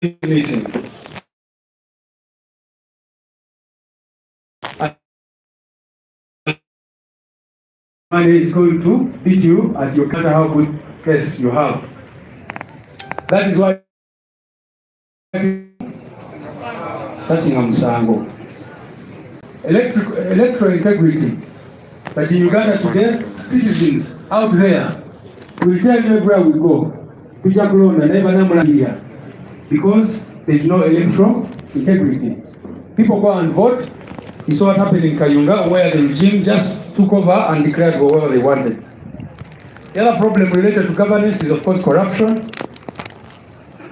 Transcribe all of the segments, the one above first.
missing. Money is going to beat you at your matter how good face you have. That is why touching on Sango. Electoral integrity. But in Uganda today, citizens out there will tell you everywhere we go, because there is no electoral integrity. People go and vote. You saw what happened in Kayunga, where the regime just took over and declared whatever they wanted. The other problem related to governance is, of course, corruption.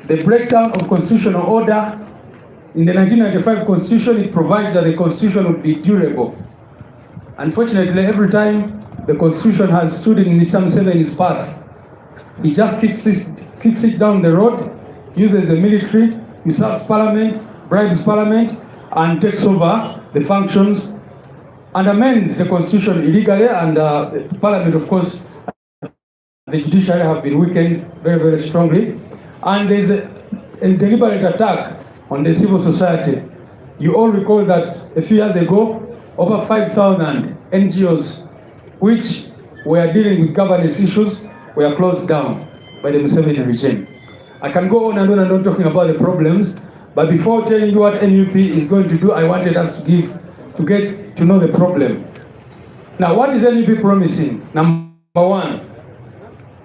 The breakdown of constitutional order. In the 1995 Constitution, it provides that the Constitution would be durable. Unfortunately, every time the Constitution has stood in Mr. Museveni's path, he just kicks it down the road, uses the military, usurps Parliament, bribes Parliament, and takes over the functions and amends the Constitution illegally, and the Parliament, of course, the judiciary have been weakened very, very strongly. And there's a deliberate attack on the civil society. You all recall that a few years ago, over 5,000 NGOs which were dealing with governance issues were closed down by the Museveni regime. I can go on and on talking about the problems, but before telling you what NUP is going to do, I wanted us to get to know the problem. Now, what is NUP promising? Number one,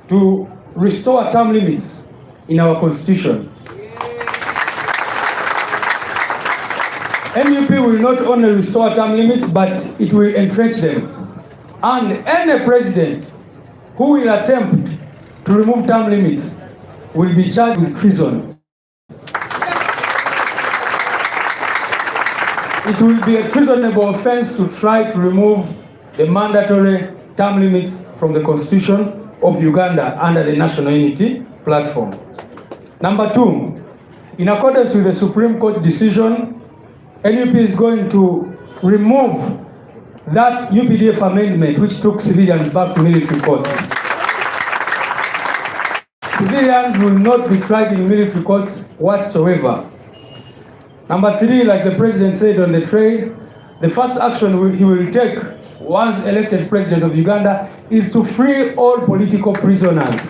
to restore term limits in our constitution. NUP will not only restore term limits, but it will entrench them. And any president who will attempt to remove term limits will be charged with treason. It will be a treasonable offense to try to remove the mandatory term limits from the Constitution of Uganda under the National Unity Platform. Number two, in accordance with the Supreme Court decision, NUP is going to remove that UPDF amendment which took civilians back to military courts. Civilians will not be tried in military courts whatsoever. Number three, like the president said on the trail, the first action he will take once elected president of Uganda is to free all political prisoners.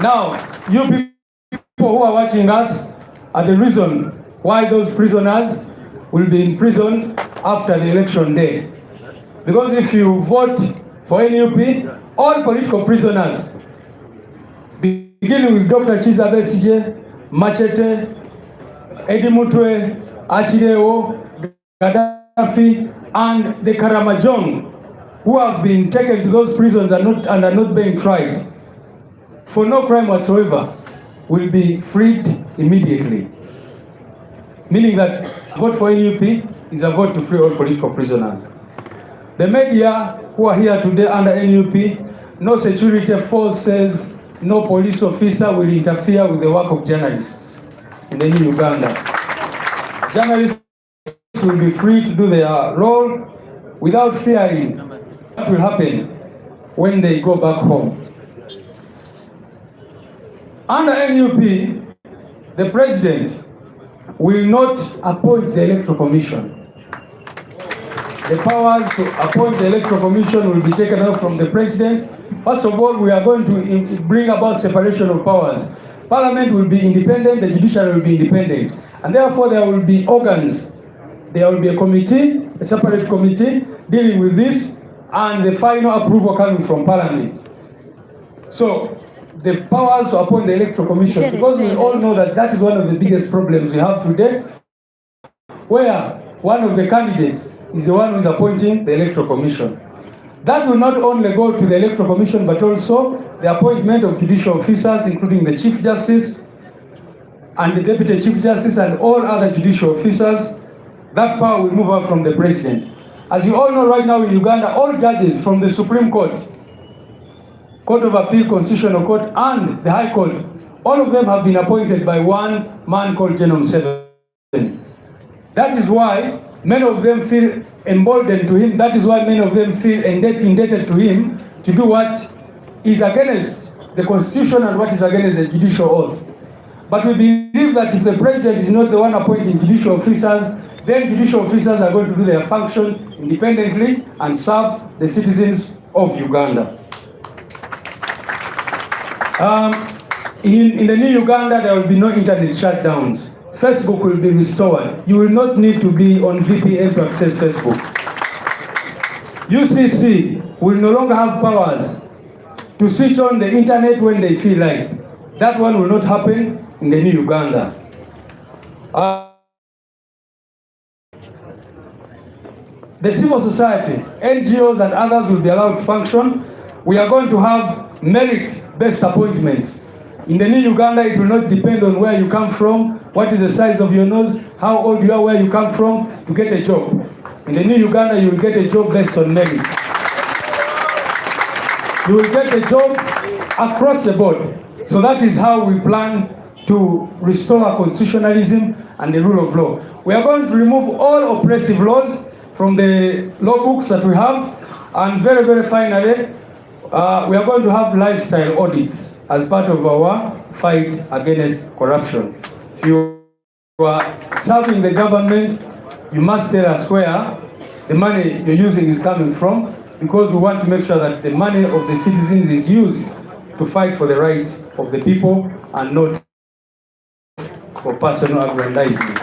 Now, you people who are watching us are the reason why those prisoners will be in prison after the election day. Because if you vote for NUP, all political prisoners, beginning with Dr. Chiza Besigye, Machete, Eddie Mutwe, Achileo, Gaddafi, and the Karamajong, who have been taken to those prisons and are not being tried for no crime whatsoever, will be freed immediately. Meaning that vote for NUP is a vote to free all political prisoners. The media who are here today under NUP, no security forces, no police officer will interfere with the work of journalists in the new Uganda. Journalists will be free to do their role without fearing what will happen when they go back home. Under NUP, the president will not appoint the Electoral Commission. The powers to appoint the Electoral Commission will be taken out from the president. First of all, we are going to bring about separation of powers. Parliament will be independent, the judiciary will be independent, and therefore there will be organs. There will be a committee, a separate committee dealing with this, and the final approval coming from Parliament. So, the powers to appoint the Electoral Commission, because we all know that that is one of the biggest problems we have today, where one of the candidates is the one who is appointing the Electoral Commission. That will not only go to the Electoral Commission, but also the appointment of judicial officers, including the Chief Justice and the Deputy Chief Justice and all other judicial officers. That power will move out from the President. As you all know right now in Uganda, all judges from the Supreme Court, Court of Appeal, Constitutional Court, and the High Court, all of them have been appointed by one man called General Museveni. That is why many of them feel emboldened to him. That is why many of them feel indebted to him to do what is against the Constitution and what is against the judicial oath. But we believe that if the president is not the one appointing judicial officers, then judicial officers are going to do their function independently and serve the citizens of Uganda. In the new Uganda, there will be no internet shutdowns. Facebook will be restored. You will not need to be on VPN to access Facebook. UCC will no longer have powers to switch on the internet when they feel like. That one will not happen in the new Uganda. The civil society, NGOs and others will be allowed to function. We are going to have merit-based appointments. In the new Uganda, it will not depend on where you come from, what is the size of your nose, how old you are, where you come from, to get a job. In the new Uganda, you will get a job based on merit. You will get a job across the board. So that is how we plan to restore constitutionalism and the rule of law. We are going to remove all oppressive laws from the law books that we have. And very, very finally, we are going to have lifestyle audits as part of our fight against corruption. If you are serving the government, you must tell us where the money you're using is coming from, because we want to make sure that the money of the citizens is used to fight for the rights of the people and not for personal aggrandizement.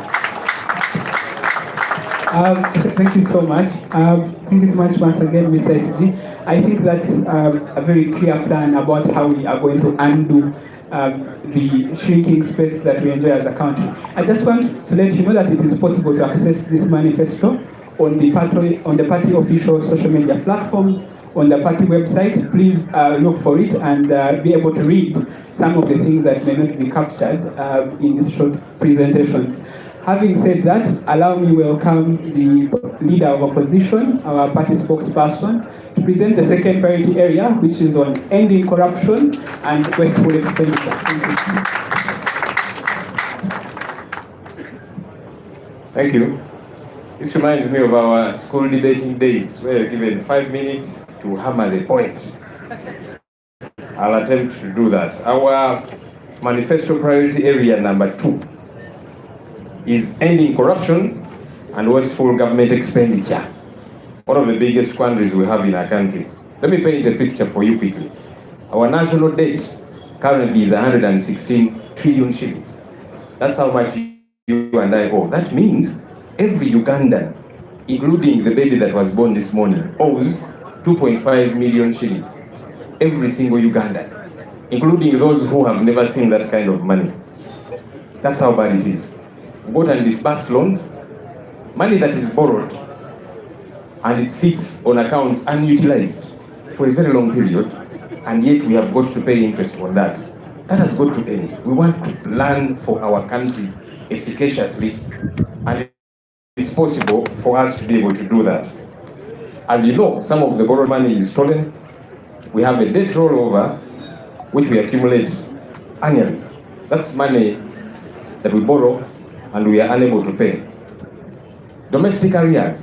Thank you so much. Thank you so much once again, Mr. SG. I think that's a very clear plan about how we are going to undo the shrinking space that we enjoy as a country. I just want to let you know that it is possible to access this manifesto on the party official social media platforms, on the party website. Please look for it and be able to read some of the things that may not be captured in this short presentation. Having said that, allow me to welcome the leader of opposition, our party spokesperson, to present the second priority area, which is on ending corruption and wasteful expenditure. Thank you. This reminds me of our school debating days, where you're given 5 minutes to hammer the point. I'll attempt to do that. Our manifesto priority area number 2 is ending corruption and wasteful government expenditure. One of the biggest quandaries we have in our country. Let me paint a picture for you quickly. Our national debt currently is 116 trillion shillings. That's how much you and I owe. That means every Ugandan, including the baby that was born this morning, owes 2.5 million shillings. Every single Ugandan, including those who have never seen that kind of money. That's how bad it is. Bought and disbursed loans, money that is borrowed, and it sits on accounts unutilized for a very long period, and yet we have got to pay interest on that. That has got to end. We want to plan for our country efficaciously, and it's possible for us to be able to do that. As you know, some of the borrowed money is stolen. We have a debt rollover which we accumulate annually. That's money that we borrow and we are unable to pay. Domestic arrears.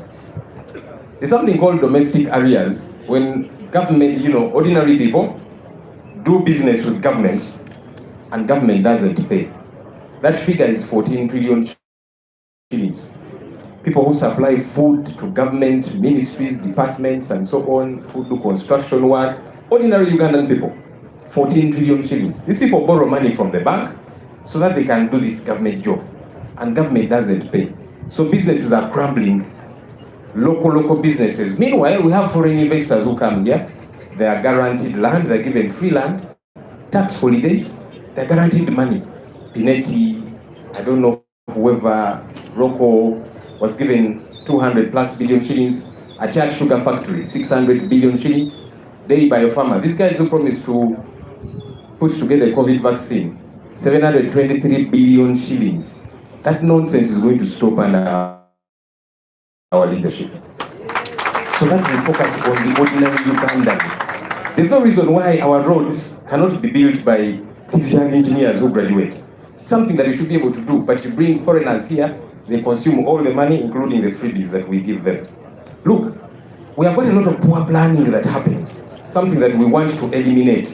There's something called domestic arrears when government, ordinary people do business with government and government doesn't pay. That figure is 14 trillion shillings. People who supply food to government, ministries, departments, and so on, who do construction work, ordinary Ugandan people, 14 trillion shillings. These people borrow money from the bank so that they can do this government job, and government doesn't pay. So businesses are crumbling, local businesses. Meanwhile, we have foreign investors who come here. They are guaranteed land, they're given free land, tax holidays, they're guaranteed money. Pinetti, I don't know, whoever, Rocco, was given 200 plus billion shillings. A Chad sugar factory, 600 billion shillings. They Biopharma. These guys who promised to put together a COVID vaccine, 723 billion shillings. That nonsense is going to stop under our leadership. So that we focus on the ordinary Ugandan. There's no reason why our roads cannot be built by these young engineers who graduate. It's something that you should be able to do, but you bring foreigners here, they consume all the money, including the freebies that we give them. Look, we have got a lot of poor planning that happens, something that we want to eliminate.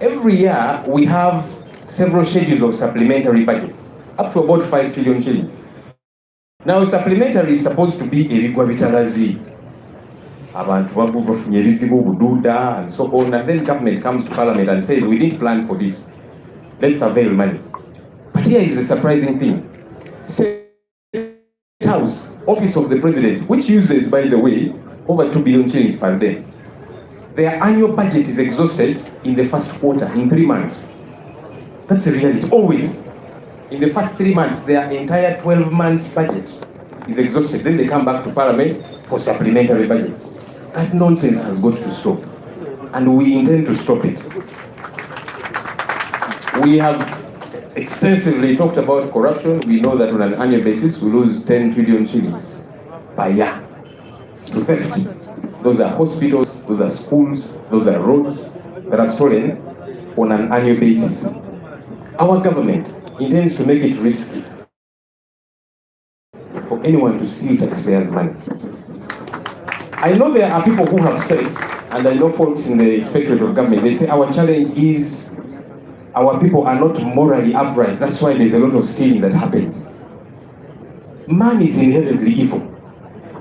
Every year, we have several schedules of supplementary budgets, up to about 5 trillion shillings. Now, supplementary is supposed to be ebigwa bitalazi. Abantu bafunye ebizibu bududa and so on, and then government comes to parliament and says, we didn't plan for this. Let's avail money. But here is a surprising thing. State House, Office of the President, which uses, by the way, over 2 billion shillings per day. Their annual budget is exhausted in the first quarter, in 3 months. That's a reality, always. In the first 3 months, their entire 12 months budget is exhausted. Then they come back to Parliament for supplementary budget. That nonsense has got to stop. And we intend to stop it. We have extensively talked about corruption. We know that on an annual basis, we lose 10 trillion shillings per year to theft. Those are hospitals, those are schools, those are roads that are stolen on an annual basis. Our government intends to make it risky for anyone to steal taxpayers' money. I know there are people who have said, and I know folks in the Inspectorate of Government, they say our challenge is our people are not morally upright. That's why there's a lot of stealing that happens. Man is inherently evil.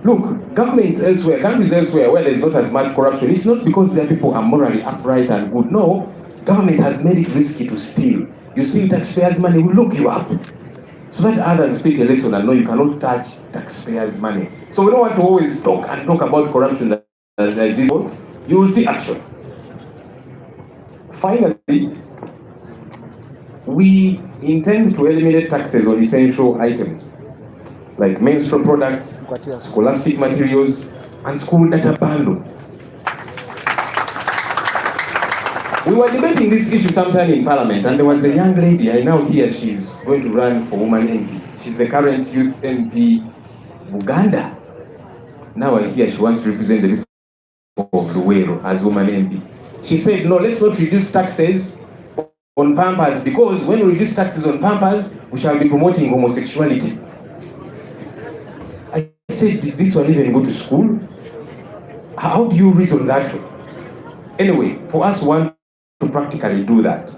Look, governments elsewhere, countries elsewhere where there's not as much corruption, it's not because their people are morally upright and good. No, government has made it risky to steal. You steal taxpayers' money, we'll lock you up. So that others speak a lesson and know you cannot touch taxpayers' money. So we don't want to always talk about corruption like these folks. You will see action. Finally, we intend to eliminate taxes on essential items like menstrual products, scholastic materials, and school data bundle. We were debating this issue sometime in Parliament, and there was a young lady, I now hear she's going to run for woman MP. She's the current youth MP, Uganda. Now I hear she wants to represent the people of Luwero as woman MP. She said, no, let's not reduce taxes on Pampers, because when we reduce taxes on Pampers, we shall be promoting homosexuality. I said, did this one even go to school? How do you reason that way? Anyway, for us, one to practically do that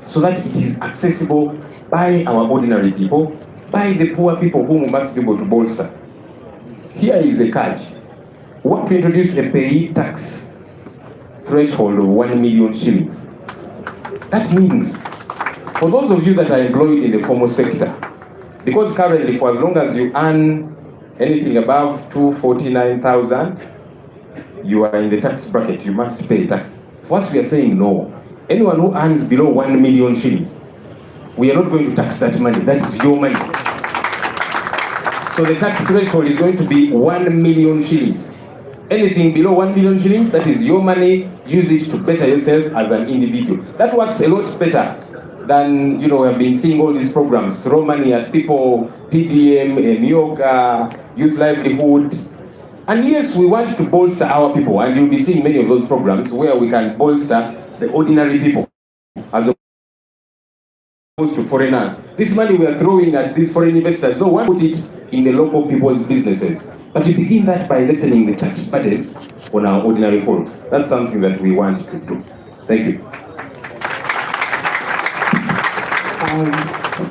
so that it is accessible by our ordinary people, by the poor people whom we must be able to bolster. Here is a catch. We want to introduce a pay tax threshold of 1 million shillings. That means, for those of you that are employed in the formal sector, because currently for as long as you earn anything above 249,000, you are in the tax bracket, you must pay tax. First, we are saying no. Anyone who earns below 1 million shillings, we are not going to tax that money. That is your money. So the tax threshold is going to be 1 million shillings. Anything below 1 million shillings, that is your money. Use it to better yourself as an individual. That works a lot better than, we have been seeing all these programs. Throw money at people, PDM, yoga, youth livelihood. And yes, we want to bolster our people, and you'll be seeing many of those programs where we can bolster the ordinary people as opposed to foreigners. This money we are throwing at these foreign investors, no one put it in the local people's businesses. But we begin that by lessening the tax burden on our ordinary folks. That's something that we want to do. Thank you.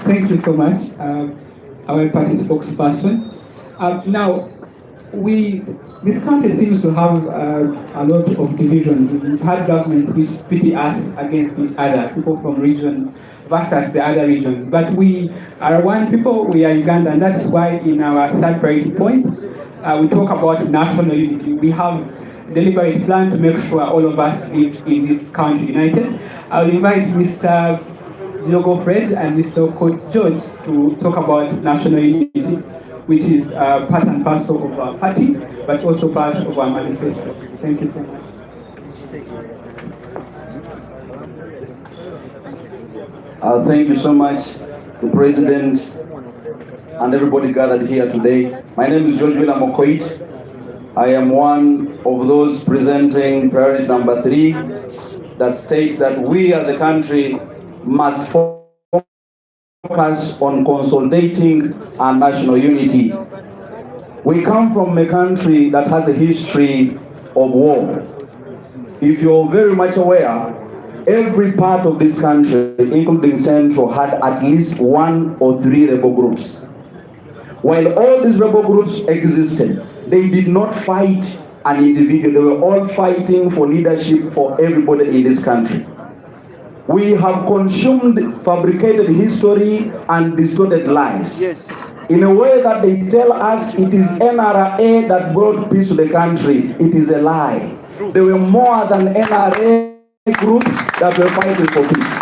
Thank you so much, our party spokesperson. Now, this country seems to have a lot of divisions. We've had governments which pity us against each other, people from regions versus the other regions. But we are one people, we are Uganda, and that's why in our third priority point, we talk about national unity. We have a deliberate plan to make sure all of us live in this country united. I'll invite Mr. Jogo Fred and Mr. Coach George to talk about national unity, which is part and parcel of our party, but also part of our manifesto. Thank you so much. Thank you so much, the President and everybody gathered here today. My name is George William Okoit. I am one of those presenting priority number 3 that states that we as a country must focus on consolidating our national unity. We come from a country that has a history of war. If you're very much aware, every part of this country, including Central, had at least 1 or 3 rebel groups. While all these rebel groups existed, they did not fight an individual. They were all fighting for leadership for everybody in this country. We have consumed fabricated history and distorted lies. Yes. In a way that they tell us it is NRA that brought peace to the country. It is a lie. True. There were more than NRA groups that were fighting for peace.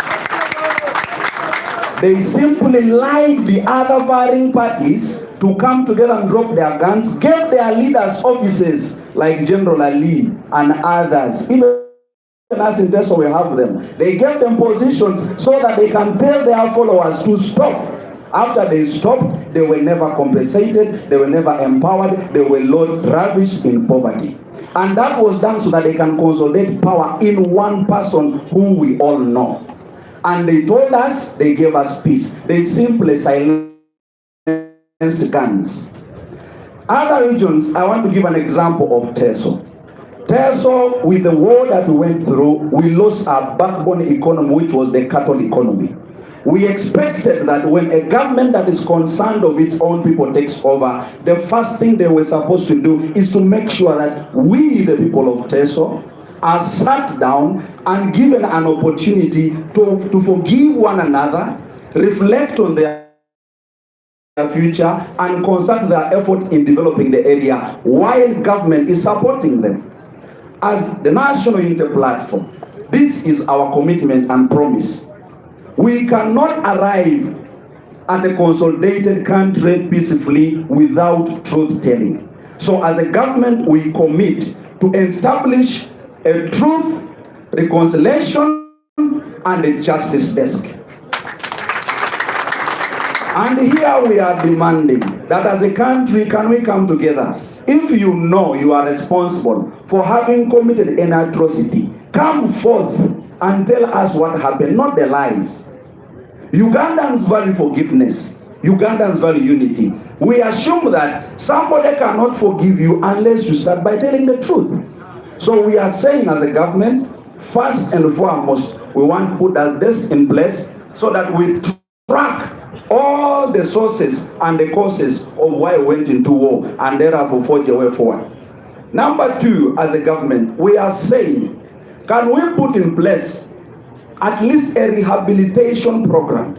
They simply lied the other warring parties to come together and drop their guns, gave their leaders offices like General Ali and others. Even us in Diaspora, we have them. They gave them positions so that they can tell their followers to stop. After they stopped, they were never compensated, they were never empowered, they were ravished in poverty. And that was done so that they can consolidate power in one person who we all know. And they told us, they gave us peace. They simply silenced guns. Other regions, I want to give an example of Teso. Teso, with the war that we went through, we lost our backbone economy, which was the cattle economy. We expected that when a government that is concerned of its own people takes over, the first thing they were supposed to do is to make sure that we, the people of Teso, are sat down and given an opportunity to forgive one another, reflect on their future, and consult their effort in developing the area while government is supporting them. As the National Unity Platform, this is our commitment and promise. We cannot arrive at a consolidated country peacefully without truth-telling. So as a government, we commit to establish a truth, reconciliation, and a justice desk. And here we are demanding that as a country, can we come together? If you know you are responsible for having committed an atrocity, come forth and tell us what happened, not the lies. Ugandans value forgiveness. Ugandans value unity. We assume that somebody cannot forgive you unless you start by telling the truth. So we are saying as a government, first and foremost, we want to put this in place so that we track all the sources and the causes of why we went into war and therefore forge a way forward. Number two, as a government, we are saying, can we put in place at least a rehabilitation program?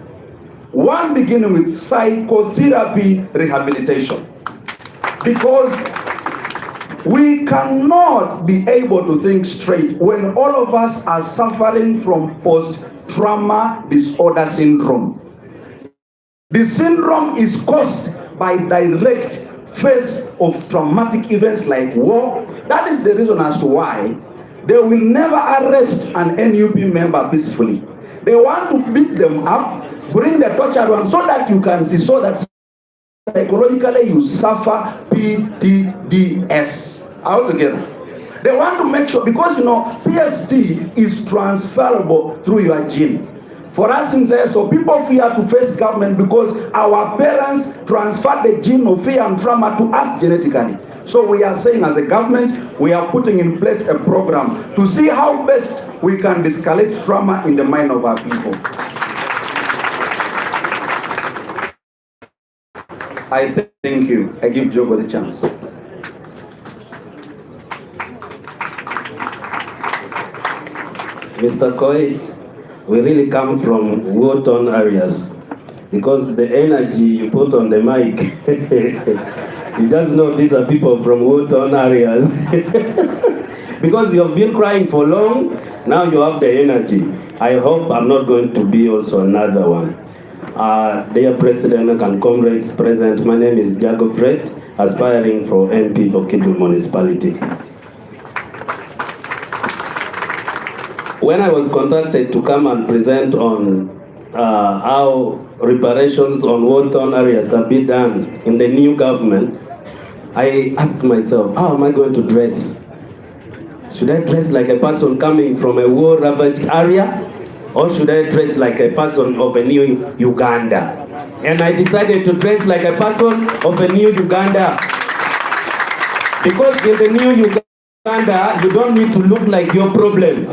One beginning with psychotherapy rehabilitation. Because we cannot be able to think straight when all of us are suffering from post-trauma disorder syndrome. The syndrome is caused by direct face of traumatic events like war. That is the reason as to why they will never arrest an NUP member peacefully. They want to beat them up, bring the tortured one so that you can see, so that psychologically you suffer PTSD altogether. They want to make sure, because you know, PST is transferable through your gene. For us in there, so people fear to face government because our parents transferred the gene of fear and trauma to us genetically. So we are saying as a government, we are putting in place a program to see how best we can de-escalate trauma in the mind of our people. I thank you. I give Jogo the chance. Mr. Coit, we really come from war-torn areas because the energy you put on the mic, you just know these are people from war-torn areas. Because you have been crying for long, now you have the energy. I hope I'm not going to be also another one. Dear President and comrades present, my name is Jago Fred, aspiring for MP for Kidul Municipality. When I was contacted to come and present on how reparations on war-torn areas can be done in the new government, I asked myself, how am I going to dress? Should I dress like a person coming from a war-ravaged area? Or should I dress like a person of a new Uganda? And I decided to dress like a person of a new Uganda. Because in the new Uganda, you don't need to look like your problem.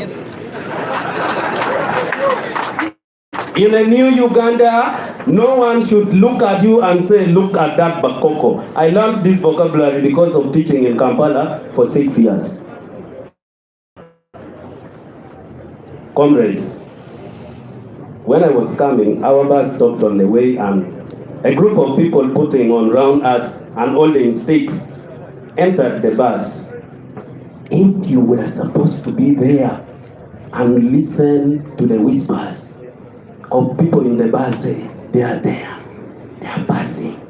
In a new Uganda, no one should look at you and say, look at that bakoko. I learned this vocabulary because of teaching in Kampala for 6 years. Comrades, when I was coming, our bus stopped on the way and a group of people putting on round hats and holding sticks entered the bus. If you were supposed to be there and listen to the whispers of people in the bus say, they are there, they are passing.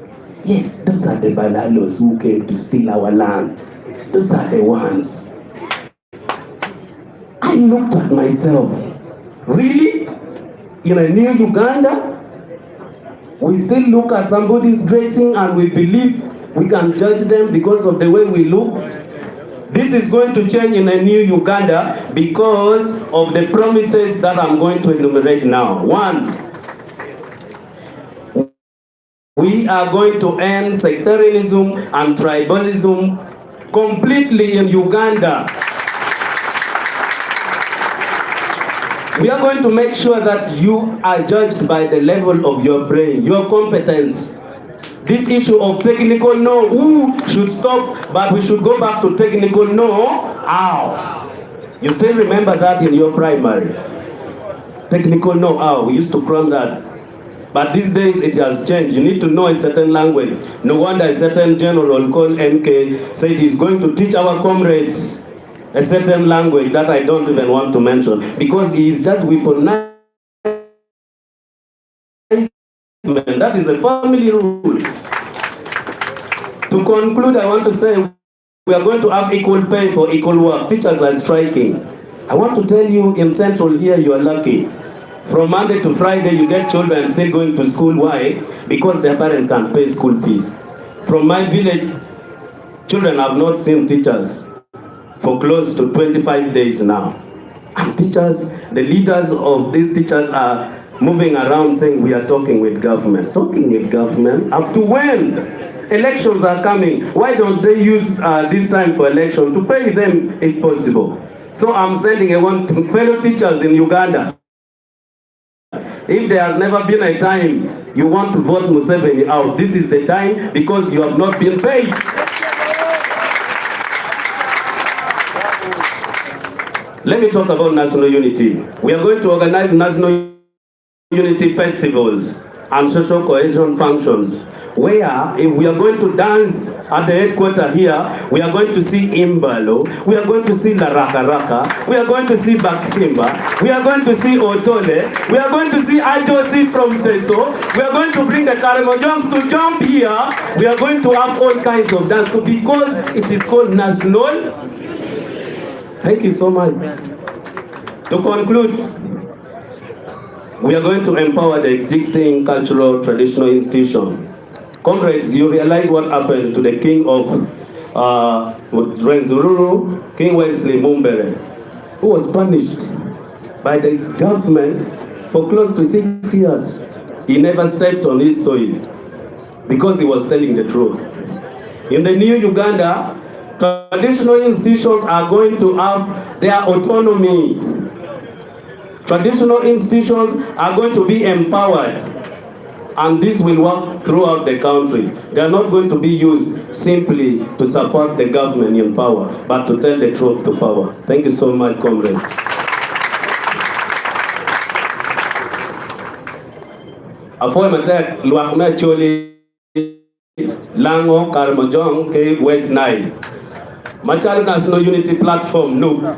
Yes, those are the Balalos who came to steal our land. Those are the ones. I looked at myself, really? In a new Uganda? We still look at somebody's dressing and we believe we can judge them because of the way we look? This is going to change in a new Uganda because of the promises that I'm going to enumerate now. 1, we are going to end sectarianism and tribalism completely in Uganda. We are going to make sure that you are judged by the level of your brain, your competence. This issue of technical no, who should stop, but we should go back to technical no, ow. You still remember that in your primary? Technical no, ow. We used to cram that. But these days it has changed. You need to know a certain language. No wonder a certain general called MK said he's going to teach our comrades a certain language that I don't even want to mention, because he is just weaponized. That is a family rule. To conclude, I want to say we are going to have equal pay for equal work. Teachers are striking. I want to tell you, in Central here, you are lucky. From Monday to Friday, you get children still going to school. Why? Because their parents can pay school fees. From my village, children have not seen teachers for close to 25 days now. And teachers, the leaders of these teachers are moving around saying we are talking with government. Talking with government? Up to when? Elections are coming. Why don't they use this time for election to pay them if possible? So I'm sending a one to fellow teachers in Uganda. If there has never been a time you want to vote Museveni out, this is the time, because you have not been paid. Let me talk about national unity. We are going to organize national unity festivals and social cohesion functions, where if we are going to dance at the headquarters here, we are going to see Imbalo, we are going to see La Raka Raka, we are going to see Baksimba, we are going to see Otole, we are going to see Ajosi from Teso, we are going to bring the Karamojongs to jump here, we are going to have all kinds of dance. So because it is called national. Thank you so much. To conclude, we are going to empower the existing cultural traditional institutions. Comrades, you realize what happened to the king of Rwenzururu, King Wesley Mumbere, who was punished by the government for close to 6 years. He never stepped on his soil because he was telling the truth. In the new Uganda, traditional institutions are going to have their autonomy. Traditional institutions are going to be empowered, and this will work throughout the country. They are not going to be used simply to support the government in power, but to tell the truth to power. Thank you so much, comrades. Afoy matek luakna choli lango Karamojong ke West Nile. Machal National Unity Platform no.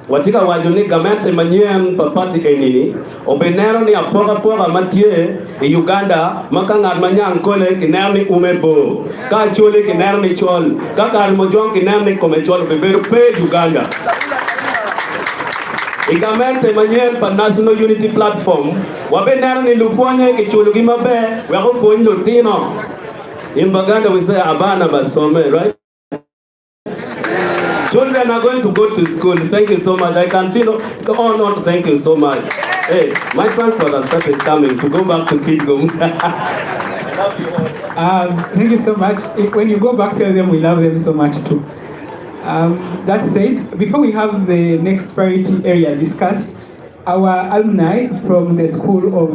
Watika wajuni gamente manyien papati enini obenero ni apoga matie e Uganda makangat manyang kole kinami umebo ka chole kinami chol ka Karamojong kinami komechol beberu pe Uganda. Igamente manyien pa National Unity Platform wabenero ni lufonye kichulu gimabe wako fonyi lutino. In Baganda we say abana basome, right? Children are going to go to school. Thank you so much. I continue. Oh no, thank you so much. Hey, my transport has started coming to go back to Kidgum. Thank you so much. When you go back, tell them we love them so much too. That said, before we have the next priority area discussed, our alumni from the School of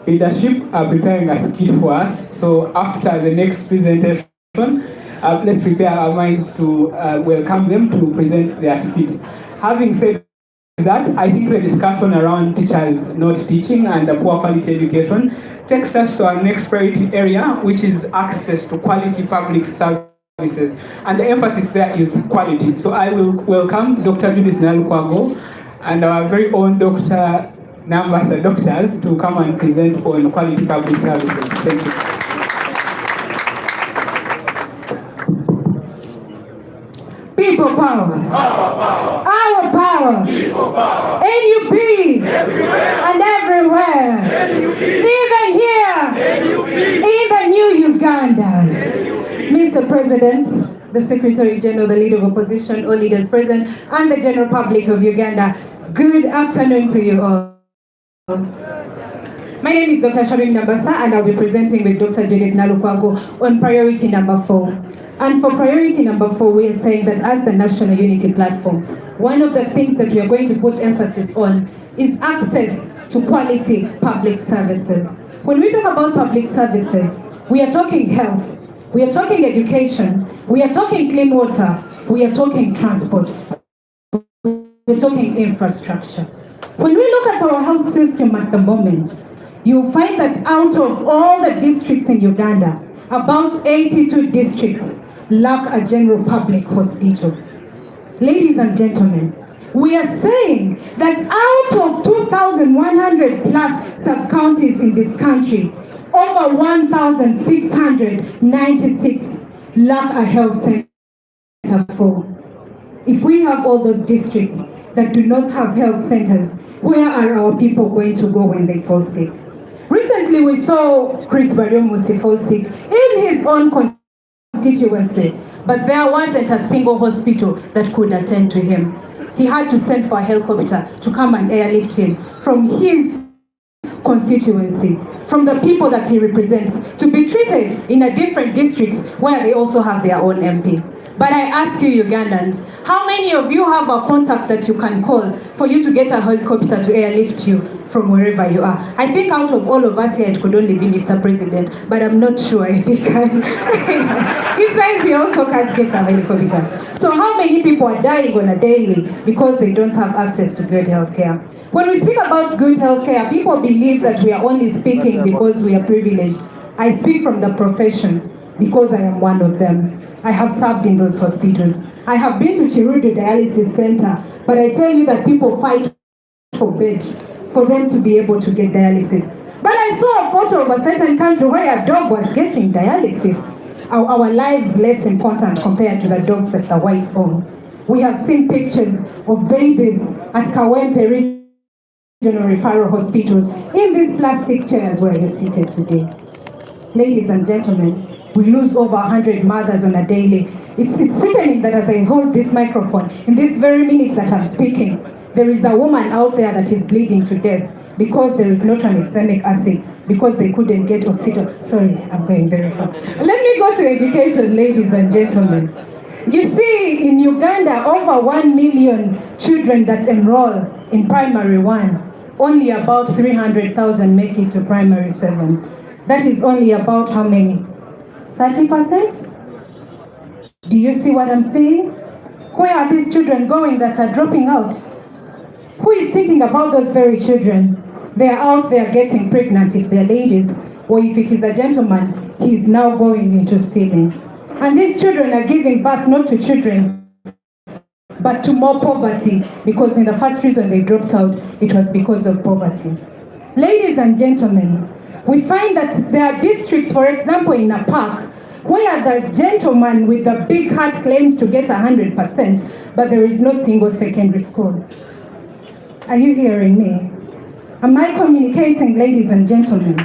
Leadership are preparing a skit for us. So after the next presentation, let's prepare our minds to welcome them to present their skit. Having said that, I think the discussion around teachers not teaching and poor quality education takes us to our next priority area, which is access to quality public services. And the emphasis there is quality. So I will welcome Dr. Judith Nalukwago and our very own Dr. Nambasa doctors to come and present on quality public services. Thank you. People power. Our power. People power. NUP. Everywhere. And everywhere. NUP. Even here. NUP. In the new Uganda. Mr. President, the Secretary General, the Leader of Opposition, all leaders present, and the general public of Uganda, good afternoon to you all. My name is Dr. Shabim Nambasa, and I'll be presenting with Dr. Judith Nalukwago on priority number 4. And for priority number 4, we are saying that as the National Unity Platform, one of the things that we are going to put emphasis on is access to quality public services. When we talk about public services, we are talking health, we are talking education, we are talking clean water, we are talking transport, we're talking infrastructure. When we look at our health system at the moment, you'll find that out of all the districts in Uganda, about 82 districts lack a general public hospital. Ladies and gentlemen, we are saying that out of 2,100 plus sub-counties in this country, over 1,696 lack a health center for. If we have all those districts that do not have health centers, where are our people going to go when they fall sick? Recently, we saw Chris Bariomusi fall sick in his own constituency, but there wasn't a single hospital that could attend to him. He had to send for a helicopter to come and airlift him from his constituency, from the people that he represents, to be treated in a different districts where they also have their own MP. But I ask you Ugandans, how many of you have a contact that you can call for you to get a helicopter to airlift you from wherever you are? I think out of all of us here, it could only be Mr. President, but I'm not sure if he can. He says he also can't get a helicopter. So how many people are dying on a daily because they don't have access to good health care? When we speak about good health care, people believe that we are only speaking because we are privileged. I speak from the profession because I am one of them. I have served in those hospitals. I have been to Chirudu Dialysis Center, but I tell you that people fight for beds for them to be able to get dialysis. But I saw a photo of a certain country where a dog was getting dialysis. Our lives less important compared to the dogs that the whites own. We have seen pictures of babies at Kawempe Regional Referral Hospitals in these plastic chairs where you're seated today. Ladies and gentlemen, we lose over 100 mothers on a daily. It's sickening that as I hold this microphone, in this very minute that I'm speaking, there is a woman out there that is bleeding to death because there is no tranexamic acid, because they couldn't get oxytocin. Sorry, I'm going very far. Let me go to education, ladies and gentlemen. You see, in Uganda, over 1 million children that enroll in primary 1, only about 300,000 make it to primary 7. That is only about how many? 30%? Do you see what I'm saying? Where are these children going that are dropping out? Who is thinking about those very children? They are out there getting pregnant if they're ladies, or if it is a gentleman, he is now going into stealing. And these children are giving birth not to children, but to more poverty, because in the first reason they dropped out, it was because of poverty. Ladies and gentlemen, we find that there are districts, for example, in a park, where the gentleman with the big heart claims to get 100%, but there is no single secondary school. Are you hearing me? Am I communicating, ladies and gentlemen?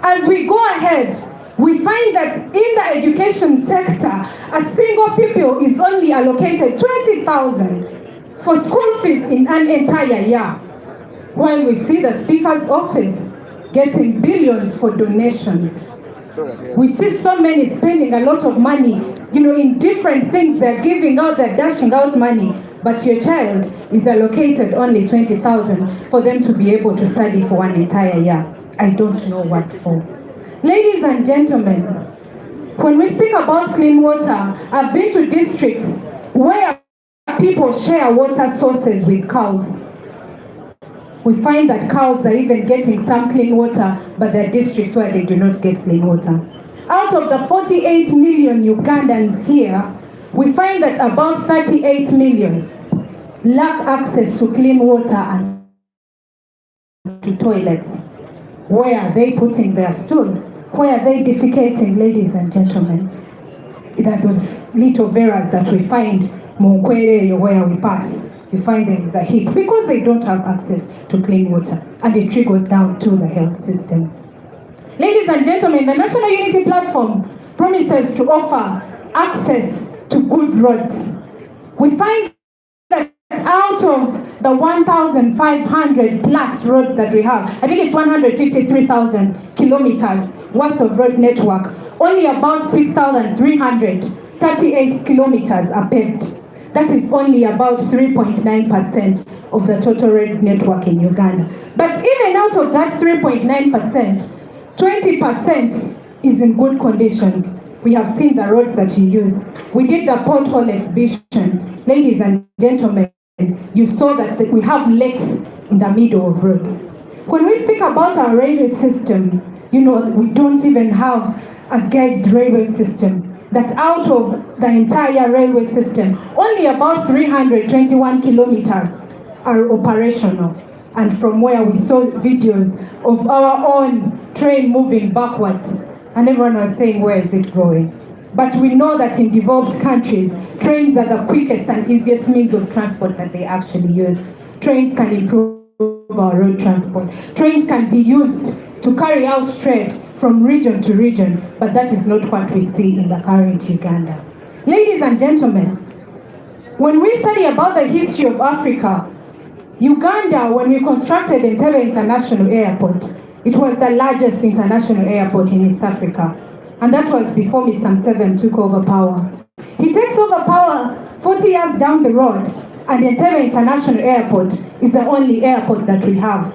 As we go ahead, we find that in the education sector, a single pupil is only allocated 20,000 for school fees in an entire year, while we see the Speaker's office getting billions for donations. We see so many spending a lot of money, in different things. They're giving out, they're dashing out money, but your child is allocated only 20,000 for them to be able to study for one entire year. I don't know what for. Ladies and gentlemen, when we speak about clean water, I've been to districts where people share water sources with cows. We find that cows are even getting some clean water, but there are districts where they do not get clean water. Out of the 48 million Ugandans here, we find that about 38 million lack access to clean water and to toilets. Where are they putting their stool? Where are they defecating, ladies and gentlemen? There are those little veras that we find Monkwere where we pass. You find there is a heap because they don't have access to clean water, and it trickles down to the health system. Ladies and gentlemen, the National Unity Platform promises to offer access to good roads. We find that out of the 1,500 plus roads that we have, I think it's 153,000 kilometers worth of road network, only about 6,338 kilometers are paved. That is only about 3.9% of the total road network in Uganda. But even out of that 3.9%, 20% is in good conditions. We have seen the roads that you use. We did the pothole exhibition. Ladies and gentlemen, you saw that we have lakes in the middle of roads. When we speak about our railway system, you know, we don't even have a gauged railway system. That out of the entire railway system, only about 321 kilometers are operational. And from where we saw videos of our own train moving backwards, and everyone was saying, where is it going? But we know that in developed countries, trains are the quickest and easiest means of transport that they actually use. Trains can improve our road transport. Trains can be used to carry out trade from region to region, but that is not what we see in the current Uganda. Ladies and gentlemen, when we study about the history of Africa, Uganda, when we constructed Entebbe International Airport, it was the largest international airport in East Africa. And that was before Mr. Museveni took over power. He takes over power 40 years down the road, and Entebbe International Airport is the only airport that we have.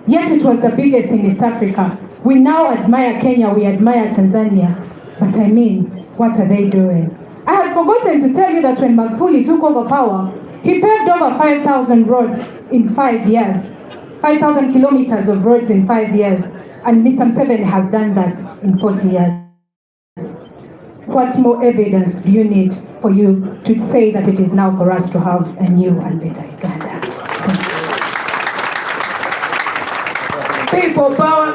Yet it was the biggest in East Africa. We now admire Kenya, we admire Tanzania. But I mean, what are they doing? I had forgotten to tell you that when Magufuli took over power, he paved over 5,000 roads in 5 years. 5,000 kilometers of roads in 5 years. And Mr. Museveni has done that in 40 years. What more evidence do you need for you to say that it is now for us to have a new and better Uganda? People power.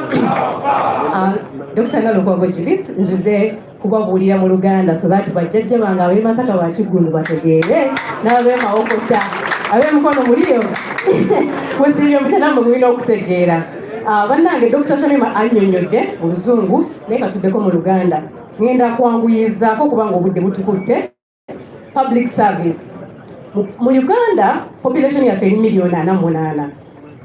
Dr. Nalukwago Judith, nzize kubabuulira mu Luganda so that bajjajja bange ab'e Masaka wa Kiggundu bategeere n'ab'e Mawokota ab'emikono muliyo musiibye mutanamba mulina okutegeera. Bannange Dr. Shamima annyonnyodde mu Luzungu naye katuddeko mu Luganda. Ngenda kwanguyizaako kubanga obudde butukutte. Public service. Mu Uganda population yaffe eri miliyoni 48.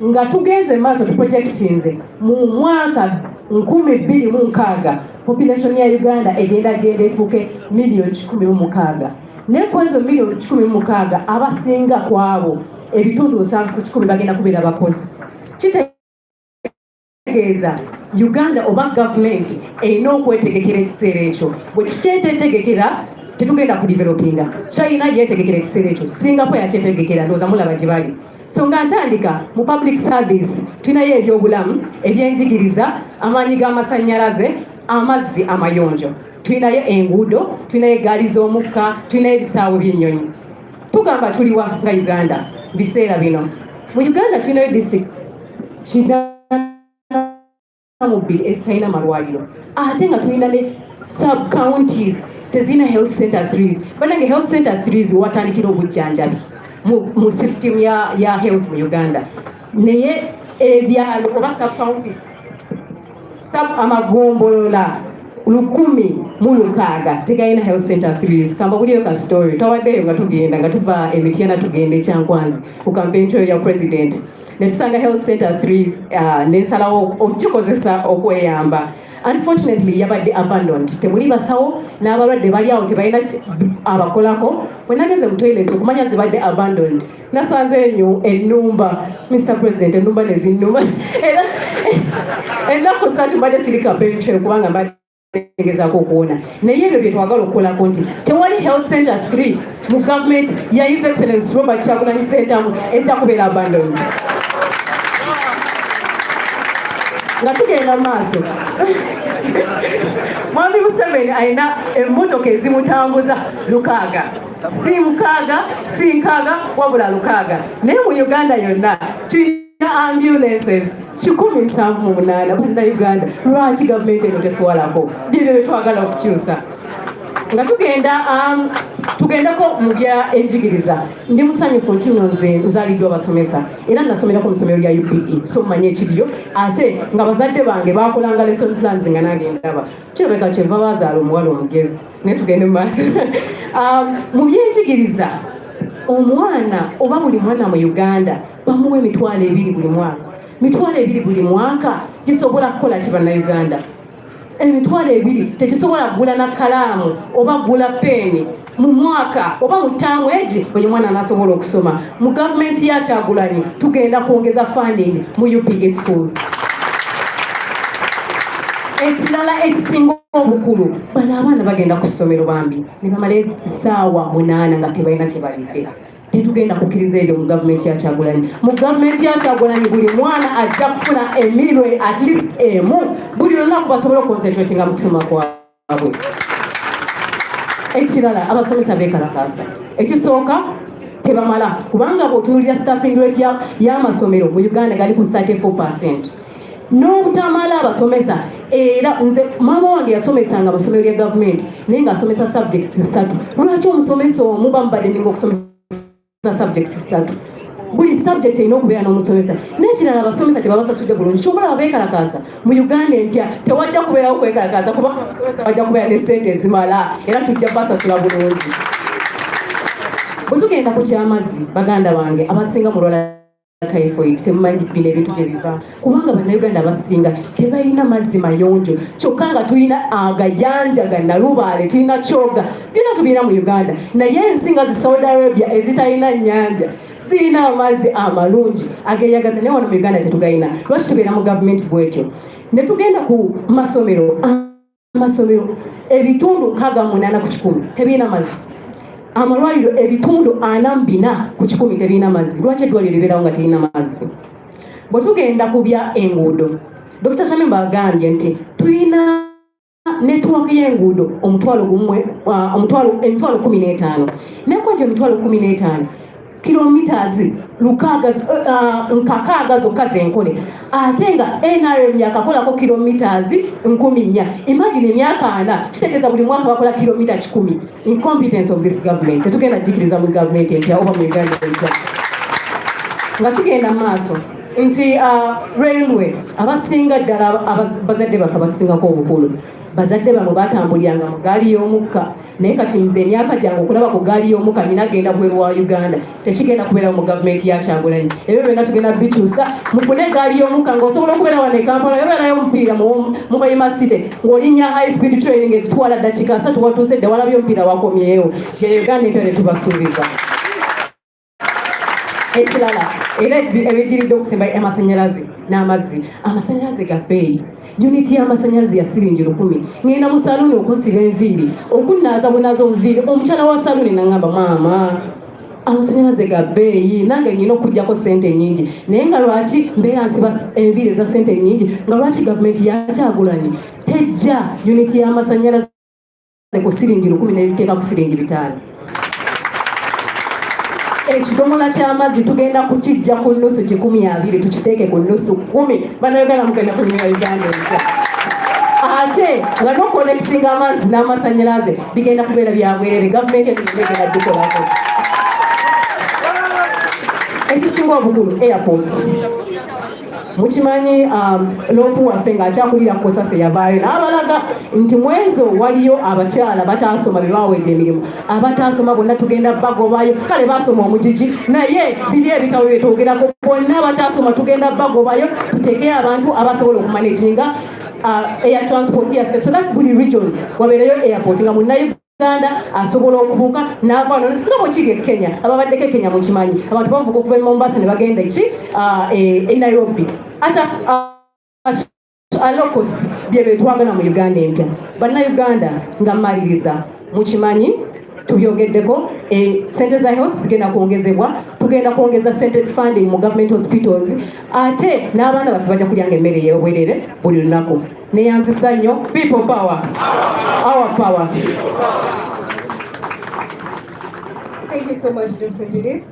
Nga tugenze maaso tuprojectinze mu mwaka 2026 population ya Uganda egenda efuuke miliyoni 16. Ne kwezo miliyoni 16 abasinga kwabo ebitundu 7 ku 10 bagenda kubeera bakozi. Kitegeeza Uganda oba government erina okwetegekera ekiseera ekyo. Bwe tukyetegekera tetugenda ku developinga. China yetegekera ekiseera ekyo. Singapore yakyetegekera ndowooza mulaba gye bali. So nga ntandika mu public service tulinayo ebyobulamu, ebyenjigiriza, amaanyi g'amasannyalaze, amazzi amayonjo. Tulinayo enguudo, tulinayo eggaali z'omukka, tulinayo ebisaawe by'ennyonyi. Tugamba tuliwa nga Uganda biseera bino. Mu Uganda tulinayo districts mubiri ezitalina malwaliro. Ate nga tulina ne sub counties tezina health center 3s. Bannange health center 3s watandikira obujjanjabi mu system ya health mu Uganda. Naye ebyalo oba sub counties sub amagombolola 1,600 tegayina health center 3s. Kamba buliyo ka story twawaddeyo nga tugenda nga tuva Emityana tugenda Ekyankwanzi ku campaign ya president. Netusanga health center 3 nensalawo okukikozesa okweyamba. unfortunately yabadde abandoned temuli basawo n'abalwadde bali awo tebalina abakolako bwe nageze mu toilet okumanya zibadde abandoned nasanze ennumba Mr. President ennumba nezinnuma era ennaku ssatu mbadde sirika pension kubanga mbadde ngezaako okuwona naye ebyo bye twagala okukolako nti tewali health center 3 mu government ya His Excellency Robert Kyagulanyi Ssentamu ejja kubeera abandoned nga tugenda maaso Mwami Museveni alina emmotoka ezimutambuza 6 si 6 si 6 wabula 6 naye mu Uganda yonna tulina ambulances 178 bannayuganda lwaki gavumenti eno tesobolako bibyo bye twagala okukyusa nga tugendako mu bya enjigiriza ndi musanyufu nti nno nze nzaaliddwa abasomesa era nasomera ku ssomero lya UPE so mmanye ekiriyo ate nga bazadde bange bakolanga lesson plans nga nange ndaba kirabeka kyeva bazaala omuwala omugezi naye tugende mu maaso mu byenjigiriza omwana oba buli mwana mu Uganda bamuwa $2,000 buli mwaka $2,000 buli mwaka gisobola kukola ki bannayuganda $2,000 tekisobola kugula na kalaamu oba kugula peeni mu mwaka oba mu ttaamu egi buli mwana anasobola okusoma mu gavumenti ya Kyagulanyi tugenda kwongeza funding mu UPE schools ekirala ekisinga obukulu bano abaana bagenda ku ssomero bambi ne bamala essaawa 8 nga tebalina kye balidde tetugenda kukkiriza ebyo mu gavumenti ya Kyagulanyi mu gavumenti ya Kyagulanyi buli mwana ajja kufuna emirimu at least emu buli lunaku basobola okonsentratinga mu kusoma kwabwe ekirala abasomesa beekalakaasa ekisooka tebamala kubanga bw'otunuulira staffing rate y'amasomero mu Uganda gali ku 34%. N'obutamala abasomesa era nze mama wange yasomesanga amasomero ya gavumenti naye ng'asomesa subjects 3 lwaki omusomesa omu bambadde ninga okusomesa subjects 3 buli subject erina okubeera n'omusomesa n'ekirala abasomesa tebabasasudde bulungi kyokula babeekalakaasa mu Uganda empya tewajja kubeerawo kwekalakaasa kubanga abasomesa bajja kubeera ne ssente ezimala era tujja basasula bulungi bwe tugenda ku kyamazzi baganda bange abasinga mulwala typhoid temumanyi bino ebintu gye biva kubanga bannayuganda abasinga tebalina mazzi mayonjo kyokka nga tulina agayanja ga Nalubaale tulina Kyoga byonna tubiina mu Uganda naye ensinga zi Saudi Arabia ezitalina nnyanja zirina amazzi amalungi ageyagaza naye wano mu Uganda tetugayina lwaki tubeera mu gavumenti bwetyo ne tugenda ku amasomero ebitundu 68 ku 100 tebirina mazzi amalwaliro ebitundu 44 ku 100 tebirina mazzi lwaki eddwaliro libeerawo nga terina mazzi bwe tugenda ku bya enguudo Dr. Shamemba agambye nti tulina network y'enguudo omutwalo 15 nekwegyo emitwalo 15 kilometers 600 zokka zenkole ate nga NRM yakakolako kilometers 4,000 imagine emyaka 4 kitegeeza buli mwaka bakola kilomita 10 incompetence of this government tetugenda jikiriza mu government empya oba mu Uganda empya nga tugenda maaso nti railway abasinga ddala bazadde bafe abasingako obukulu bazadde bano batambuliranga mu gaali y'omukka naye kati nze emyaka gyange okulaba ku gaali y'omukka ninagenda bweru wa Uganda tekigenda kubeera mu gavumenti ya Kyagulanyi ebyo byonna tugenda bituusa mufune gaali y'omukka ng'osobola okubeera wano e Kampala yobeerayo omupiira mu Hoima City ng'olinnya high speed training ekutwala ddakiika 3 watuuse dde walabye omupiira wakomyewo ye Uganda empya ne tubasuubiza ekirala era ebiddiridde okusemba amasanyalaze n'amazzi amasanyalaze ga bbeeyi uniti y'amasanyalaze ya siringi 10 ngenda mu saluuni okunsiba enviiri okunnaaza bunazo omuviiri omukyala wa saluuni nangamba maama amasanyalaze ga bbeeyi nange nina okujjako sente nyingi naye nga lwaki mbeera nsiba enviiri eza sente nyingi nga lwaki gavumenti ya Kyagulanyi tejja uniti y'amasanyalaze ku siringi 10 n'ebiteeka ku siringi 5 ekidomola ky'amazzi tugenda kukijja ku nnusu 120 tukiteeke ku nnusu 10 bannayuganda mugenda kulimira Uganda empya ate nga no connecting amazzi n'amasanyalaze bigenda kubeera byabwerere gavumenti egenda bikolako ekisinga obukulu airport mukimanyi loopu waffe ng'akyakulira Kosase yavaayo n'abalaga nti mwezo waliyo abakyala bataasoma be baaweeja emirimu abataasoma bonna tugenda bagobayo kale baasoma omugigi naye biri ebitabo byetwogerako bonna abataasoma tugenda bagobayo tuteekeyo abantu abasobola okumanaginga air transport yaffe so that buli region wabeereyo airport nga munnayuganda asobola okubuuka n'avaano nga bwekiga e Kenya ababaddeko e Kenya mukimanyi abantu bavuga okuva e Mombasa ne bagenda e Nairobi ata low cost bye betwagala mu Uganda empya bannayuganda nga mmaliriza mukimanyi tubyogeddeko sente za health zigenda kwongezebwa tugenda kwongeza sente funding mu government hospitals ate n'abaana baffe bajja kulyanga emmere y'obwerere buli lunaku neyanzisa nnyo people power our power. Thank you so much, Dr. Judith.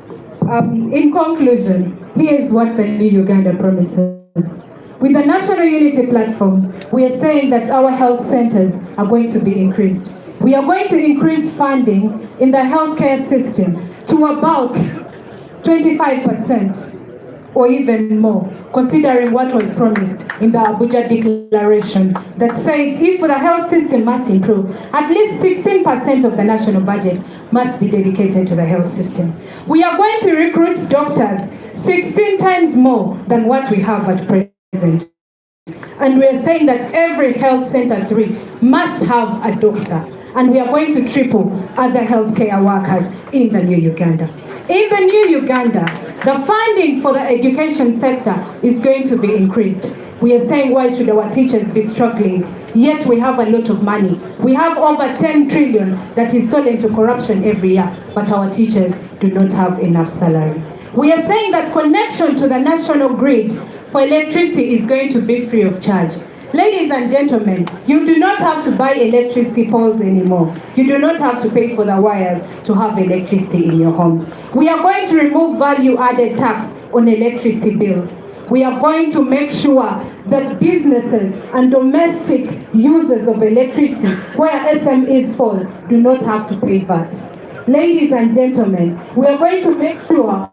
In conclusion, here is what the new Uganda promises. With the National Unity Platform, we are saying that our health centers are going to be increased. We are going to increase funding in the healthcare system to about 25% or even more, considering what was promised in the Abuja Declaration that said if the health system must improve, at least 16% of the national budget must be dedicated to the health system. We are going to recruit doctors 16 times more than what we have at present. And we are saying that every health center 3 must have a doctor. And we are going to triple other healthcare workers in the new Uganda. In the new Uganda, the funding for the education sector is going to be increased. We are saying, why should our teachers be struggling? Yet we have a lot of money. We have over 10 trillion that is stolen to corruption every year, but our teachers do not have enough salary. We are saying that connection to the national grid for electricity is going to be free of charge. Ladies and gentlemen, you do not have to buy electricity poles anymore. You do not have to pay for the wires to have electricity in your homes. We are going to remove value-added tax on electricity bills. We are going to make sure that businesses and domestic users of electricity, where SMEs fall, do not have to pay VAT. Ladies and gentlemen, we are going to make sure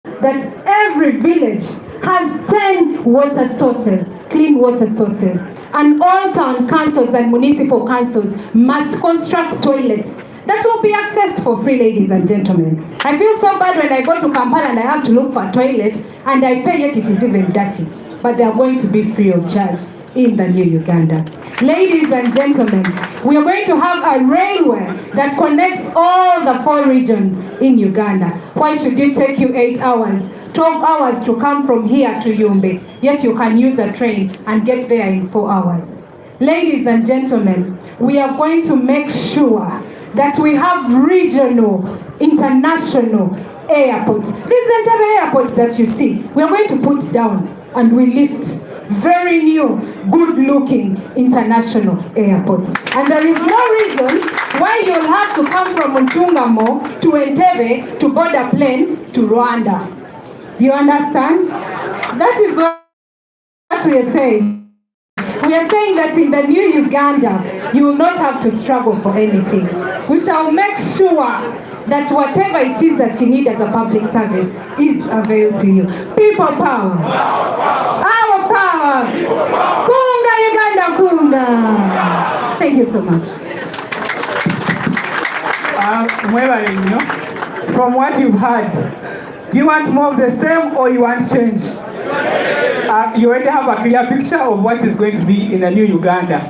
that every village has 10 water sources, clean water sources, and all town councils and municipal councils must construct toilets that will be accessed for free, ladies and gentlemen. I feel so bad when I go to Kampala and I have to look for a toilet and I pay, yet it is even dirty. But they are going to be free of charge in the new Uganda. Ladies and gentlemen, we are going to have a railway that connects all the 4 regions in Uganda. Why should it take you 8 hours, 12 hours to come from here to Yumbe, yet you can use a train and get there in 4 hours? Ladies and gentlemen, we are going to make sure that we have regional, international airports. These entire airports that you see, we are going to put down and we lift very new, good-looking international airports. And there is no reason why you'll have to come from Ntungamo to Entebbe to board a plane to Rwanda. Do you understand? That is what we are saying. We are saying that in the new Uganda, you will not have to struggle for anything. We shall make sure that whatever it is that you need as a public service is available to you. People power. Our power. Kunga Uganda Kunda. Thank you so much. From what you've heard, do you want more of the same or you want change? You already have a clear picture of what is going to be in the new Uganda.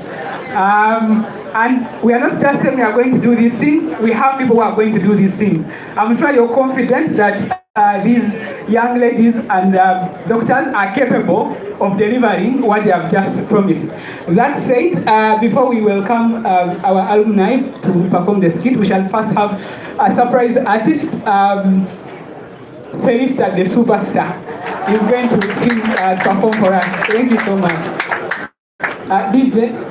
And we are not just saying we are going to do these things, we have people who are going to do these things. I'm sure you're confident that these young ladies and doctors are capable of delivering what they have just promised. That said, before we welcome our alumni to perform the skit, we shall first have a surprise artist, Felista the Superstar, is going to sing perform for us. Thank you so much. DJ.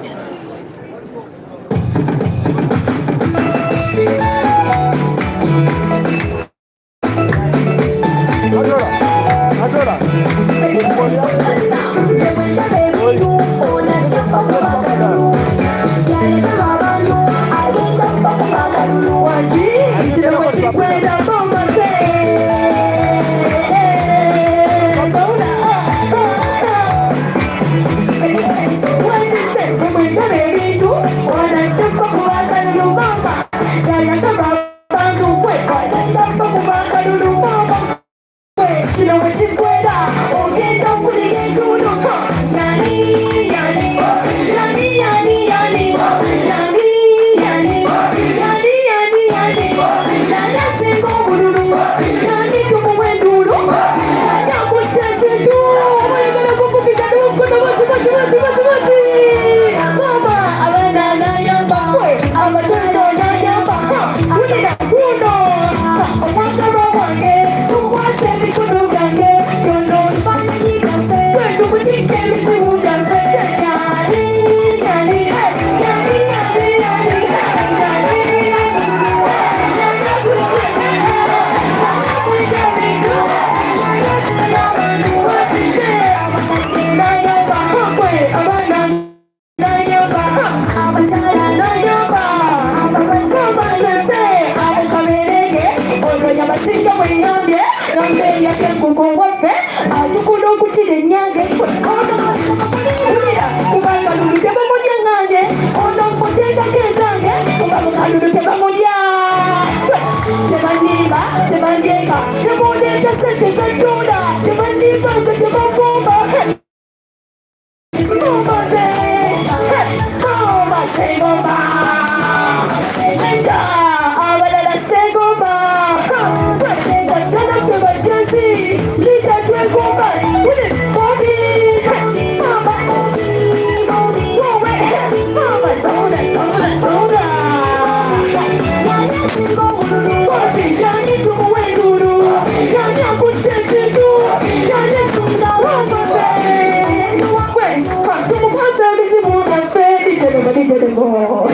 Ego.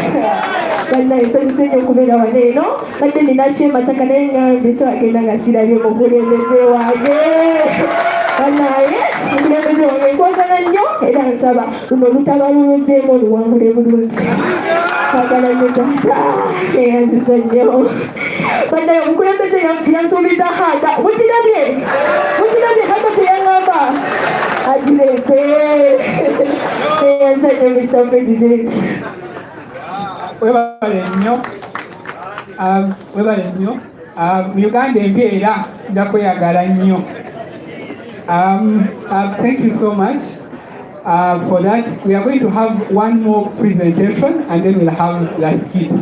Bana nsanyuse nnyo okubeera wano eno. Badde nina Shema Masaka naye ngambe so agenda nga sirabye omukulembeze wange. Banaye omukulembeze wange nkwagala nnyo era nsaba luno olutabaluluzeemu oluwangule bulungi. Kwagala nnyo taata eyanziza nnyo. Banaye omukulembeze yansuubiza haga. Mukirabye haga teyaŋŋamba. Agirese. Eyanza nnyo Mr. President. Webale nnyo. Mu Uganda embeera nja kweyagala nnyo. Thank you so much for that. We are going to have one more presentation and then we'll have the skit.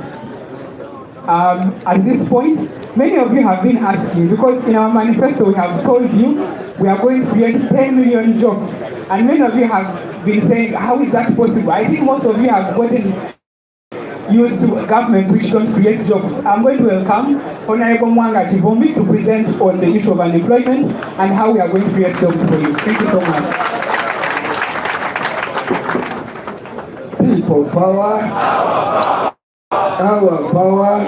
At this point, many of you have been asking, because in our manifesto we have told you we are going to create 10 million jobs. And many of you have been saying, how is that possible? I think most of you have gotten used to governments which don't create jobs. I'm going to welcome Honorable Mwanga Chivumbi to present on the issue of unemployment and how we are going to create jobs for you. Thank you so much. People power, our power,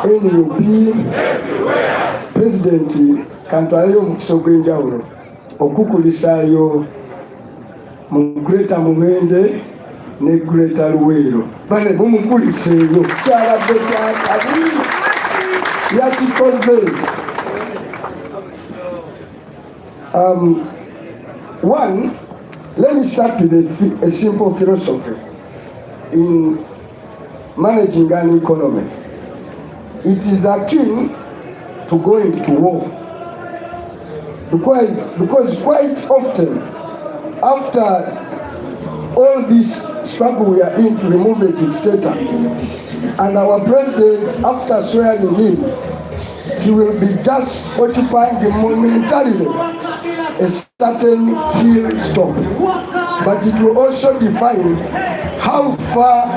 NUP, President Kantwaleyo mukisa ogw'enjawulo okukulisaayo mu Greater Mubende ne Greater Luweero. Bane bumukuliseeyo kyabadde kyakabi yakikoze. One, let me start with a simple philosophy in managing an economy. It is akin to going to war. Because quite often, after all this struggle we are in to remove a dictator, and our president, after swearing in, he will be just occupying momentarily a certain hill stop. But it will also define how far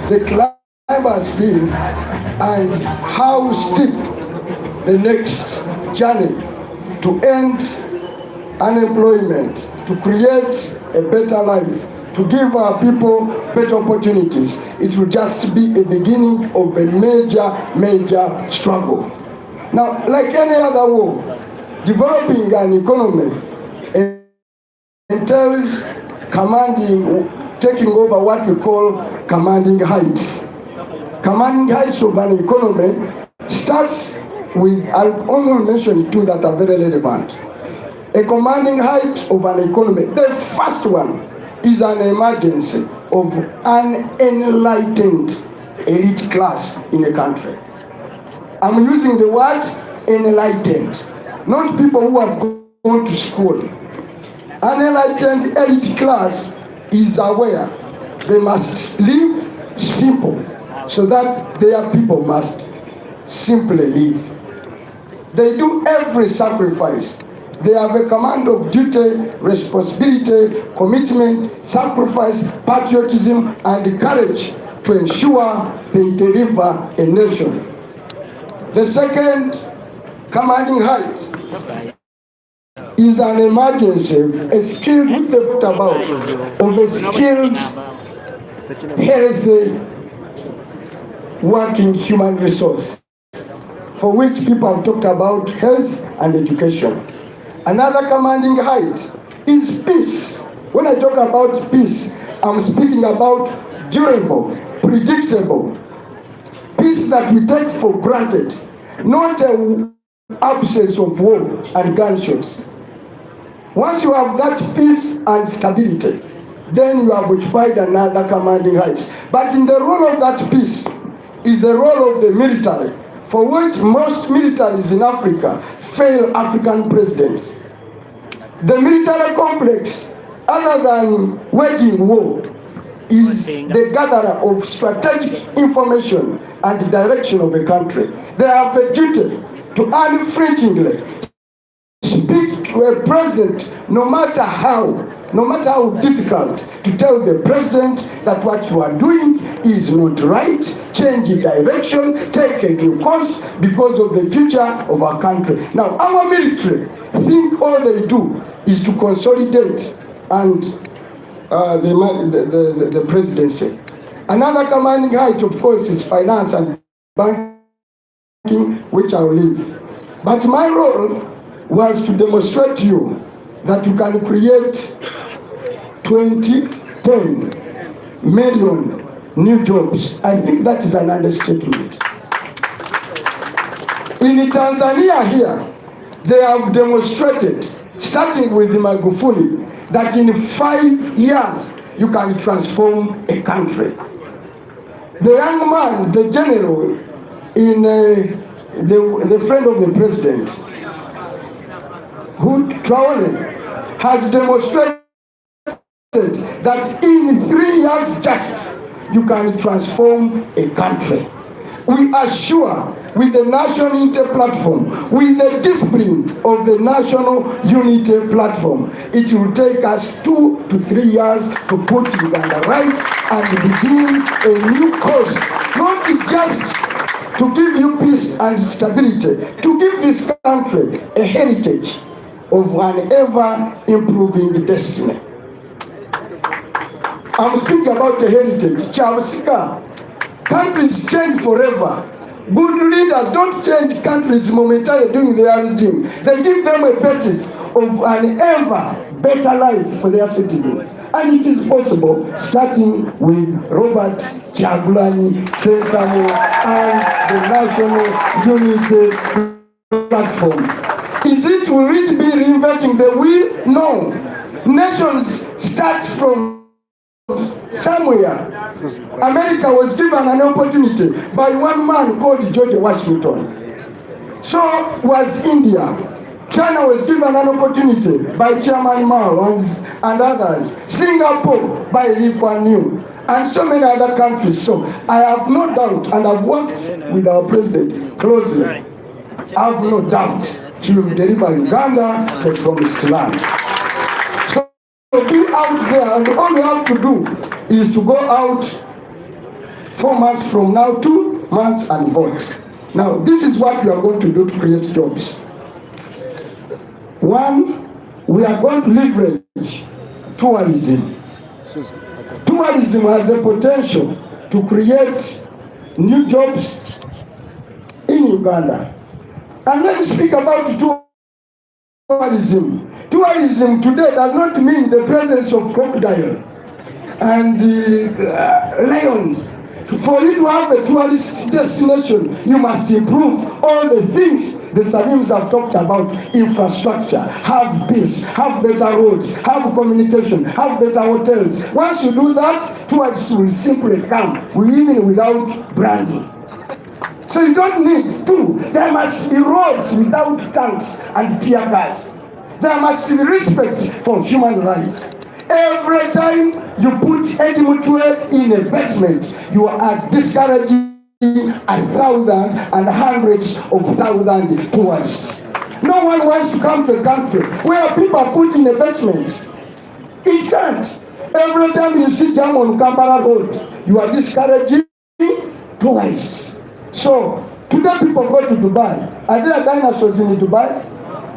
the climb has been and how steep the next journey to end unemployment, to create a better life, to give our people better opportunities. It will just be a beginning of a major struggle. Now, like any other war, developing an economy entails taking over what we call commanding heights. Commanding heights of an economy starts with, I'll only mention two that are very relevant. A commanding height of an economy, the first one is an emergency of an enlightened elite class in a country. I'm using the word enlightened, not people who have gone to school. An enlightened elite class is aware they must live simple so that their people must simply live. They do every sacrifice. They have a command of duty, responsibility, commitment, sacrifice, patriotism, and courage to ensure they deliver a nation. The second commanding height is an emergency, a skilled, we've talked about, of a skilled, healthy, working human resource, for which people have talked about health and education. Another commanding height is peace. When I talk about peace, I'm speaking about durable, predictable, peace that we take for granted, not an absence of war and gunshots. Once you have that peace and stability, then you have occupied another commanding height. But in the role of that peace is the role of the military, for which most militaries in Africa fail African presidents. The military complex, other than waging war, is the gatherer of strategic information and direction of a country. They have a duty to unflinchingly speak to a president, no matter how difficult, to tell the president that what you are doing is not right, change the direction, take a new course because of the future of our country. Now, our military think all they do is to consolidate and the presidency. Another commanding height, of course, is finance and banking, which I'll leave. But my role was to demonstrate to you that you can create 10 million new jobs. I think that is an understatement. In Tanzania here, they have demonstrated, starting with Magufuli, that in 5 years you can transform a country. The young man, the general, in the friend of the president, who Traore, has demonstrated that in 3 years just you can transform a country. We are sure with the National Unity Platform, with the discipline of the National Unity Platform, it will take us 2 to 3 years to put Uganda right and begin a new course, not just to give you peace and stability, to give this country a heritage of an ever-improving destiny. I'm speaking about a heritage. Chavsika. Countries change forever. Good leaders don't change countries momentarily during their regime. They give them a basis of an ever better life for their citizens. And it is possible, starting with Robert Kyagulanyi Ssentamu and the National Unity Platform. Will it be reinventing the wheel? No. Nations start from somewhere. America was given an opportunity by one man called George Washington. So was India. China was given an opportunity by Chairman Mao and others. Singapore by Lee Kuan Yew. And so many other countries. So I have no doubt, and I've worked with our president closely, I have no doubt he will deliver Uganda to the promised land. So be out there, and all you have to do is to go out 4 months from now, 2 months, and vote. Now, this is what we are going to do to create jobs. One, we are going to leverage tourism. Tourism has the potential to create new jobs in Uganda. And let me speak about tourism. Tourism today does not mean the presence of crocodile and lions. For you to have a tourist destination, you must improve all the things the Salims have talked about: infrastructure, have peace, have better roads, have communication, have better hotels. Once you do that, tourists will simply come, even without branding. So you don't need to. There must be roads without tanks and tear gas. There must be respect for human rights. Every time you put Edimutwe in a basement, you are discouraging 1,000 and hundreds of thousands tourists. No one wants to come to a country where people are put in a basement. It can't. Every time you see jam on Kampala Road, you are discouraging tourists. So, today people go to Dubai. Are there dinosaurs in Dubai?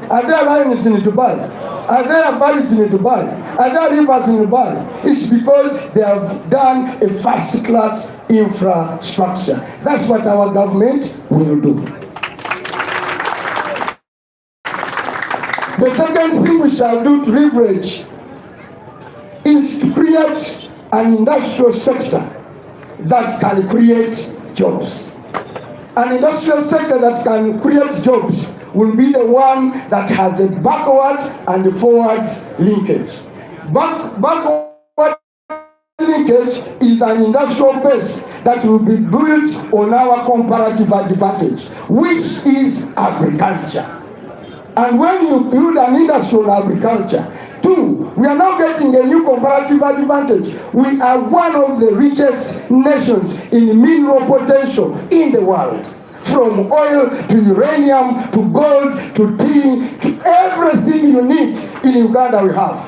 Are there lions in Dubai? Are there valleys in Dubai? Are there rivers in Dubai? It's because they have done a first-class infrastructure. That's what our government will do. The second thing we shall do to leverage is to create an industrial sector that can create jobs. An industrial sector that can create jobs will be the one that has a backward and forward linkage. Backward linkage is an industrial base that will be built on our comparative advantage, which is agriculture. And when you build an industry on agriculture, two, we are now getting a new comparative advantage. We are one of the richest nations in mineral potential in the world. From oil to uranium to gold to tea to everything you need in Uganda we have.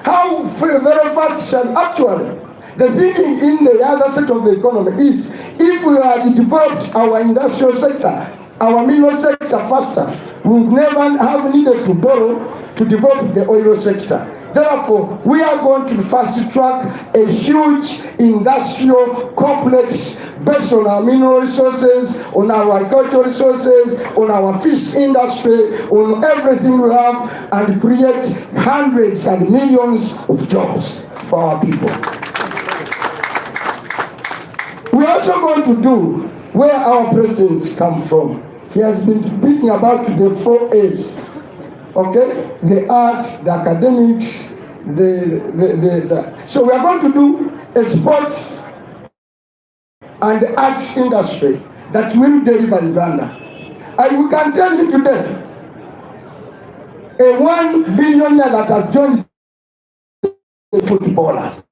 How very fast shall actually the thinking in the other sector of the economy is, if we had developed our industrial sector, our mineral sector faster, we would never have needed to borrow to develop the oil sector. Therefore, we are going to fast track a huge industrial complex based on our mineral resources, on our agricultural resources, on our fish industry, on everything we have, and create hundreds and millions of jobs for our people. We are also going to do where our presidents come from. He has been speaking about the 4 A's. Okay, the arts, the academics, so we are going to do a sports and arts industry that will deliver Uganda. And we can tell you today, a 1 billionaire that has joined a footballer.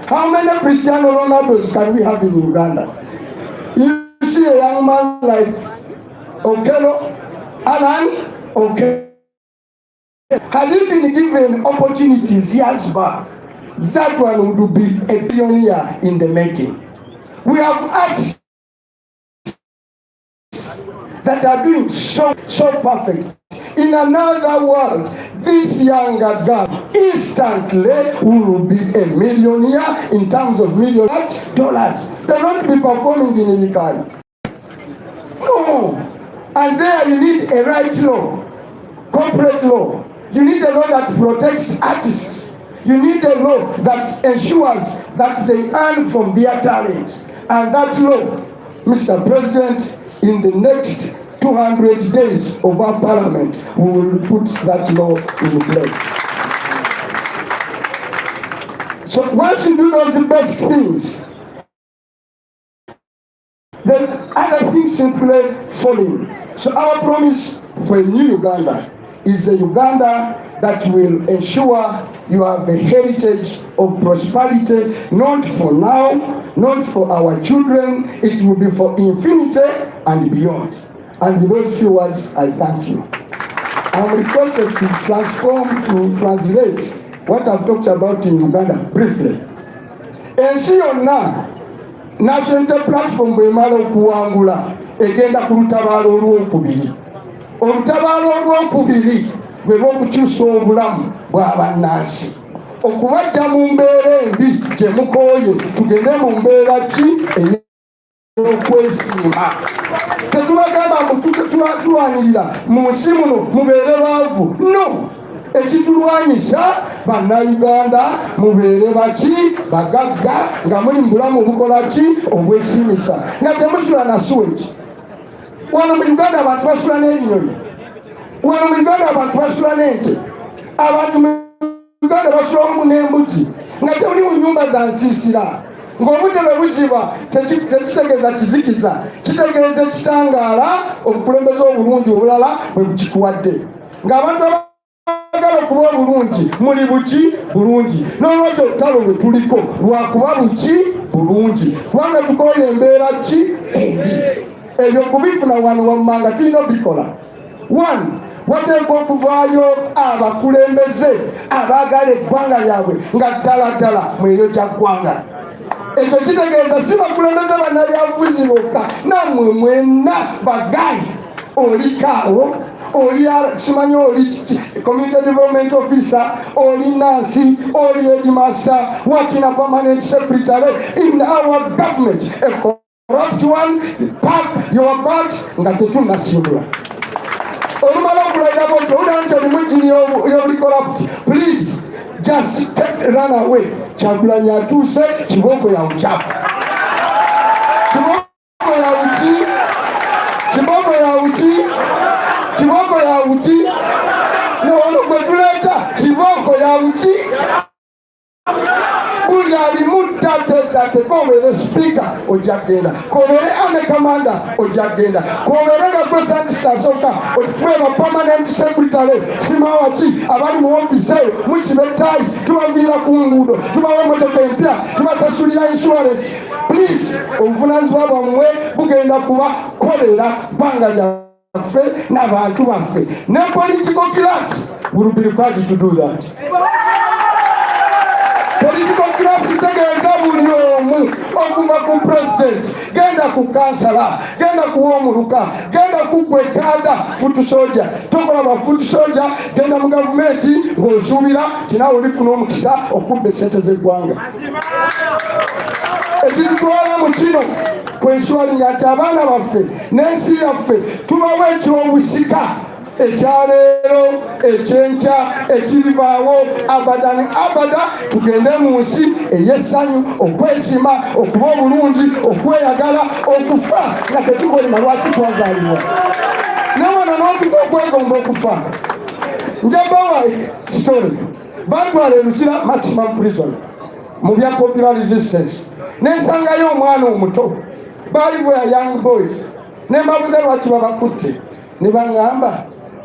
How many Cristiano Ronaldos can we have in Uganda? You see a young man like Okello, Alan Okello. Had he been given opportunities years back, that one would be a pioneer in the making. We have arts that are doing so perfect. In another world, this younger girl instantly will be a millionaire in terms of $millions. They're not be performing in illegal. No. And there you need a right law, corporate law. You need a law that protects artists. You need a law that ensures that they earn from their talent. And that law, Mr. President, in the next 200 days of our parliament, we will put that law in place. So once you do those best things, then other things simply fall in. So our promise for a new Uganda is a Uganda that will ensure you have a heritage of prosperity, not for now, not for our children, it will be for infinity and beyond. And with those few words, I thank you. I'm requested to translate what I've talked about in Uganda briefly. Ensi yonna national platform bwemala okuwangula egenda ku lutabaalo olwokubiri. Olutabaalo olwokubiri bwe bw'okukyusa obulamu bw'abannansi. Okubajja mu mbeera embi gye mukooye tugende mu mbeera ki ey'okwesimba. Tetubagamba tulwanirira mu nsi muno mubeere baavu. No! Ekitulwanyisa bannayuganda mubeere baki bagagga nga muli mu bulamu obukola ki obwesimisa nga temusula na sweki. Wano mu Uganda abantu basula n'ebinyonyi. Wano mu Uganda abantu basula n'ente. Abantu mu Uganda basula wamu n'embuzi nga temuli mu nnyumba za nsiisira. Ng'obudde bwe buziba tekitegeeza kizikiza, kitegeeza ekitangaala obukulembeze obulungi obulala bwe bukikuwadde. Ng'abantu abagala okuba obulungi muli buki bulungi. N'olwekyo olutalo lwe tuliko lwakuba buki bulungi. Kubanga tukooye embeera ki embi. Ebyo kubifuna wano wammanga tulina obikola. One, wateekwa okuvaayo abakulembeze abaagala eggwanga lyabwe nga ddala mweyo kya ggwanga. Ekyo kitegeeza si bakulembeze bannabyabufuzi bokka, nammwe mwenna bagayi. Oli kaawo, oli simanyi oli community development officer, oli nurse, oli headmaster, working a permanent secretary in our government. A corrupt one, pack your bags nga tetunnasimbula. Olumala okulayira botto olina nti olimujjiri y'obuli corrupt. Please just run away. Kyagulanyi atuuse, kiboko ya uchafu. Kiboko ya uchi. N'olwo gwe tuleeta kiboko ya uchi. Buli alimuttatedda kobeere speaker ojja kgenda, kobeere army commander ojja kgenda, kobeere nga president asooka okubeera permanent secretary simawaki abali mu office eyo musibe ettaayi tubaviira ku nguudo tubawa emmotoka empya tubasasulira insurance. Please obuvunaanyizibwa bwammwe bugenda kubakolera bbanga lyaffe n'abantu baffe. Ne political class will be required to do that. Political class itegeeza buli omu okuva ku president genda ku kansala, genda kuwomuluka, genda kugwa ekada futu soja. Tokola ba futu soja, genda mu gavumenti ng'osuubira tinaawe olifuna omukisa okubba essente z'eggwanga. Ekitutwala mu kino kwenswalinga nti abaana baffe n'ensi yaffe tubawo ekyobusika ekyaleero, ekyenkya, ekirivaawo, abadan abada tugende mu nsi ey'essanyu, okwesiima, okuba obulungi, okweyagala, okufa nga tetukolima lwaki twazaalibwa. Newana n'otuka okwegomba okufa. Njabawa story. Batwala e Luzira maximum prison mu bya popular resistance. Nensangayo omwana omuto. Baali bwe young boys. Ne mbabuuza lwaki babakutte. Ne baŋŋamba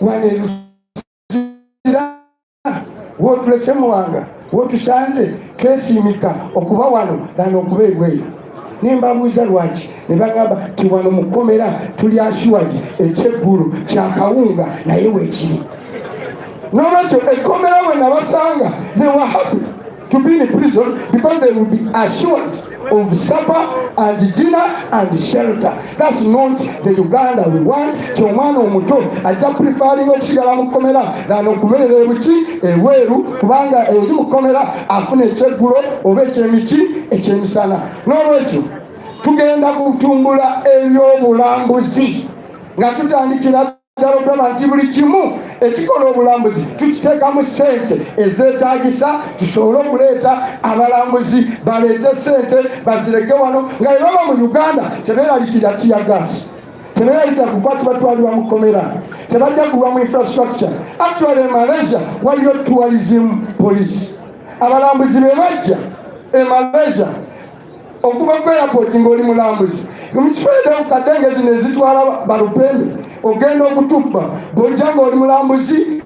wane e Luzira wootulese Muwanga, wootusanze twesiimika okuba wano dana okuba ebweru. Ne mbabuuza lwaki. Ne baŋŋamba ti wano mu kkomera tuli assured ekyeggulu kya kawunga naye weekiri. N'olwekyo ekkomera bwe nabasanga, they were happy to be in prison because they will be assured of supper and dinner and shelter. That's not the Uganda we want. Kyomwana omuto ajja preferring okusigala mu kkomera than okubeera ebuki eweeru, kubanga eri mu kkomera afuna ekyeggulo oba ekyemiki ekyemisana. N'olwekyo tugenda kutumbula ebyobulambuzi nga tutandikira ddala okulaba nti buli kimu ekikola obulambuzi tukiteekamu ssente ezeetaagisa, tusobole okuleeta abalambuzi baleete ssente bazireke wano nga bwe baba mu Uganda tebeeralikira tiyagasi, tebeeralikira kukwati batwalibwa mu kkomera, tebajja kulwa mu infrastructure. Actually e Malaysia waliyo tourism police. Abalambuzi be bajja e Malaysia okuva ku airport ng'oli mulambuzi mukifeedewo kadenge zino ezitwala balupembe ogenda okutuppa bw'ojja ng'oli mulambuzi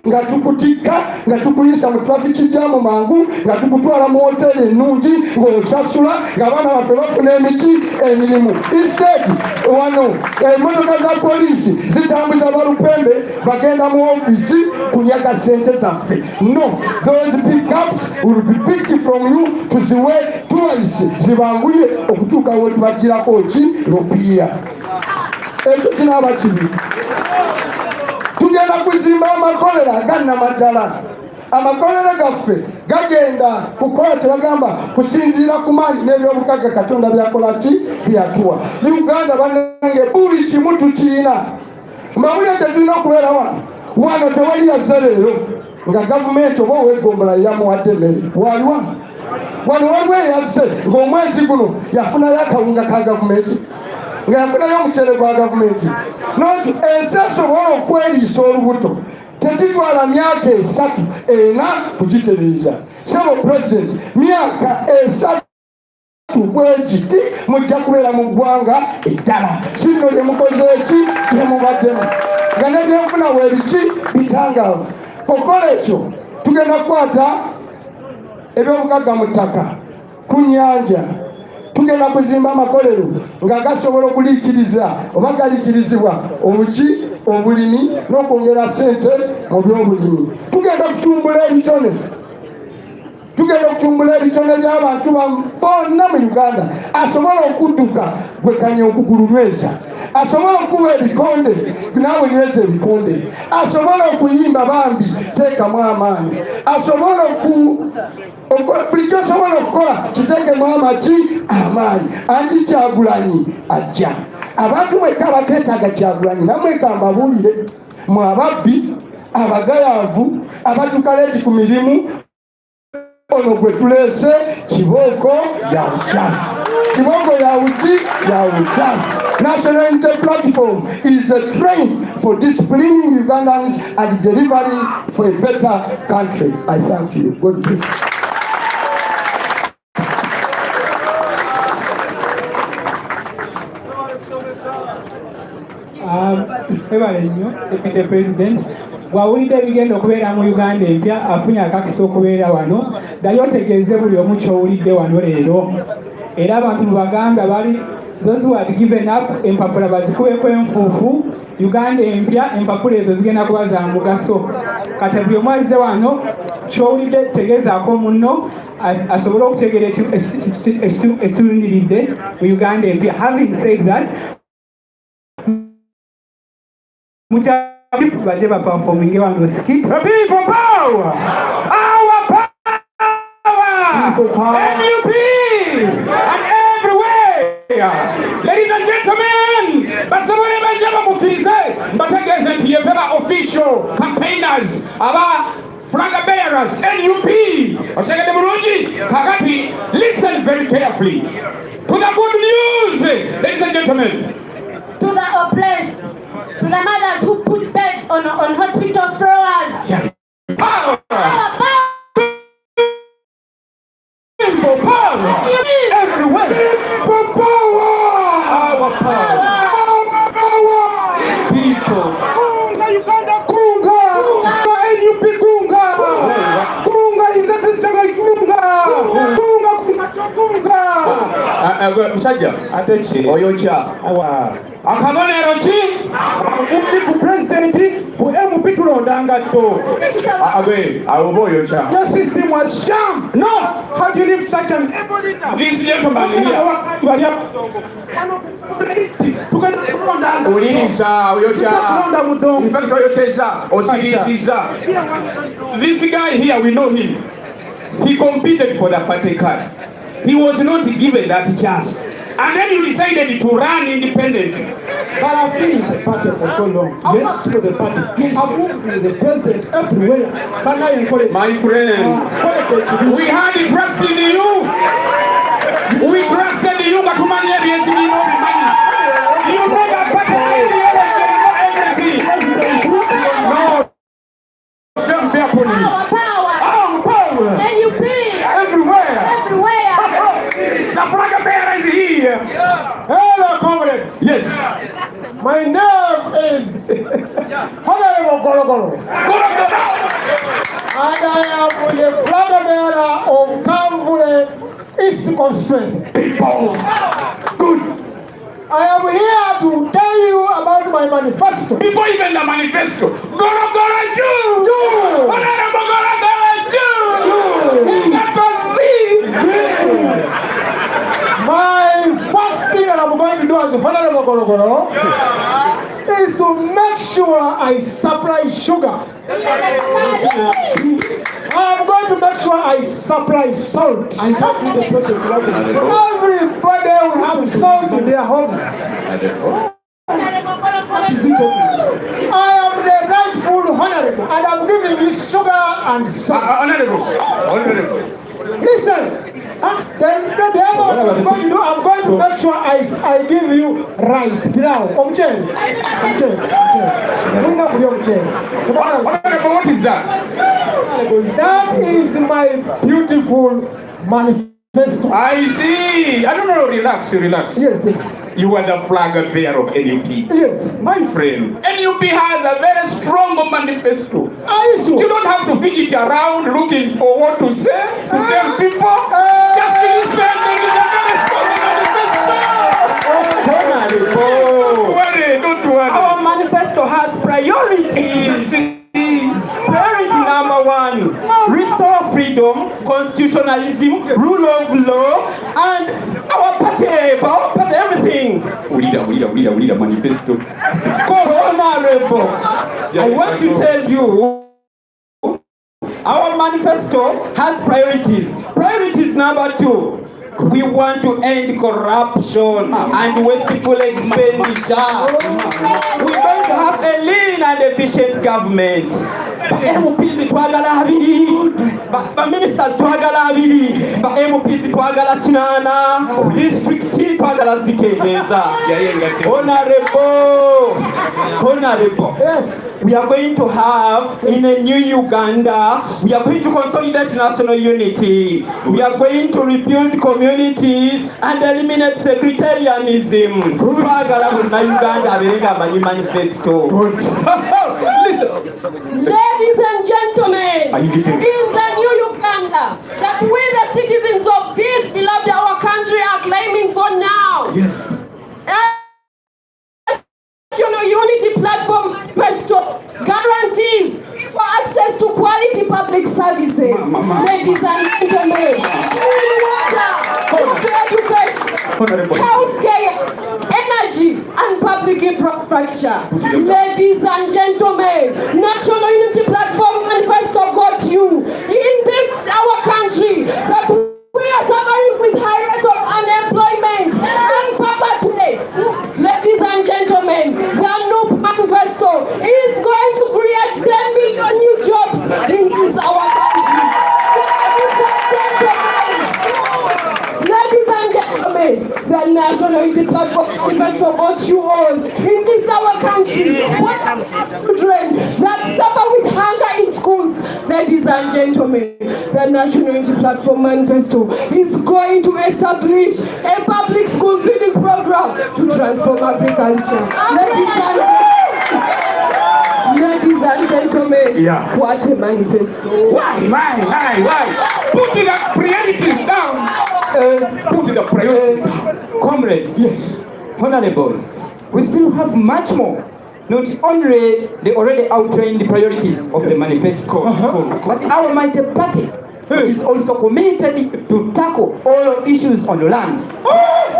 nga tukutikka nga tukuyisa mu traffic jam mangu nga tukutwala mu hoteli ennungi ng'osasula ng'abaana baffe bafuna emirimu. Instead wano emmotoka za poliisi zitambuza balupembe bagenda mu ofiisi kunyaga ssente zaffe. No, those pickups will be picked from you tuziwe tourists zibanguye okutuuka we tubagirako ki rupiya. Ekyo kinaaba kibi. Tugenda kuzimba amakolera agannamaddala. Amakolera gaffe gagenda kukola kyebagamba kusinziira ku maanyi n'ebyobugagga Katonda byakola ki byatuwa. Uganda bannange buli kimu tukiina. Mawulire tetulina okubeera wano tewali yazze leero nga gavumenti oba owegombola yamuwadde emmere. Waliwa wano waliwo eyazze ng'omwezi guno yafunayo akawunga ka gavumenti, nga yafunayo omucere gwa gavumenti. Noti ensi esobola okweriisa olubuto tetitwala myaka 3-4 kugitereeza. Sebo President, myaka 3 bwegiti mujja kubeera mu ggwanga eddala. Sino lye mukoze eki lye mubaddemu nga n'ebyenfuna weebiki bitangaavu. Okola ekyo tugenda kukwata ebyobugagga mu ttaka ku nnyanja. Tugenda kuzimba amakolero nga gasobola okuliikiriza oba galiikirizibwa obuki obulimi n'okwongera ssente mu byobulimi. Tugenda kutumbula ebitone. Tugenda okutumbula ebitone by'abantu bonna mu Uganda asobola okudduka gwe kanya okugulunyweza, asobola okuba ebikonde naawe nyweza ebikonde, asobola okuyimba bambi teekamu amaanyi, asobola buli kyosobola okukola kiteekemu amaki amaanyi. Anti Kyagulanyi ajja. Abantu mweka abateetaaga Kyagulanyi namweka mbabuulire mu ababbi abagayaavu abatukaleeti ku mirimu. Ono gwe tuleese kibooko ya buchafu. Kibooko ya buki ya buchafu. National Unity Platform is a train for disciplining Ugandans and delivering for a better country. I thank you. God bless you. Ebale nnyo Deputy President. Bw'awulidde ebigenda okubeera mu Uganda empya afunye akakisa okubeera wano ddayo otegeeze buli omu ky'owulidde wano leero. Era abantu mu Baganda bali those who had given up empapula bazikubeko enfuufu. Uganda empya empapula ezo zigenda kuba za mugaso. Kati buli omu azze wano ky'owulidde tegeezaako munno asobole okutegeera ekituluniridde mu Uganda empya. Having said that, mukyali baje baperforminge wano skit. The people power! Our power! People power! NUP! And everywhere! Ladies and gentlemen, basobole bajja bamukkirize mbategeeze nti ye very official campaigners aba flag bearers NUP. Osegede bulungi kakati listen very carefully to the good news, ladies and gentlemen. To the oppressed, to the mothers who put bed on hospital floors. Power! Power! People power! Everywhere! People power! Our power! Our power! People! Kunga Uganda! Kunga! NUP Kunga! Kunga is a Kunga! Kunga! Kunga! Musajja ateki oyokya akabonero ki omubbi ku pulezidenti ku MP tulondanga tto awoba oyokya. Your system was sham. No, how do you leave such an able leader? This gentleman here uliriza oyokya infacto oyokyeza osirisiza. This guy here, we know him. He competed for the party card. He was not given that chance. And then you decided to run independently. But I've been in the party for so long. Yes. I've worked for the party. Yes. I've moved with the president everywhere. But now you call it. My friend, we had trust in you. We trusted you, but you money. You know that party everything. No. Shouldn't be upon you. Our power. NUP. Everywhere. The flag bearer is here. Hello, comrades. Yes. My name is Honorable Gologolo. And I am the flag bearer of Kamvule East Constituency. People. Good. I am here to tell you about my manifesto. Before even the manifesto, Gologolo you! Honorable Gologolo you! My first thing that I'm going to do as a Honorable Gologolo is to make sure I supply sugar. I'm going to make sure I supply salt. I can't do the protest. Everybody will have salt in their homes. I am the rightful honorable, and I'm giving you sugar and salt. Honorable. Listen. Then the other one I'm going to do, I'm going to make sure I give you rice. Pilau. What is that? That is my beautiful manifesto. I see. I don't know. Relax. Yes. You are the flag bearer of NUP. Yes. My friend, NUP has a very strong manifesto. You don't have to fidget around looking for what to say to tell people. Just listen. There is a very strong manifesto. Don't worry. Our manifesto has priorities. Priority number 1, restore freedom, constitutionalism, rule of law, and our party, everything. Leader, manifesto. Honorable, I want to tell you, our manifesto has priorities. Priorities number 2. We want to end corruption and wasteful expenditure. We're going to have a lean and efficient government. MPs twagala abiri, ministers twagala abiri, MPs twagala kinana, district twagala zikendeza. Honorable. Yes. We are going to have in a new Uganda, we are going to consolidate national unity. We are going to rebuild communities and eliminate sectarianism. Listen. Ladies and gentlemen, in the new Uganda that we the citizens of this beloved our country are claiming for now. Yes. National Unity Platform Manifesto guarantees for access to quality public services. services, ladies and gentlemen, clean water, good education, healthcare, energy, and public infrastructure. Ladies and gentlemen, National Unity Platform Manifesto got you. In this, our country, that we are suffering with high rate of unemployment and poverty. Ladies and gentlemen, the new manifesto is going to create 10 million new jobs in this our country. Ladies and gentlemen, the National Unity Platform Manifesto got you all. In this our country, what children that suffer with hunger in schools. Ladies and gentlemen, the National Unity Platform Manifesto is going to establish a public school feeding program to transform agriculture. Ladies and gentlemen, what a manifesto. Why? Put the priorities down. Put the priorities down. Comrades, yes, honorables, we still have much more. Not only the already outlined priorities of the manifesto, but our mighty party is also committed to tackle all issues on land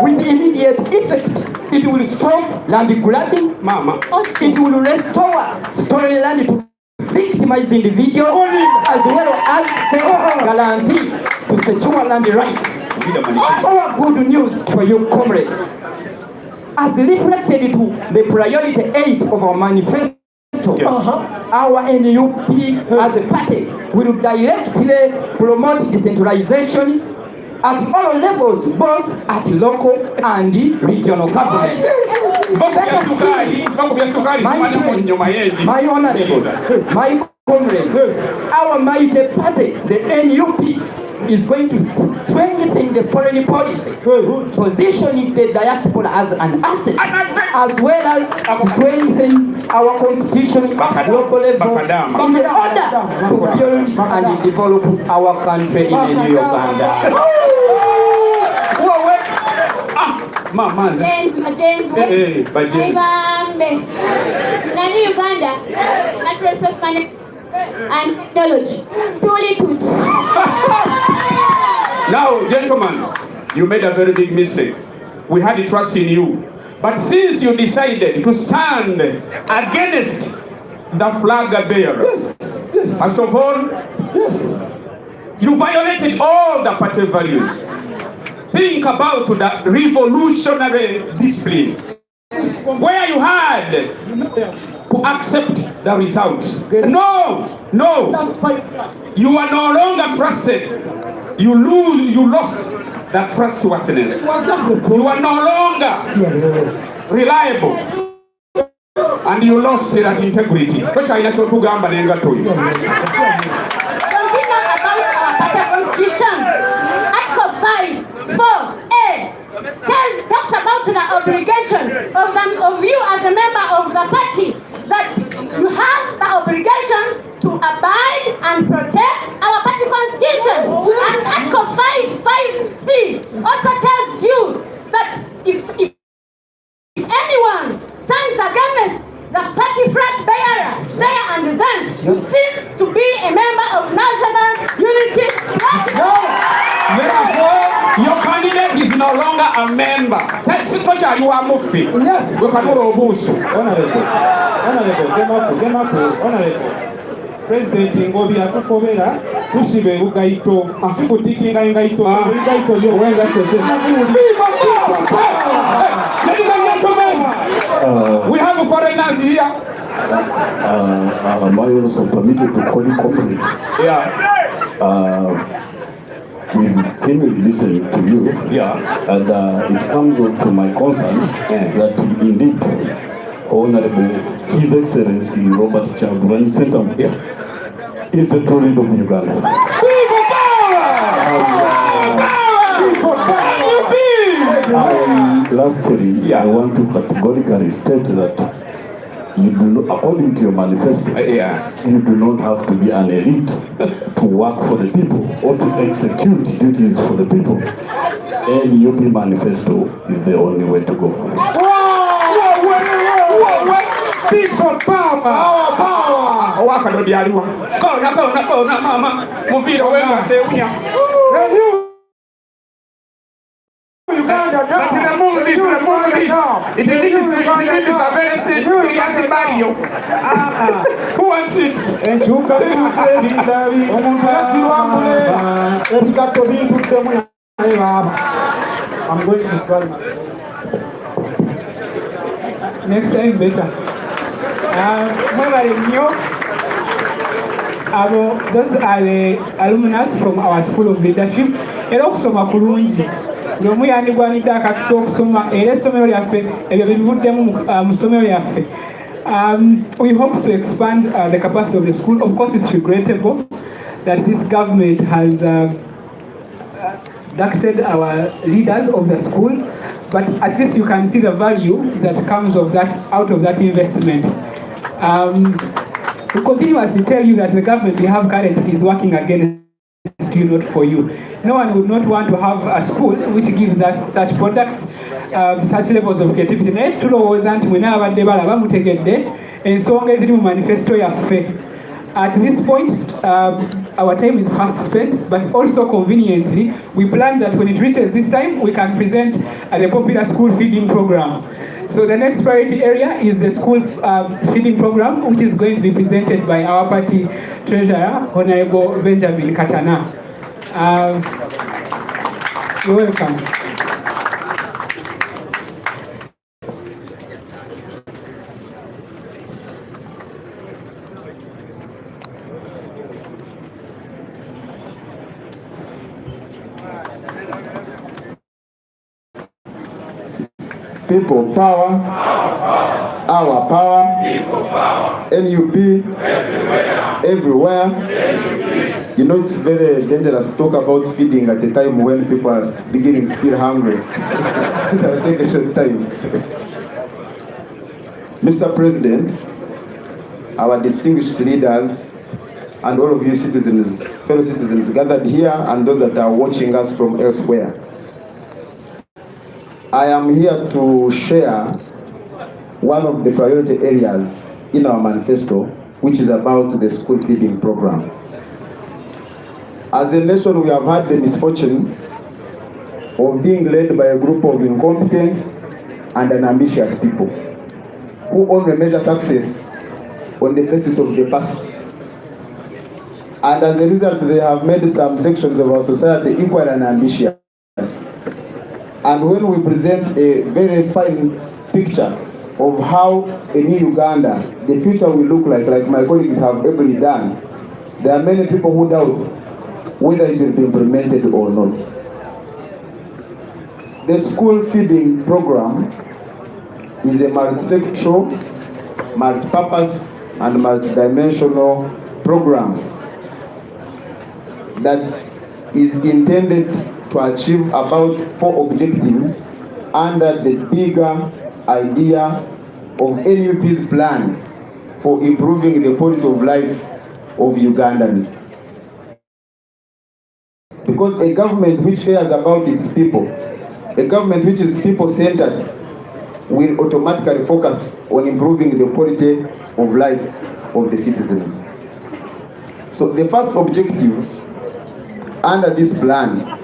with immediate effect. It will stop land grabbing, it will restore stolen land to victimized individuals, as well as guarantee to secure land rights. Our good news for you, comrades, as reflected to the priority 8 of our manifesto, our NUP as a party will directly promote decentralization at all levels, both at local and regional government. My honorables, my comrades, our mighty party, the NUP, is going to strengthen the foreign policy, positioning the diaspora as an asset, as well as strengthen our competition at global level in order to build and develop our country in Uganda. Uganda, natural resource management and technology. Now, gentlemen, you made a very big mistake. We had trust in you. But since you decided to stand against the flag bearer, first of all, you violated all the party values. Think about the revolutionary discipline, where you had to accept the results. No, you are no longer trusted. You lost that trustworthiness. You are no longer reliable, and you lost that integrity. Continue about our constitution. Article 5(4)(a) talks about the obligation of you as a member of the party, that you have the obligation to abide and protect our party constitution. And Article 5(5)(c) also tells you that if anyone stands against the party flag bearer, there and then you cease to be a member of National Unity Platform. Your candidate is no longer a member. That's what you are moving. Yes. Honorable. President Bobi atukobera tusibe bugaito sikutikinga ingaito ingaito lyo wenga tose. We have foreigners here. Am I also permitted to call you comrades? We came listening to you, and it comes to my concern that indeed, Honorable His Excellency Robert Chagulanyi Sentamu is the true leader of Uganda. Lastly, I want to categorically state that you do not, according to your manifesto, you do not have to be an elite to work for the people or to execute duties for the people. NUP manifesto is the only way to go. People power. Power, power. Owaka no dialiwa. Kona mama. Muvira wewe teunya. Uganda, But remove this. It is a very serious barrio. Who wants it? Enchuka bidavi. Omuntu yatiwambule. Ebikato bintu temu na baba. I'm going to try my best. Next time better. Those are the alumni from our School of Leadership. Era okusoma kulungi. Lomu yandigwanidde akakisa okusoma era essomero lyaffe ebyo bivuddemu mu ssomero lyaffe. We hope to expand the capacity of the school. Of course, it's regrettable that this government has ducted our leaders of the school, but at least you can see the value that comes of that out of that investment. We continuously tell you that the government we have currently is working against you, not for you. No one would not want to have a school which gives us such products, such levels of creativity. Naye tulowooza nti mwena abadde balaba mutegedde ensonga eziri mu manifesto yaffe. At this point, our time is fast spent, but also conveniently, we plan that when it reaches this time, we can present the popular school feeding program. So the next priority area is the school feeding program, which is going to be presented by our party treasurer, Honorable Benjamin Katana. You're welcome. People power, our power, NUP, everywhere. You know, it's very dangerous to talk about feeding at a time when people are beginning to feel hungry. It'll take a short time. Mr. President, our distinguished leaders, and all of you citizens, fellow citizens gathered here, and those that are watching us from elsewhere. I am here to share one of the priority areas in our manifesto, which is about the school feeding program. As a nation, we have had the misfortune of being led by a group of incompetent and unambitious people who only measure success on the basis of the past. And as a result, they have made some sections of our society equal and ambitious. And when we present a very fine picture of how a new Uganda, the future will look like my colleagues have ably done, there are many people who doubt whether it will be implemented or not. The school feeding program is a multi-sectoral, multi-purpose, and multi-dimensional program that is intended to achieve about 4 objectives under the bigger idea of NUP's plan for improving the quality of life of Ugandans. Because a government which cares about its people, a government which is people-centered, will automatically focus on improving the quality of life of the citizens. So the first objective under this plan,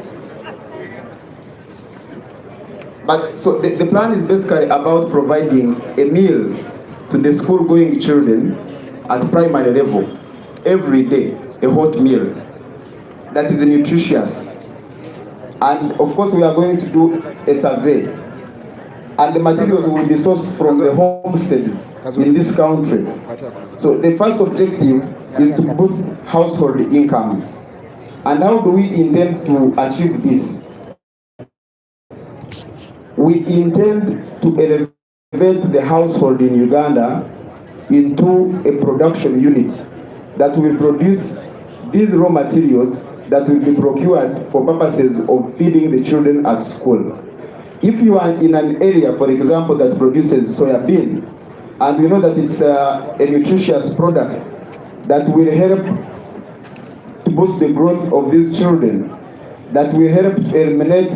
the plan is basically about providing a meal to the school-going children at primary level every day, a hot meal that is nutritious. And of course, we are going to do a survey, and the materials will be sourced from the homesteads in this country. So the first objective is to boost household incomes. And how do we intend to achieve this? We intend to elevate the household in Uganda into a production unit that will produce these raw materials that will be procured for purposes of feeding the children at school. If you are in an area, for example, that produces soya bean, and we know that it's a nutritious product that will help to boost the growth of these children, that will help to eliminate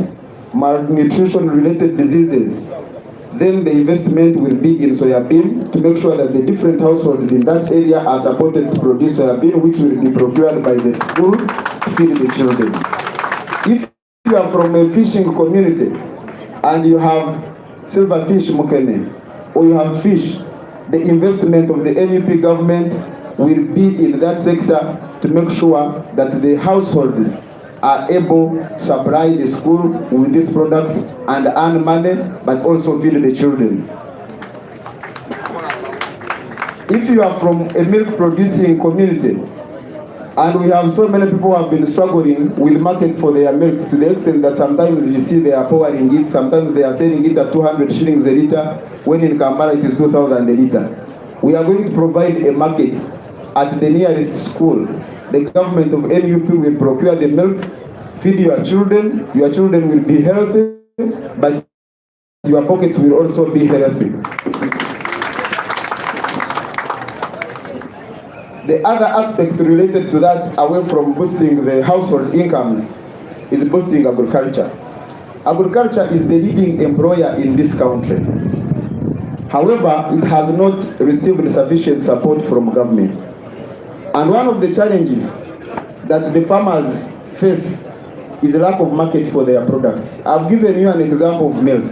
malnutrition-related diseases, Then the investment will be in soybean to make sure that the different households in that area are supported to produce soybean, which will be procured by the school to feed the children. If you are from a fishing community and you have silverfish mukene, or you have fish, the investment of the NUP government will be in that sector to make sure that the households are able to supply the school with this product and earn money, but also feed the children. If you are from a milk producing community, and we have so many people who have been struggling with market for their milk to the extent that sometimes you see they are pouring it, sometimes they are selling it at 200 shillings a litre, when in Kampala it is 2,000 a litre. We are going to provide a market at the nearest school. The government of NUP will procure the milk, feed your children will be healthy, but your pockets will also be healthy. The other aspect related to that, away from boosting the household incomes, is boosting agriculture. Agriculture is the leading employer in this country. However, it has not received sufficient support from government. And one of the challenges that the farmers face is the lack of market for their products. I've given you an example of milk,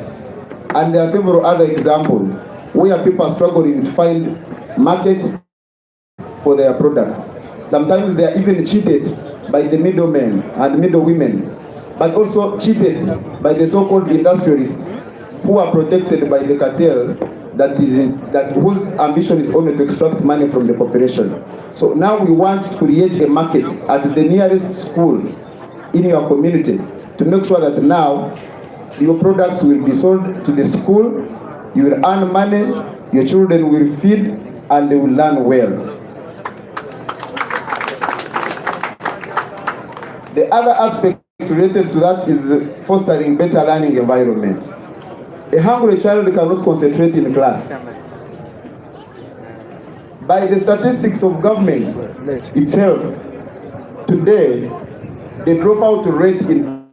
and there are several other examples where people are struggling to find market for their products. Sometimes they are even cheated by the middlemen and middlewomen, but also cheated by the so-called industrialists who are protected by the cartel whose ambition is only to extract money from the population. So now we want to create a market at the nearest school in your community to make sure that now your products will be sold to the school, you will earn money, your children will feed, and they will learn well. The other aspect related to that is fostering better learning environment. A hungry child cannot concentrate in class. By the statistics of government itself, today, the dropout rate in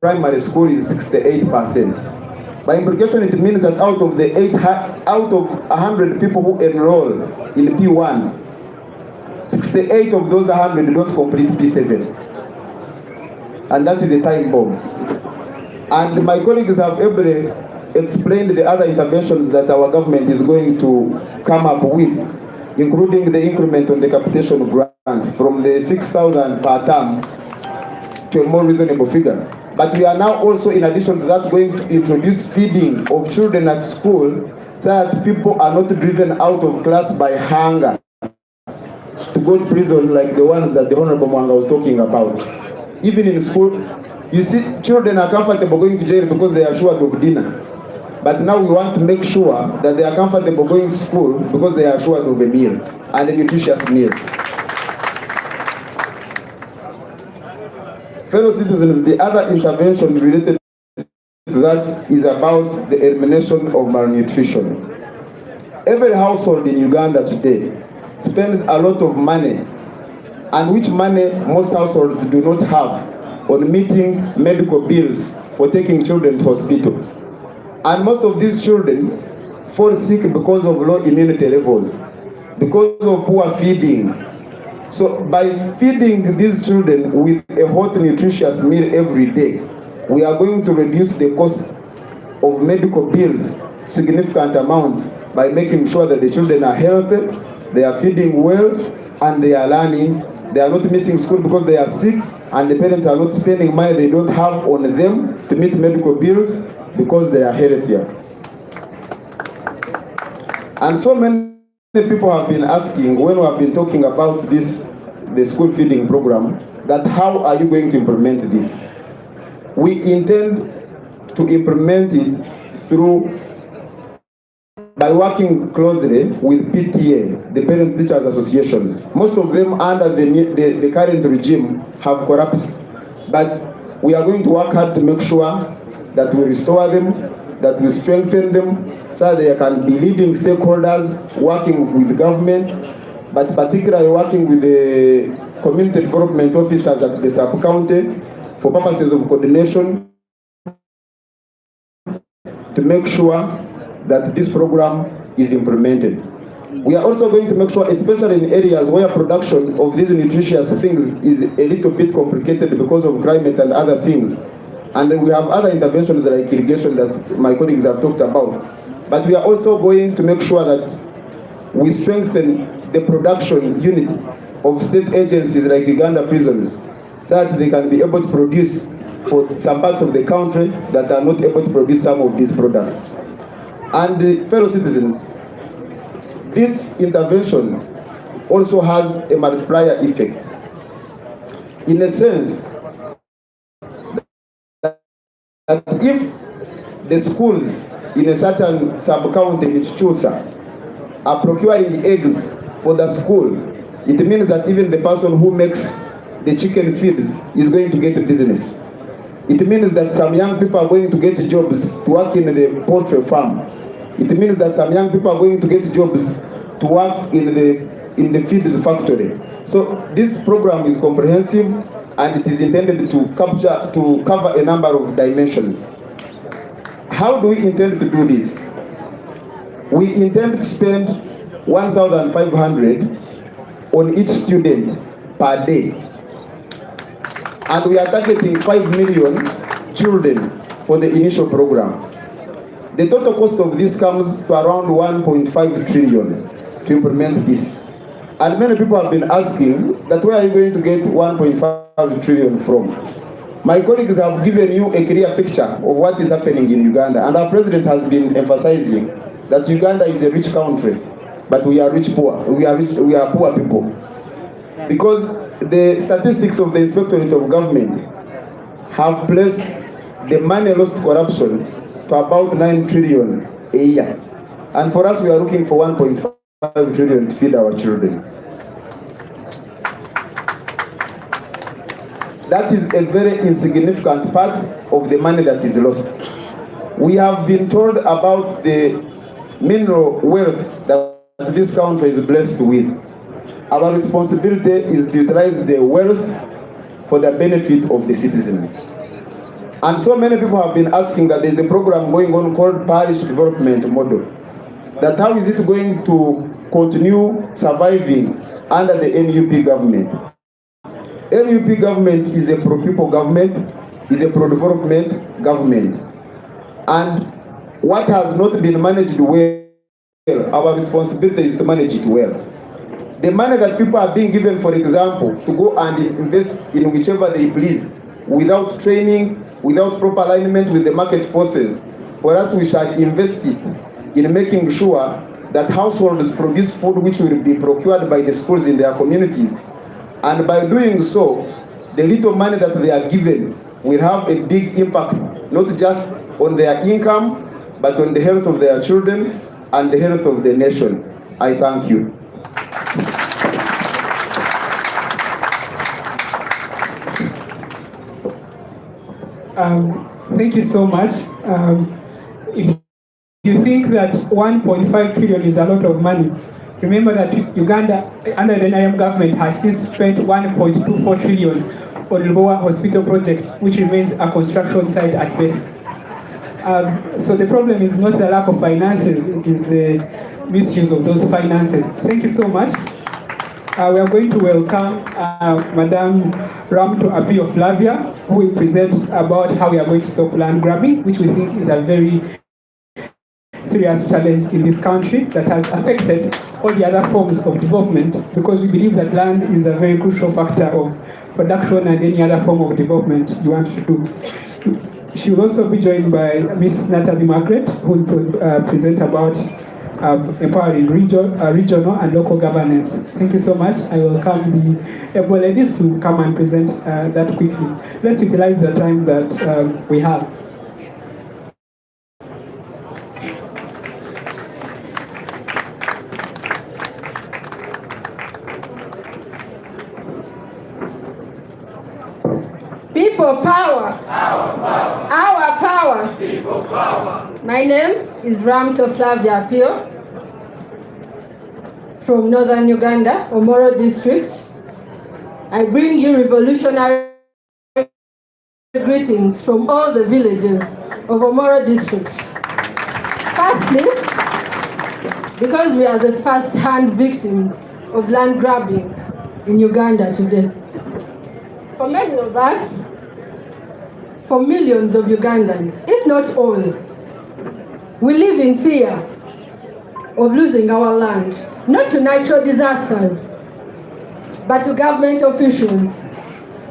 primary school is 68%. By implication, it means that out of 100 people who enroll in P1, 68 of those 100 don't complete P7. And that is a time bomb. And my colleagues have ably explained the other interventions that our government is going to come up with, including the increment on the capitation grant from the 6,000 per term to a more reasonable figure. But we are now also, in addition to that, going to introduce feeding of children at school so that people are not driven out of class by hunger to go to prison like the ones that the Honorable Mwanga was talking about. Even in school, you see children are comfortable going to jail because they are assured of dinner. But now we want to make sure that they are comfortable going to school because they are assured of a meal, and a nutritious meal. Fellow citizens, the other intervention related to that is about the elimination of malnutrition. Every household in Uganda today spends a lot of money, and which money most households do not have, on meeting medical bills for taking children to hospital. And most of these children fall sick because of low immunity levels, because of poor feeding. So by feeding these children with a hot, nutritious meal every day, we are going to reduce the cost of medical bills significant amounts by making sure that the children are healthy, they are feeding well, and they are learning. They are not missing school because they are sick, and the parents are not spending money they don't have on them to meet medical bills because they are healthier. And so many people have been asking, when we have been talking about this, the school feeding program, that how are you going to implement this? We intend to implement it through by working closely with PTA, the Parents Teachers Associations. Most of them under the current regime have collapsed, but we are going to work hard to make sure that we restore them, that we strengthen them, so they can be leading stakeholders working with government, but particularly working with the community development officers at the sub-county for purposes of coordination to make sure that this program is implemented. We are also going to make sure, especially in areas where production of these nutritious things is a little bit complicated because of climate and other things. And then we have other interventions like irrigation that my colleagues have talked about. But we are also going to make sure that we strengthen the production unit of state agencies like Uganda prisons so that they can be able to produce for some parts of the country that are not able to produce some of these products. And fellow citizens, this intervention also has a multiplier effect. In a sense, that if the schools in a certain sub-county in Chusa are procuring eggs for the school, it means that even the person who makes the chicken feeds is going to get a business. It means that some young people are going to get jobs to work in the poultry farm. It means that some young people are going to get jobs to work in the feeds factory. So this program is comprehensive and it is intended to cover a number of dimensions. How do we intend to do this? We intend to spend 1,500 on each student per day. And we are targeting 5 million children for the initial program. The total cost of this comes to around 1.5 trillion to implement this. And many people have been asking that where are you going to get 1.5 trillion from? My colleagues have given you a clear picture of what is happening in Uganda, and our president has been emphasizing that Uganda is a rich country, but we are poor poor people. Because the statistics of the Inspectorate of Government have placed the money lost to corruption to about 9 trillion a year. And for us, we are looking for 1.5 trillion to feed our children. That is a very insignificant part of the money that is lost. We have been told about the mineral wealth that this country is blessed with. Our responsibility is to utilize the wealth for the benefit of the citizens. And so many people have been asking that there's a program going on called Parish Development Model. That how is it going to continue surviving under the NUP government? NUP government is a pro-people government, is a pro-development government. And what has not been managed well, our responsibility is to manage it well. The money that people are being given, for example, to go and invest in whichever they please, without training, without proper alignment with the market forces, for us we shall invest it in making sure that households produce food which will be procured by the schools in their communities. And by doing so, the little money that they are given will have a big impact, not just on their income, but on the health of their children and the health of the nation. I thank you. Thank you so much. If you think that 1.5 trillion is a lot of money, remember that Uganda, under the NRM government, has since spent 1.24 trillion on Lubowa Hospital project, which remains a construction site at best. So the problem is not the lack of finances, it is the misuse of those finances. Thank you so much. We are going to welcome Madam Ramto Apio Flavia, who will present about how we are going to stop land grabbing, which we think is a very serious challenge in this country that has affected all the other forms of development, because we believe that land is a very crucial factor of production and any other form of development you want to do. She will also be joined by Miss Natalie Margaret, who will present about empowering regional and local governance. Thank you so much. I welcome the able ladies to come and present that quickly. Let's utilize the time that we have. People power. Our power. People power. My name is Ramto Flavia Apio from northern Uganda, Omoro district. I bring you revolutionary greetings from all the villages of Omoro district. Firstly, because we are the first-hand victims of land grabbing in Uganda today. For many of us, for millions of Ugandans, if not all, we live in fear of losing our land, not to natural disasters, but to government officials,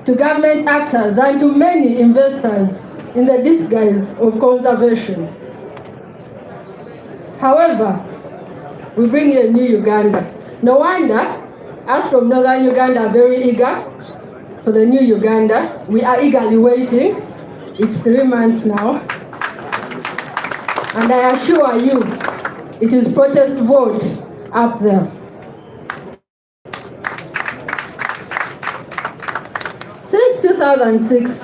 to government actors, and to many investors in the disguise of conservation. However, we bring a new Uganda. No wonder, us from northern Uganda are very eager for the new Uganda. We are eagerly waiting. It's 3 months now. And I assure you, it is protest votes up there. Since 2006,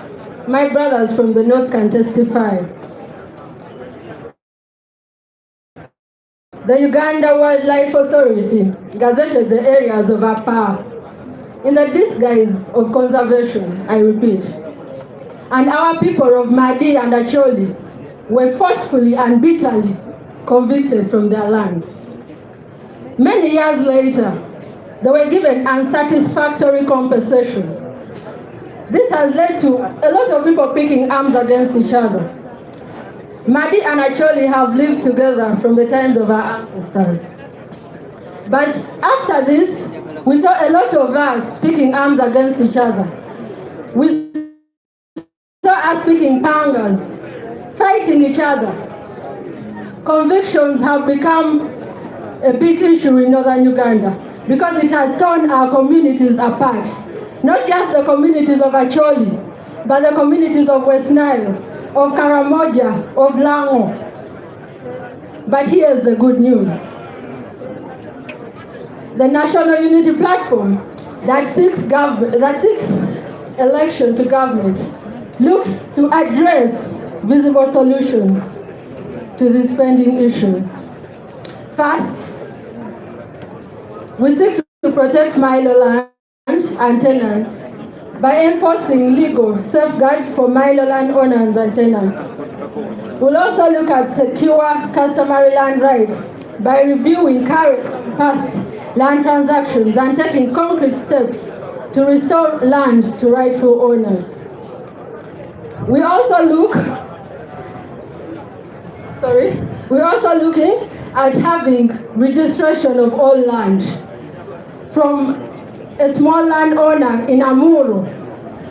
my brothers from the north can testify. The Uganda Wildlife Authority gazetted the areas of our power in the disguise of conservation, I repeat. And our people of Madi and Acholi were forcefully and bitterly convicted from their land. Many years later, they were given unsatisfactory compensation. This has led to a lot of people picking arms against each other. Madi and Acholi have lived together from the times of our ancestors. But after this, we saw a lot of us picking arms against each other. We saw us picking pangas, fighting each other. Convictions have become a big issue in northern Uganda because it has torn our communities apart. Not just the communities of Acholi, but the communities of West Nile, of Karamoja, of Lango. But here's the good news. The National Unity Platform that seeks election to government looks to address visible solutions to these pending issues. First, we seek to protect Milo land and tenants by enforcing legal safeguards for Milo land owners and tenants. We'll also look at secure customary land rights by reviewing current past land transactions and taking concrete steps to restore land to rightful owners. We're also looking at having registration of all land, from a small landowner in Amuru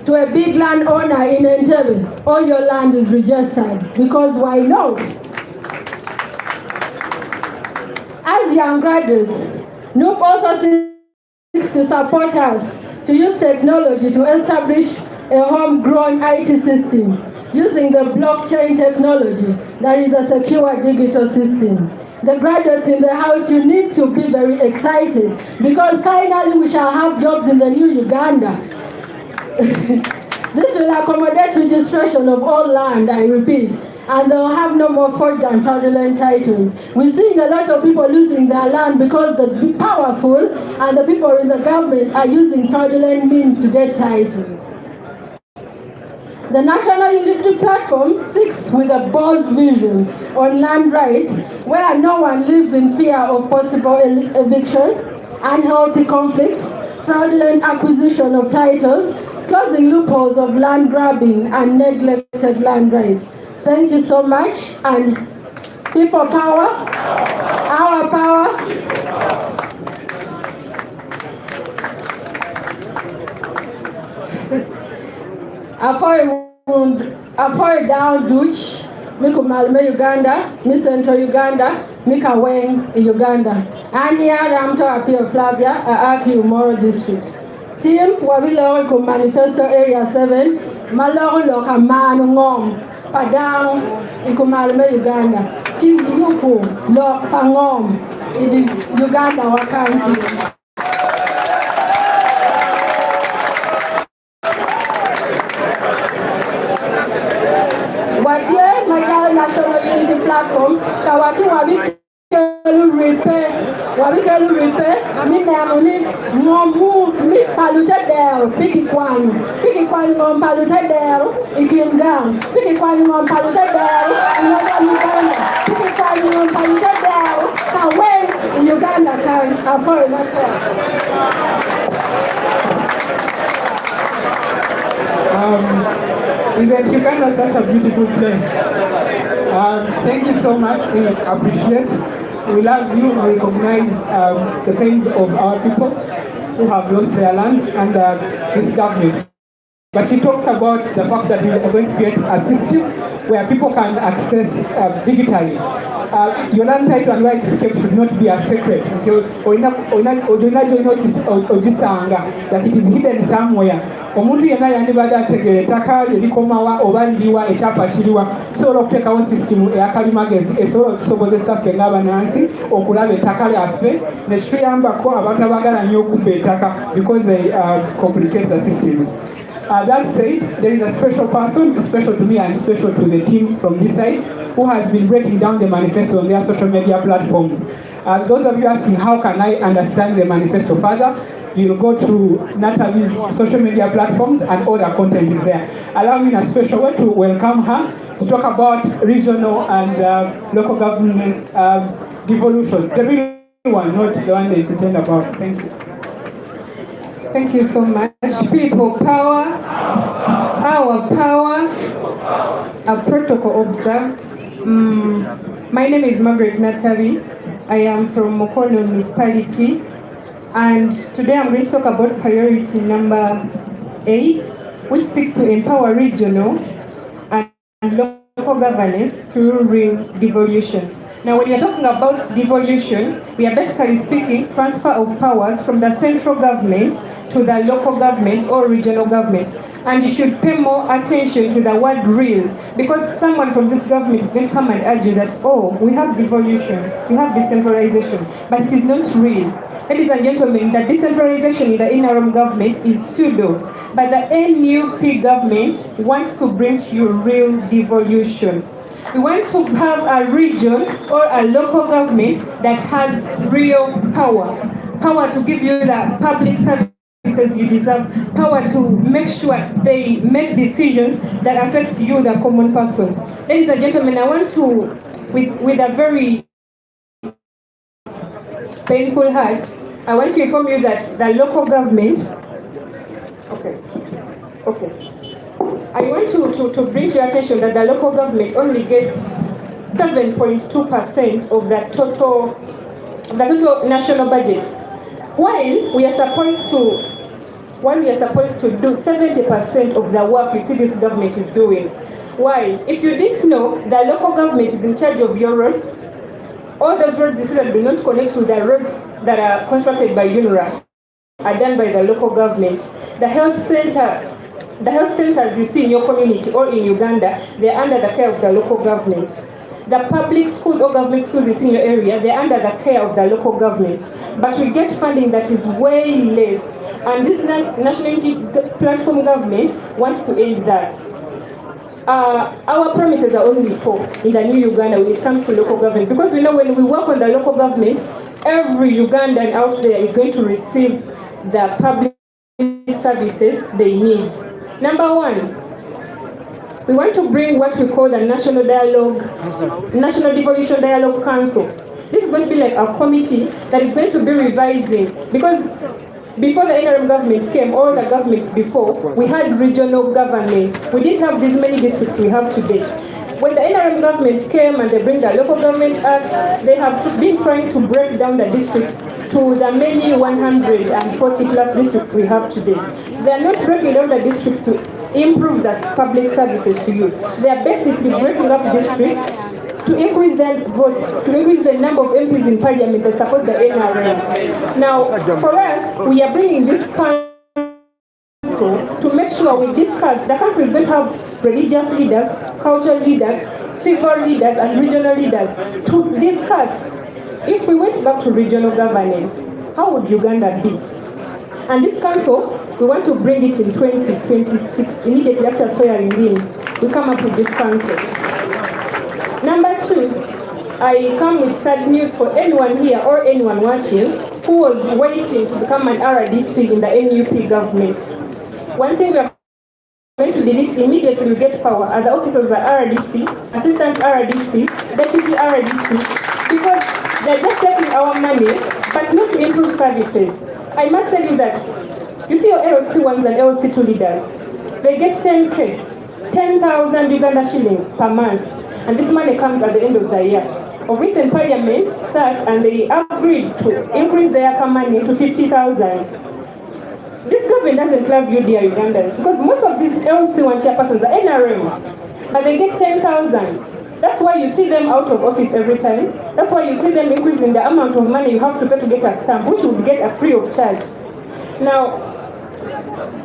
to a big landowner in Entebbe. All your land is registered, because why not? As young graduates, NUP also seeks to support us to use technology to establish a homegrown IT system using the blockchain technology that is a secure digital system. The graduates in the house, you need to be very excited because finally we shall have jobs in the new Uganda. This will accommodate registration of all land, I repeat, and they'll have no more forged and fraudulent titles. We're seeing a lot of people losing their land because the powerful and the people in the government are using fraudulent means to get titles. The National Unity Platform seeks with a bold vision on land rights where no one lives in fear of possible eviction, unhealthy conflict, fraudulent acquisition of titles, closing loopholes of land grabbing and neglected land rights. Thank you so much, and people power, our power. Afoy down Dutch, Miku Malme Uganda, Mi Central Uganda, Mika Weng Uganda. And here Ramto Apio Flavia, Aki Umoro District. Team Wabilo ko Manifesto Area 7, Maloro Loka Manu Ngom, Padang, Ikumalme Uganda. King Yuku, Lok Pangom, Uganda Wakanti. Watie Machal National Unity Platform, Kawaki Wabikelu Repair, Minamuni, Momu, Mi Palute Del, Piki Kwanu, Mom Palute Del, Ikim Down, Piki Kwanu Mom Palute Del, Uganda, Piki Kwanu Mom Isn't Uganda such a beautiful place? Thank you so much. We appreciate. We love you. We recognize the pains of our people who have lost their land and this government. But she talks about the fact that we are going to create a system where people can access digitally. Your land title and where it escaped should not be a secret. That it is hidden somewhere. Omuntu yenna yandibadde ategeera ettaka lye likomawa oba liriwa ekyapa kiriwa kisobola okuteekawo sisitimu eyakalimagezi esobola okutusobozesa ffe ng'abanansi okulaba ettaka lyaffe ne kituyambako abantu abaagala nnyo okubba ettaka because they complicate the systems. That said, there is a special person, special to me and special to the team from this side, who has been breaking down the manifesto on their social media platforms. Those of you asking how can I understand the manifesto further, you'll go to Natavi's social media platforms and all the content is there. Allow me in a special way to welcome her to talk about regional and local governance devolution. The real one, not the one they pretend about. Thank you. Thank you so much. People power, our power, a protocol observed. My name is Margaret Natavi. I am from Mokono municipality, and today I'm going to talk about priority number 8, which seeks to empower regional and local governance through real devolution. Now, when you're talking about devolution, we are basically speaking transfer of powers from the central government to the local government or regional government. And you should pay more attention to the word real, because someone from this government is going to come and argue that, oh, we have devolution, we have decentralization, but it is not real. Ladies and gentlemen, the decentralization in the interim government is pseudo, but the NUP government wants to bring to you real devolution. We want to have a region or a local government that has real power. Power to give you the public services you deserve. Power to make sure they make decisions that affect you, the common person. Ladies and gentlemen, I want to, with a very painful heart, I want to inform you that the local government, I want to bring to your attention that the local government only gets 7.2% of the total national budget, while we are supposed to do 70% of the work you see this government is doing. Why? If you didn't know, the local government is in charge of your roads. All those roads you see that do not connect to the roads that are constructed by UNRWA are done by the local government. The health centers you see in your community or in Uganda, they are under the care of the local government. The public schools or government schools you see in your area, they are under the care of the local government. But we get funding that is way less. And this National Unity Platform government wants to end that. Our promises are only 4 in the new Uganda when it comes to local government. Because we know when we work on the local government, every Ugandan out there is going to receive the public services they need. Number 1, we want to bring what we call the National Devolution Dialogue Council. This is going to be like a committee that is going to be revising, because before the interim government came, all the governments before, we had regional governments. We didn't have these many districts we have today. When the interim government came and they bring the Local Government Act, they have been trying to break down the districts to the many 140 plus districts we have today. They are not breaking down the districts to improve the public services to you. They are basically breaking up districts to increase their votes, to increase the number of MPs in parliament that support the NRM. Now, for us, we are bringing this council to make sure we discuss. The council is going to have religious leaders, cultural leaders, civil leaders, and regional leaders to discuss. If we went back to regional governance, how would Uganda be? And this council, we want to bring it in 2026, immediately after swearing in. We come up with this council. Number 2, I come with sad news for anyone here or anyone watching who was waiting to become an RDC in the NUP government. One thing we are going to delete immediately we get power are the officers of the RDC, assistant RDC, deputy RDC, because they're just taking our money money, but not to improve services. I must tell you that, you see your LC1s and LC2 leaders, they get 10K, 10,000 Uganda shillings per month, and this money comes at the end of the year. Of recent Parliament sat and they agreed to increase their money to 50,000. This government doesn't love you, dear Ugandans, because most of these LC1 chairpersons are NRM, but they get 10,000. That's why you see them out of office every time. That's why you see them increasing the amount of money you have to pay to get a stamp, which you would get a free of charge. Now,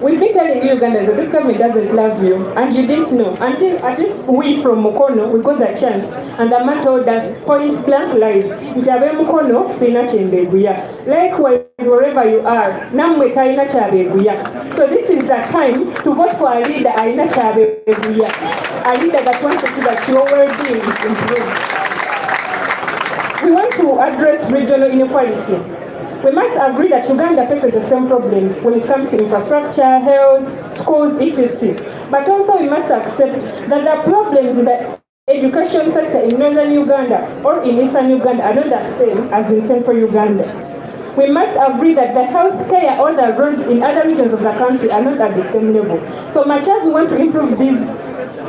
we've been telling you Ugandans that this government doesn't love you, and you didn't know until at least we from Mukono, we got the chance, and the man told us point blank live, Njabe Mukono, sina chembeguya. Likewise, wherever you are, namwe taina chabeguya. So this is the time to vote for a leader aina chabeguya, a leader that wants to see that your well-being is improved. We want to address regional inequality. We must agree that Uganda faces the same problems when it comes to infrastructure, health, schools, etc. But also we must accept that the problems in the education sector in northern Uganda or in eastern Uganda are not the same as in central Uganda. We must agree that the health care or the roads in other regions of the country are not at the same level. So much as we want to improve these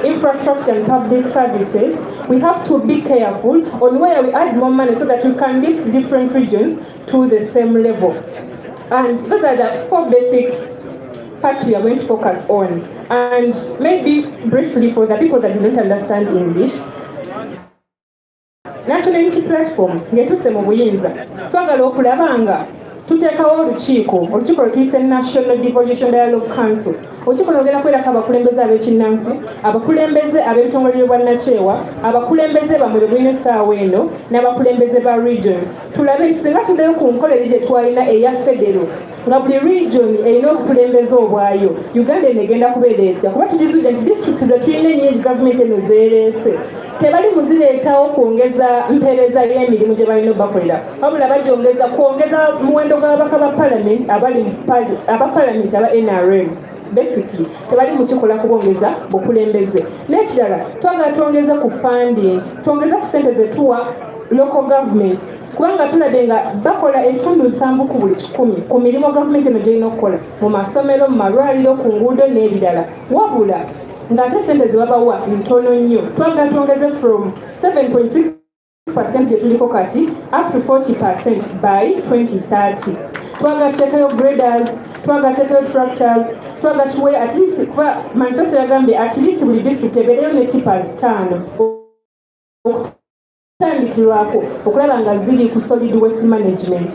infrastructure and public services, we have to be careful on where we add more money so that we can lift different regions to the same level. And those are the 4 basic parts we are going to focus on. And maybe briefly for the people that don't understand English, National Unity Platform ngetuse mu buyinza twagala okulaba nga tuteekawo olukiiko lwe National Devolution Dialogue Council. Olukiiko lwogera kwerako abakulembeze ab'ekinnansi, abakulembeze ab'ebitongole by'obwannakyewa, abakulembeze bamwe be bulina essaawa eno, n'abakulembeze ba regions. Tulabe singa tuddeyo ku nkolere gye twalina eya federo, nga buli region erina obukulembeze obwayo, Uganda eno egenda kubeera etya? Kuba tugizudde nti districts ze tulina ennyingi gavumenti eno zeereese tebali muzireetawo kwongeza mpeereza y'emirimu gye balina obakolera, wabula bagyongeza kwongeza muwendo gw'ababaka ba parliament aba parliament aba NRM. Basically, tebali mukikola kubongeza bukulembeze. N'ekirala twagala twongeze ku funding, twongeze ku ssente ze tuwa local governments, kubanga tulabye nga bakola entundu 7 ku buli 10 ku mirimu gavumenti eno gy'erina okukola mu masomero, mu malwaliro, ku nguudo n'ebirala, wabula ng'ate ssente ze babawa ntono nnyo. Twagala twongeze from 7.6% gye tuliko kati up to 40% by 2030. Twagala tuteekayo graders, twagala tuteekayo tractors, twagala tuwe at least, kuba manifesto yagambye at least buli district ebeereyo ne tippers 5 okutandikirwako okulaba nga ziri ku solid waste management.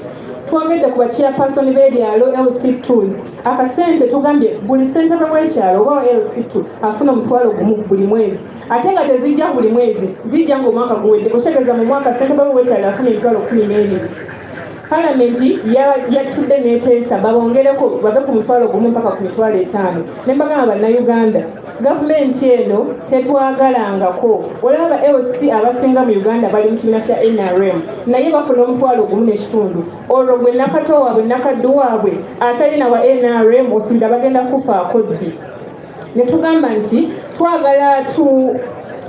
Twogedde ku bachairperson b'ebyalo LC2s, akasente tugambye buli ssentebe w'ekyalo oba LC2 afuna $1,000 buli mwezi, ate nga tezijja buli mwezi, zijja ng'omwaka guwedde, kutegeeza mu mwaka ssentebe w'ekyalo afuna $12,000. Palamenti yatudde n'eteesa babongereko bave ku $1,000 mpaka ku $5,000. Ne mbagamba bannayuganda, gavumenti eno tetwagalangako. Olaba LC abasinga mu Uganda bali mu kibiina kya NRM, naye bafuna $1,500. Olwo gwe nakatowa waabwe nakaddu waabwe atalina wa NRM osuubira bagenda kufaako ddi. Ne tugamba nti twagala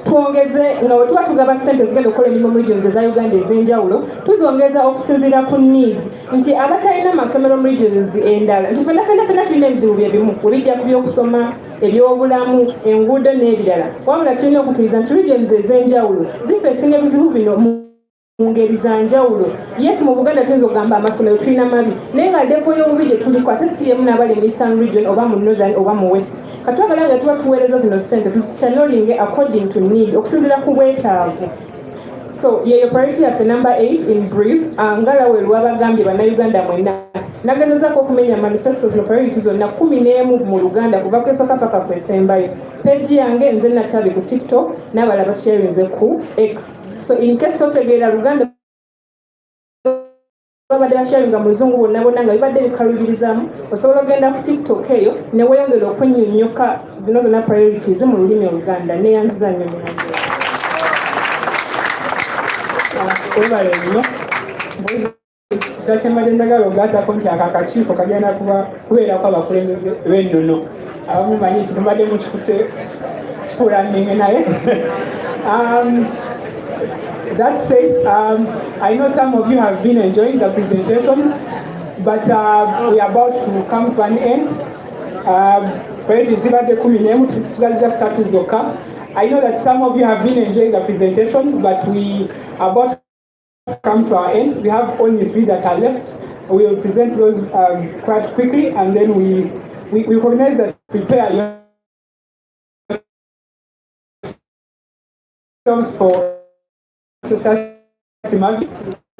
twongeze nga bwe tuba tugaba ssente zigenda okukola emirimu mu regions eza Uganda ez'enjawulo, tuzongeza okusinziira ku need, nti abatalina masomero mu regions endala, nti fenna tulina ebizibu bye bimu, ebijja ku by'okusoma, ebyobulamu, enguudo n'ebirala, wabula tulina okukkiriza nti regions ez'enjawulo zifeesinga ebizibu bino mu ngeri za njawulo. Yes, mu Buganda tuyinza okugamba amasomero tulina mabi, naye nga level y'obubi gye tuliko ate si yemu n'abali mu Eastern region oba mu Northern oba mu West. Katwagala nga tuba tuweereza zino ssente tuzichanolinge according to need, okusinziira ku bwetaavu. So yeyo priority yaffe number 8 in brief, ngala we lwabagambye bannayuganda mwenna. Nagezazaako okumenya manifesto zino priority zonna 11 mu Luganda kuva kwesooka paka kwesembayo. Page yange nze natabi ku TikTok n'abalala basharinze ku X. So in case totegeera Luganda babadde basharinga mu luzungu bonna nga bibadde bikaluubirizamu, osobola ogenda ku TikTok eyo ne weeyongera okwennyonnyoka zino zonna priorities mu lulimi Oluganda. Neeyanziza nnyo olubala nnyo kyembadde njagala ogaatako nti ako akakiiko kagenda kubeerako abakulembeze b'ennono. Abamu manyi tumbadde mu kikulaminge naye That said, I know some of you have been enjoying the presentations, but we are about to come to an end. I know that some of you have been enjoying the presentations, but we are about to come to our end. We have only 3 that are left. We will present those quite quickly, and then we recognize that prepare yourselves for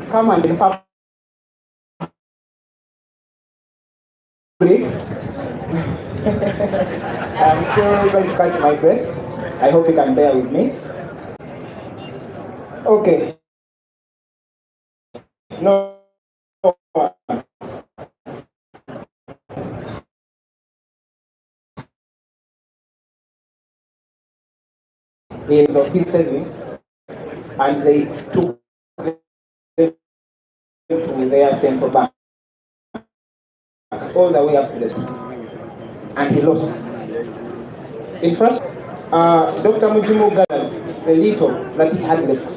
come and public. I'm still going to catch my breath. I hope you can bear with me. Okay. No. Of his savings, and they took them to their central bank all the way up to the and he lost. In first, Dr. Mujimu gathered the little that he had left.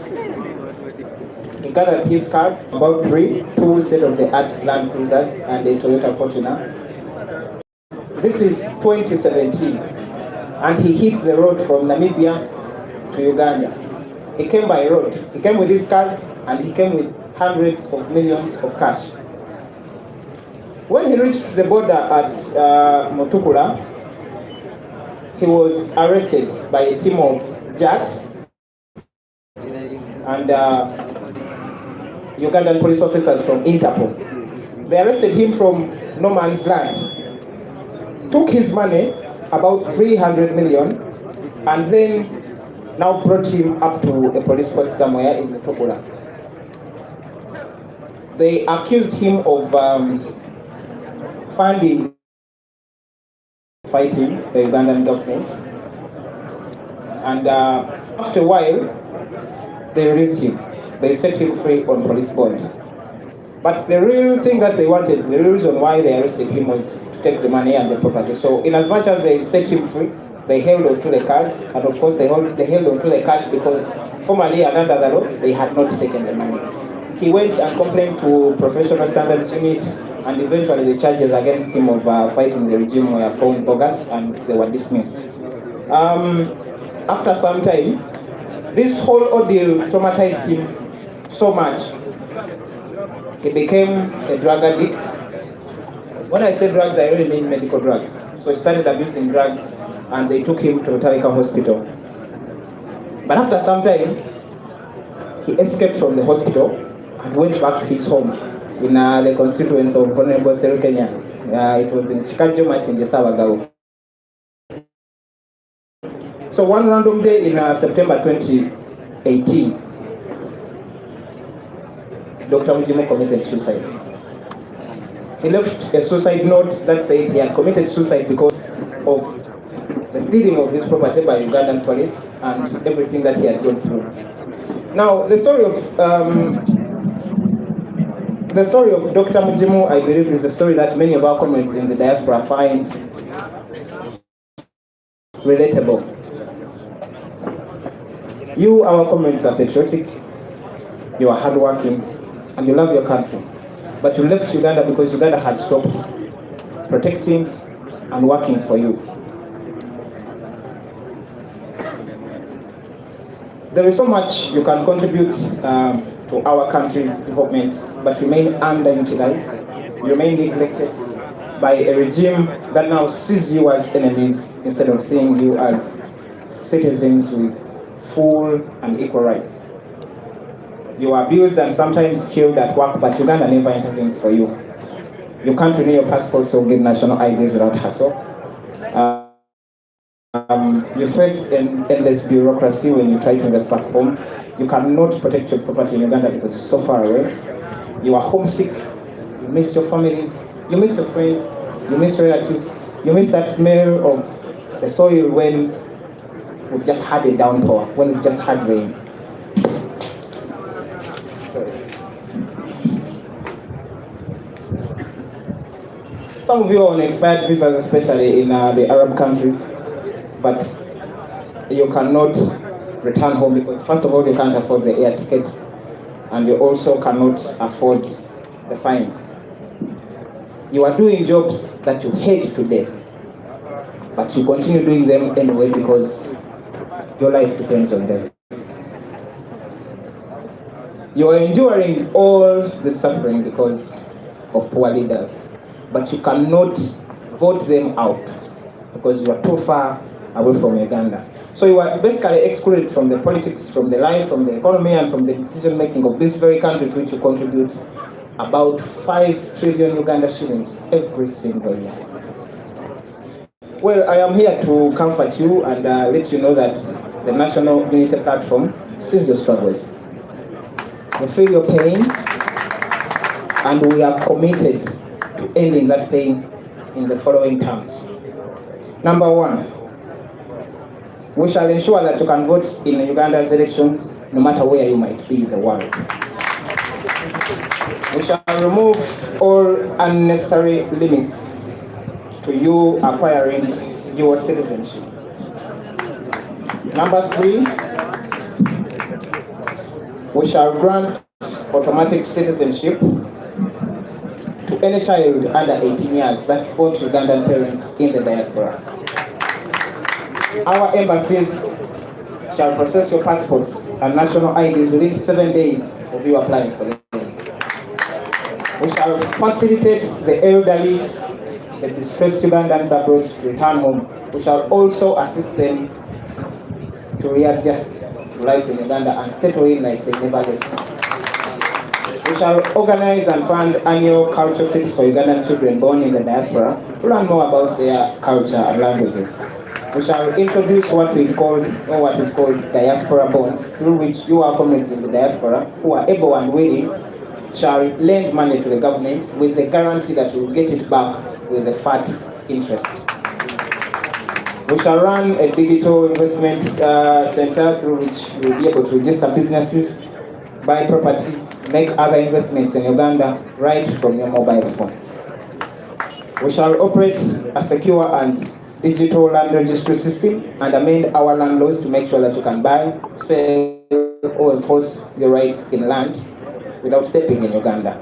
He gathered his cars, about 3, 2 state-of-the-art Land Cruisers and a Toyota Fortuner. This is 2017, and he hit the road from Namibia to Uganda. He came by road. He came with his cars, and he came with hundreds of millions of cash. When he reached the border at Mutukula, he was arrested by a team of JAT and Ugandan police officers from Interpol. They arrested him from no man's land, took his money, about 300 million, and then now brought him up to a police post somewhere in Mutukula. They accused him of funding fighting the Ugandan government, and after a while they released him. They set him free on police bond. But the real thing that they wanted, the real reason why they arrested him was to take the money and the property. So in as much as they set him free, they held on to the cars, and of course they held on to the cash because formally and under the law they had not taken the money. He went and complained to Professional Standards Unit, and eventually the charges against him of fighting the regime were found bogus and they were dismissed. After some time, this whole ordeal traumatized him so much. He became a drug addict. When I say drugs, I really mean medical drugs. So he started abusing drugs, and they took him to Tarika Hospital. But after some time, he escaped from the hospital and went back to his home in the constituency of Honorable Seru Kenya. It was in Chikajo March in Jesawagao. So one random day in September 2018, Dr. Mujimu committed suicide. He left a suicide note that said he had committed suicide because of the stealing of his property by Ugandan police and everything that he had gone through. Now, the story of Dr. Mujimu, I believe, is a story that many of our comrades in the diaspora find relatable. You, our comrades, are patriotic, you are hardworking, and you love your country. But you left Uganda because Uganda had stopped protecting and working for you. There is so much you can contribute to our country's development, but remain underutilized, remain neglected by a regime that now sees you as enemies instead of seeing you as citizens with full and equal rights. You are abused and sometimes killed at work, but Uganda never intervenes for you. You can't renew your passports or get national IDs without hassle. You face an endless bureaucracy when you try to invest back home. You cannot protect your property in Uganda because you're so far away. You are homesick. You miss your families. You miss your friends. You miss relatives. You miss that smell of the soil when we've just had a downpour, when we've just had rain. Some of you are on expired visas, especially in the Arab countries, but you cannot return home because first of all you can't afford the air ticket and you also cannot afford the fines. You are doing jobs that you hate to death, but you continue doing them anyway because your life depends on them. You are enduring all the suffering because of poor leaders, but you cannot vote them out because you are too far away from Uganda. So you are basically excluded from the politics, from the life, from the economy, and from the decision making of this very country to which you contribute about 5 trillion Uganda shillings every single year. Well, I am here to comfort you and let you know that the National Unity Platform sees your struggles. We feel your pain, and we are committed to ending that pain in the following terms. Number one, we shall ensure that you can vote in Uganda's elections no matter where you might be in the world. We shall remove all unnecessary limits to you acquiring your citizenship. Number three, we shall grant automatic citizenship to any child under 18 years that's born to Ugandan parents in the diaspora. Our embassies shall process your passports and national IDs within 7 days of you applying for them. We shall facilitate the elderly, the distressed Ugandans abroad to return home. We shall also assist them to readjust to life in Uganda and settle in like they never left. We shall organize and fund annual culture trips for Ugandan children born in the diaspora to learn more about their culture and languages. We shall introduce what is called diaspora bonds, through which you, our comrades in the diaspora, who are able and willing, shall lend money to the government with the guarantee that you will get it back with a fat interest. We shall run a digital investment center through which you will be able to register businesses, buy property, make other investments in Uganda right from your mobile phone. We shall operate a secure and digital land registry system and amend our land laws to make sure that you can buy, sell, or enforce your rights in land without stepping in Uganda.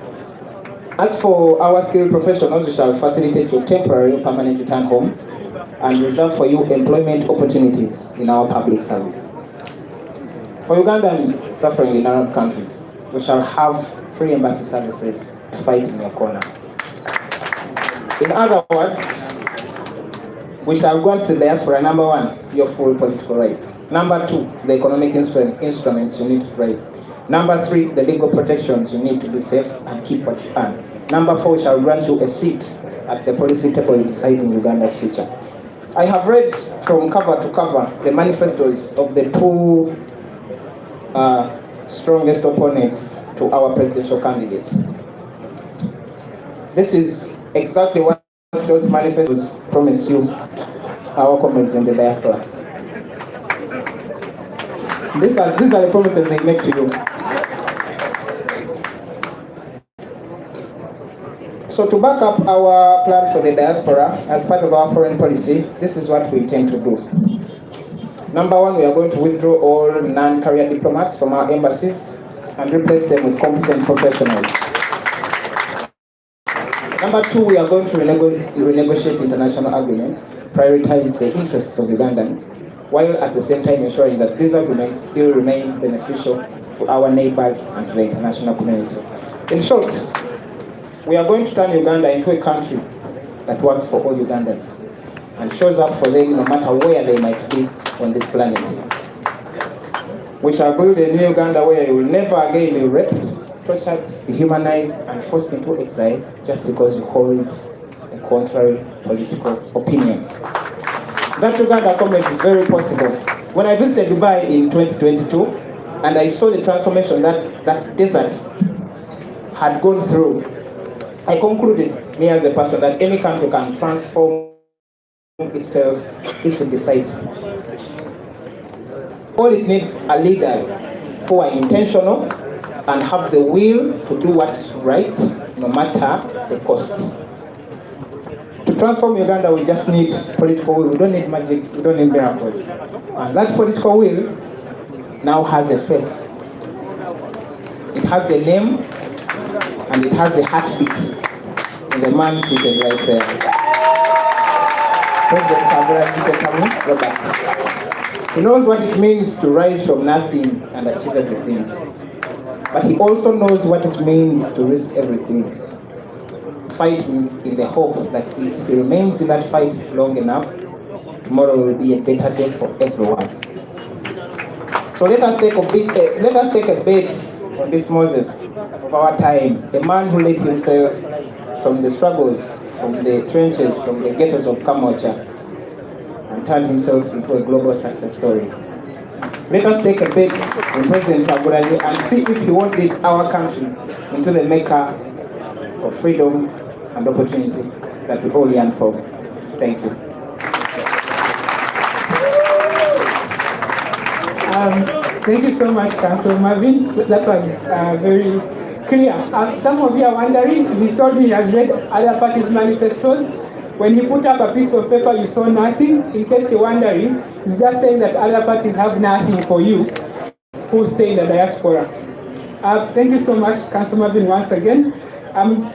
As for our skilled professionals, we shall facilitate your temporary or permanent return home and reserve for you employment opportunities in our public service. For Ugandans suffering in Arab countries, we shall have free embassy services to fight in your corner. In other words, we shall grant the diaspora, number one, your full political rights. Number two, the economic instruments you need to thrive. Number three, the legal protections you need to be safe and keep what you earn. Number four, we shall grant you a seat at the policy table deciding Uganda's future. I have read from cover to cover the manifestos of the two strongest opponents to our presidential candidate. This is exactly what those manifestos promise you, our comrades in the diaspora. These are the promises they make to you. So to back up our plan for the diaspora, as part of our foreign policy, this is what we intend to do. Number one, we are going to withdraw all non-career diplomats from our embassies and replace them with competent professionals. Number two, we are going to renegotiate international agreements, prioritize the interests of Ugandans, while at the same time ensuring that these agreements still remain beneficial to our neighbors and to the international community. In short, we are going to turn Uganda into a country that works for all Ugandans and shows up for them no matter where they might be on this planet. We shall build a new Uganda where you will never again be raped, tortured, dehumanized, and forced into exile just because you hold a contrary political opinion. That Uganda comment is very possible. When I visited Dubai in 2022, and I saw the transformation that desert had gone through, I concluded, me as a person, that any country can transform itself if it decides. All it needs are leaders who are intentional and have the will to do what's right, no matter the cost. To transform Uganda, we just need political will. We don't need magic, we don't need miracles. And that political will now has a face. It has a name and it has a heartbeat. And the man seated right there. President Tabora Robert. He knows what it means to rise from nothing and achieve everything. But he also knows what it means to risk everything. Fighting in the hope that if he remains in that fight long enough, tomorrow will be a better day for everyone. So let us take a bet on this Moses of our time, the man who let himself from the struggles, from the trenches, from the ghettos of Kamocha, and turned himself into a global success story. Let us take a bet on President Tabora and see if he won't lead our country into the mecca of freedom and opportunity that we all yearn for. Thank you. Thank you so much, Councillor Marvin. That was very clear. Some of you are wondering, he told me he has read other parties' manifestos. When he put up a piece of paper, you saw nothing. In case you're wondering, he's just saying that other parties have nothing for you who stay in the diaspora. Thank you so much, Councillor Marvin, once again.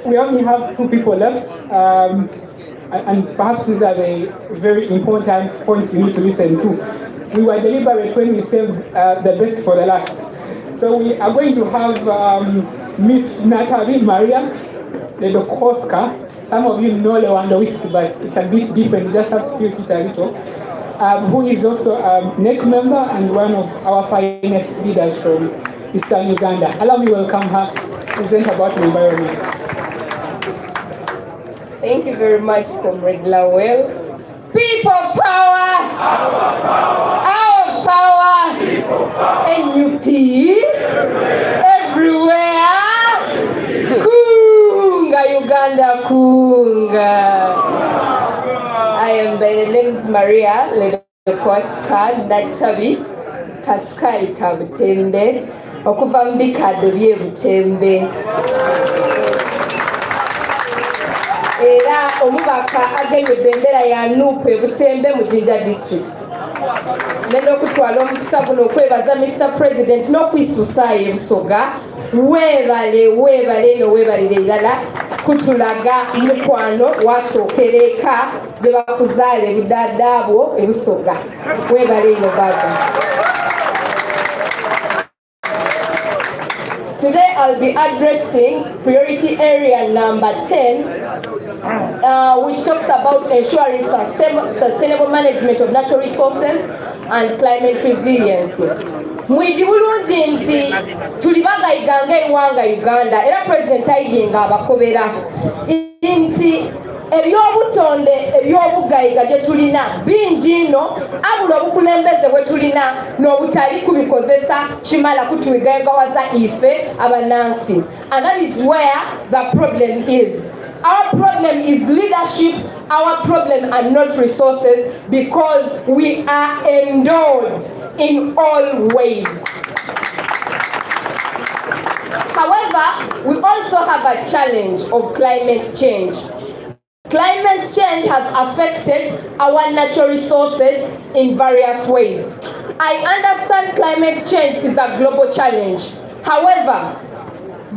We only have 2 people left, and perhaps these are the very important points you need to listen to. We were deliberate when we saved the best for the last. So we are going to have Miss Natalie Maria Ledokoska. Some of you know Lewandowski, but it's a bit different. You just have to tilt it a little. Who is also a NEC member and one of our finest leaders from Eastern Uganda. Allow me to welcome her to present about the environment. Thank you very much, Comrade Lawel. People power! Our power! NUP! Everywhere! Kunga, Uganda, Kunga! I am by the name is Maria Ledokoska Natabi Kasukali Kabutembe okuva mu bikadde by'e Butembe. Era omubaka agenye bendera ya NUP e Butembe mu Jinja district. Nenda okutwala omukisa guno okwebaza Mr. President n'okwisusaayo ebisoga. Weebale no weebalire irala kutulaga mukwano wasookera eka gye bakuzaala ebuddaaddaabwo ebusoga. Weebale ino baba. Today I'll be addressing priority area number 10, which talks about ensuring sustainable management of natural resources and climate resilience. Mwidi bulungi nti tuli bagayiganga ewanga Uganda era President ayinga abakobera nti ebyobutonde ebyobugayiga bye tulina bingi nno abula obukulembeze bwe tulina n'obutali kubikozesa kimala kutuyigayigawaza ife abanansi. And that is where the problem is. Our problem is leadership. Our problem are not resources because we are endowed in all ways. However, we also have a challenge of climate change. Climate change has affected our natural resources in various ways. I understand climate change is a global challenge. However,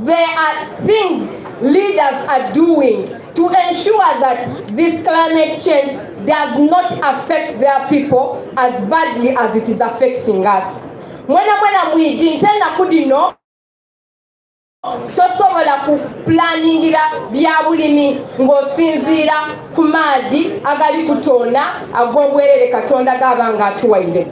there are things leaders are doing to ensure that this climate change does not affect their people as badly as it is affecting us. Mwena mwidi ntena kudino tosobola ku planningira bya bulimi ng'osinziira ku maadi agali kutonda ag'obwerere Katonda g'abanga atuwaire.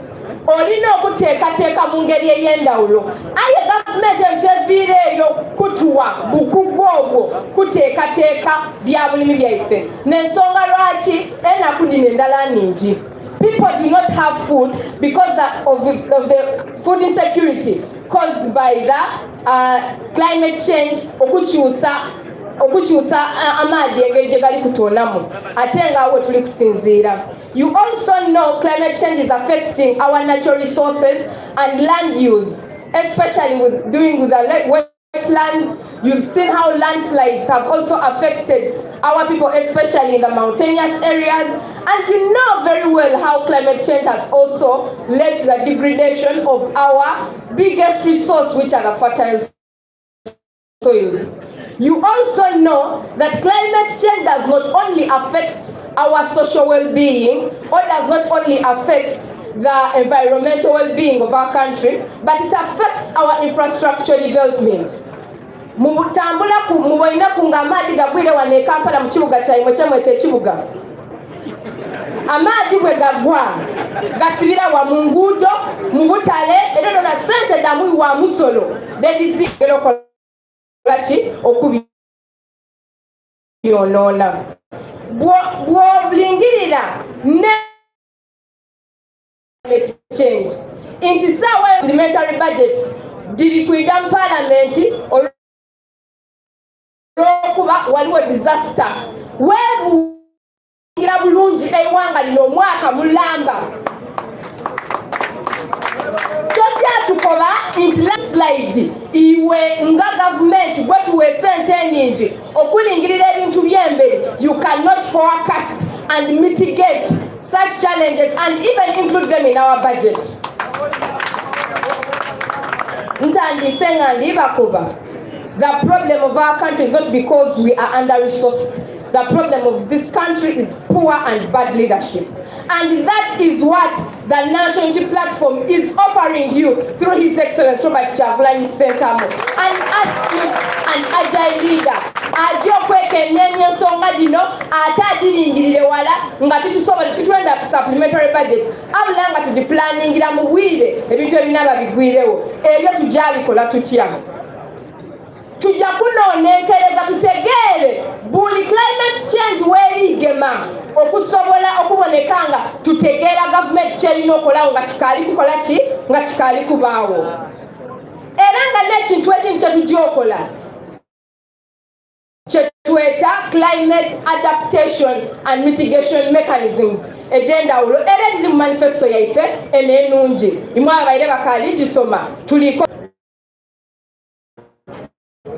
Olina okuteekateeka mu ngeri ey'endawulo. Aye gavumenti enteviireeyo kutuwa bukugu obwo kuteekateeka bya bulimi byaife. N'ensonga lwaki enaku dino endala nningi. People do not have food because of the food insecurity caused by the climate change okukyusa amaadi engeri gye gali kutonamu ate nga awo tuli kusinziira. You also know climate change is affecting our natural resources and land use, especially with the wetlands, You've seen how landslides have also affected our people, especially in the mountainous areas. And you know very well how climate change has also led to the degradation of our biggest resource, which are the fertile soils. You also know that climate change does not only affect our social well-being, or does not only affect the environmental well-being of our country, but it affects our infrastructure development. Mubutambula muboina kunga amadi gagwire wane Kampala mu kibuga kyaimwe kyamwete ekibuga. Amadi bwe gagwa gasibira wa mu nguudo mu butale era na sente damu wa musolo dedizigero kolaki okubi yonona bw'olingirira ne change inti sawa parliamentary budget diri kuida mu parliament kuba waliwo disaster webu ngira bulungi eiwanga lino mwaka mulamba tokya tukoba inti landslide iwe nga government gwetuwe sente nyingi okulingirira ebintu by'embere. You cannot forecast and mitigate such challenges and even include them in our budget. The problem of our country is not because we are under-resourced. The problem of this country is poor and bad leadership. And that is what the National Unity Platform is offering you through His Excellency Robert Kyagulanyi Ssentamu, an astute and agile leader. Ajokweke nenye nsonga dino atadiringirire wala nga tutusobola tutwenda ku supplementary budget abula nga tudiplanningira mu bwire ebintu ebinaba bigwirewo ebyo tujabikola tutya. Tujja kunonenkereza tutegeere buli climate change weerigema okusobola okubonekanga tutegeera government kyerina okolawo nga kikaali kukola ki nga kikaali kubaawo era nga n'ekintu ekintu kyetujja okola kyetweta climate adaptation and mitigation mechanisms edendawulo era eriri mu manifesto yaife enenungi imwe abaire bakaali gisoma tuliko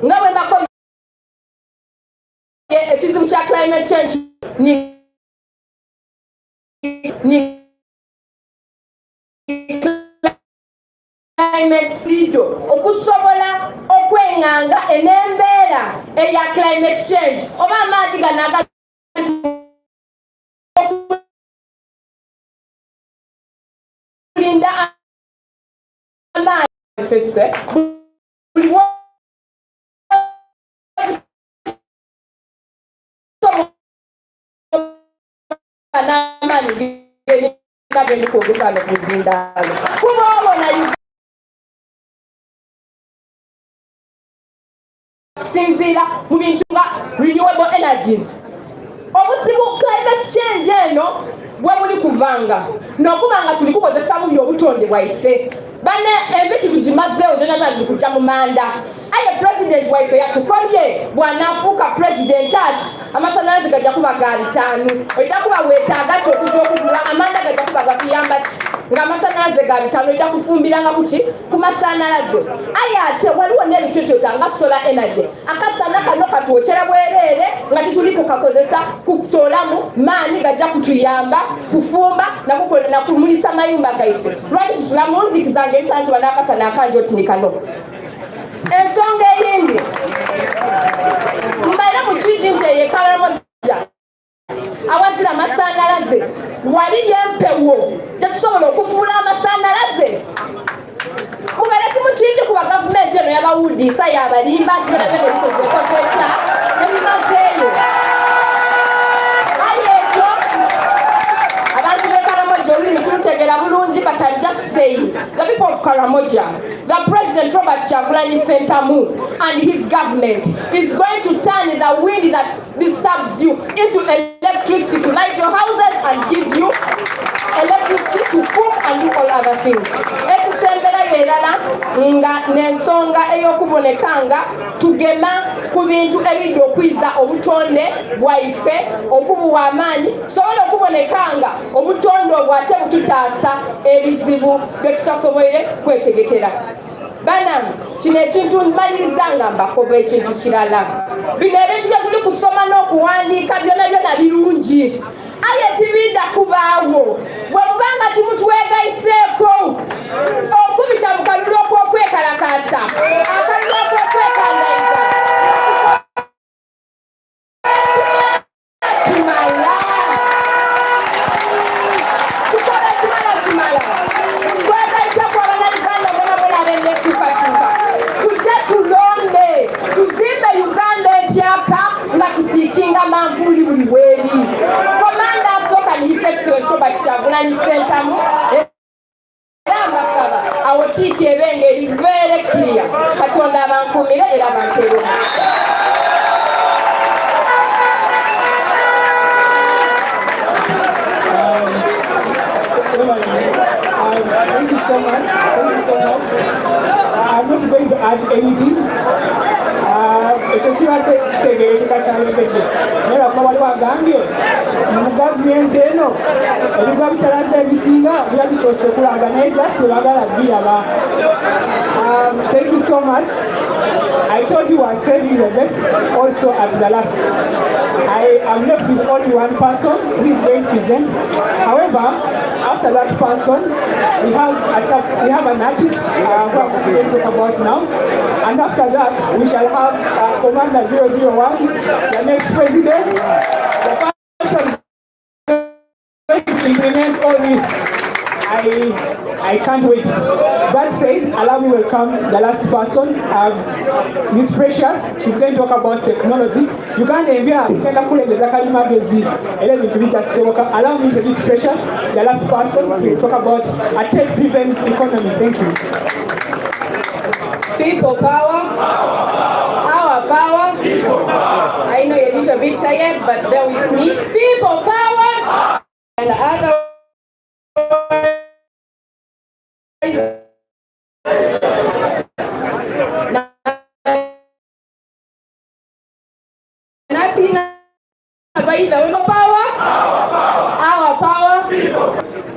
ngawe mbako ekizibu kya climate change ni climate speed okusobola okwenganga enembeera eya climate change oba amaadi ganaga kulinda manifesto sinzira mu bintu nga renewable energies. Obusibu climate change eno bwe buli kuvanga n'okubanga tuli kukozesa bubi obutonde bwaife bane ebitu tugimazeewo byonna tuli kujja mu manda. Aye president waife yatukomye bw'anaafuuka president ati amasannyalaze gajja kuba ga 5 oyita kuba weetaaga ki okujja okugula amanda gajja kuba gakuyamba ki ng'amasannyalaze ga 5 oyita kufumbiranga kuki ku masannyalaze. Aye ate waliwo n'ebintu ekyotanga solar energy akasana kano katwokyera bwereere nga tituli kukakozesa kutoolamu maanyi gajja kutuyamba kufumba nakumulisa mayumba gaife lwaki tusula mu nzikizange ebisana tuba n'akasana akangi oti ni kano. Ensonga eyindi mbaire mu kiidi nti eyekalamoja awazira amasannyalaze wali yempewo tetusobola okufuula amasannyalaze kubeera timukiidi kuba gavumenti eno yabawudiisa yabalimba nti berabe nebikozekozeekya nebimazeeyo. But I'm just saying, the people of Karamoja, the President Robert Kyagulanyi Ssentamu and his government is going to turn the wind that disturbs you into electricity to light your houses and give you electricity to cook and do all other things. Etisembera yerala nga nensonga eyokubonekanga tugema ku bintu ebidde okwiza obutonde bwaife okubuwa amaanyi sobola okubonekanga obutonde obwate bututaasa ebizibu bye tutasoboire kwetegekera. Bana kino ekintu mmaliriza mbakoba ekintu kirala. Bino ebintu bye tuli kusoma n'okuwandiika byonna byonna birungi. Aye tibidda kubaawo. Bwe mubanga timutwegayiseeko okubita mu kalulu okw'okwekalakaasa. Akalulu okw'okwekangayiza. Kimala. Tukola kimala. Twegayita ku Abannayuganda bonna ab'ennekyukakyuka. Tujje tulonde. Tuzimbe Uganda empyaka nga tutiikinga manvuuli buli weeri. Komanda asooka ni His Excellency Robert Kyagulanyi Ssentamu. Era mbasaba awo tiiki ebenge eri very clear. Katonda abankuumire era abanteere omukisa. Thank you so much. I'm not going to add anything. Ekyo kibadde kitegeerekeka kyayogedde. Naye lwakuba waliwo agambye mu gavumenti eno ebigwa bitalaza ebisinga biba bisoose okulaga naye just tebagala biraba. Thank you so much. I told you I was saving the best also at the last. I am left with only one person who is going to present. However, after that person, we have an artist who I'm going to talk about now. And after that, we shall have Commander 001, the next president, the person going to implement all this. I can't wait. That said, allow me to welcome the last person, Miss Precious. She's going to talk about technology. You can't envy allow me to introduce Precious, the last person, to talk about a tech-driven economy. Thank you. People power. Our power. I know you're a little bit tired, but bear with me. People power. And other nothing about our power.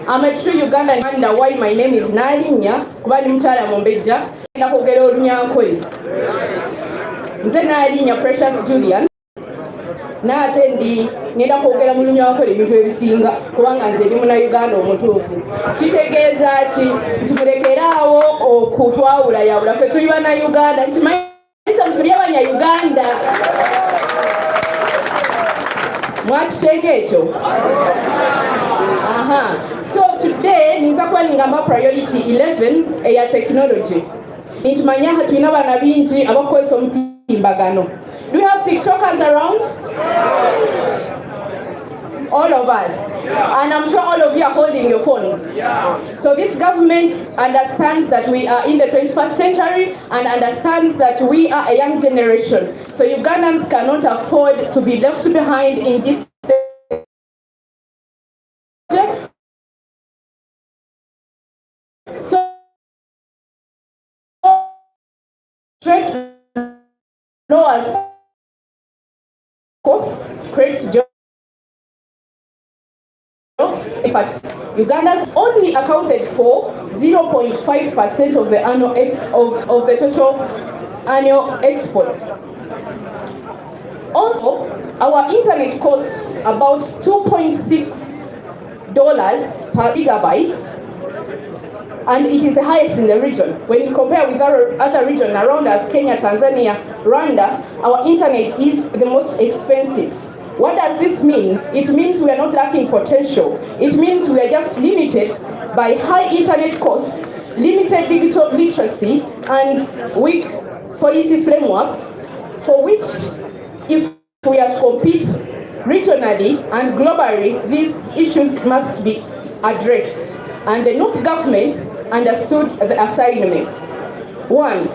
I'm a true Ugandan. Wonder why my name is Nalinya. Kubali mchala Mombejja. Nakogera olunyankole. Nze Nalinya Precious Julian. Nate ngenda kwogera mu lunyankole ebintu ebisinga kubanga nze ndi Munnayuganda omutuufu. Kitegeeza ki nti mulekeraawo okutwawula yawula ffe tuli Bannayuganda nkimanyisa mutuli Abanyayuganda. Mwakiteega ekyo? So today ninza kuba ningamba priority 11 eya technology. Ntimanya tulina abaana bingi abakozesa omutimbagano. Do you have TikTokers around? All of us. And I'm sure all of you are holding your phones. So this government understands that we are in the 21st century and understands that we are a young generation. So Ugandans cannot afford to be left behind in this lowers costs, creates jobs, but Uganda's only accounted for 0.5% of the annual of the total annual exports. Also, our internet costs about $2.6 per gigabyte, and it is the highest in the region. When you compare with other regions around us, Kenya, Tanzania, Rwanda, our internet is the most expensive. What does this mean? It means we are not lacking potential. It means we are just limited by high internet costs, limited digital literacy, and weak policy frameworks for which, if we are to compete regionally and globally, these issues must be addressed. And the NUP government understood the assignment. One,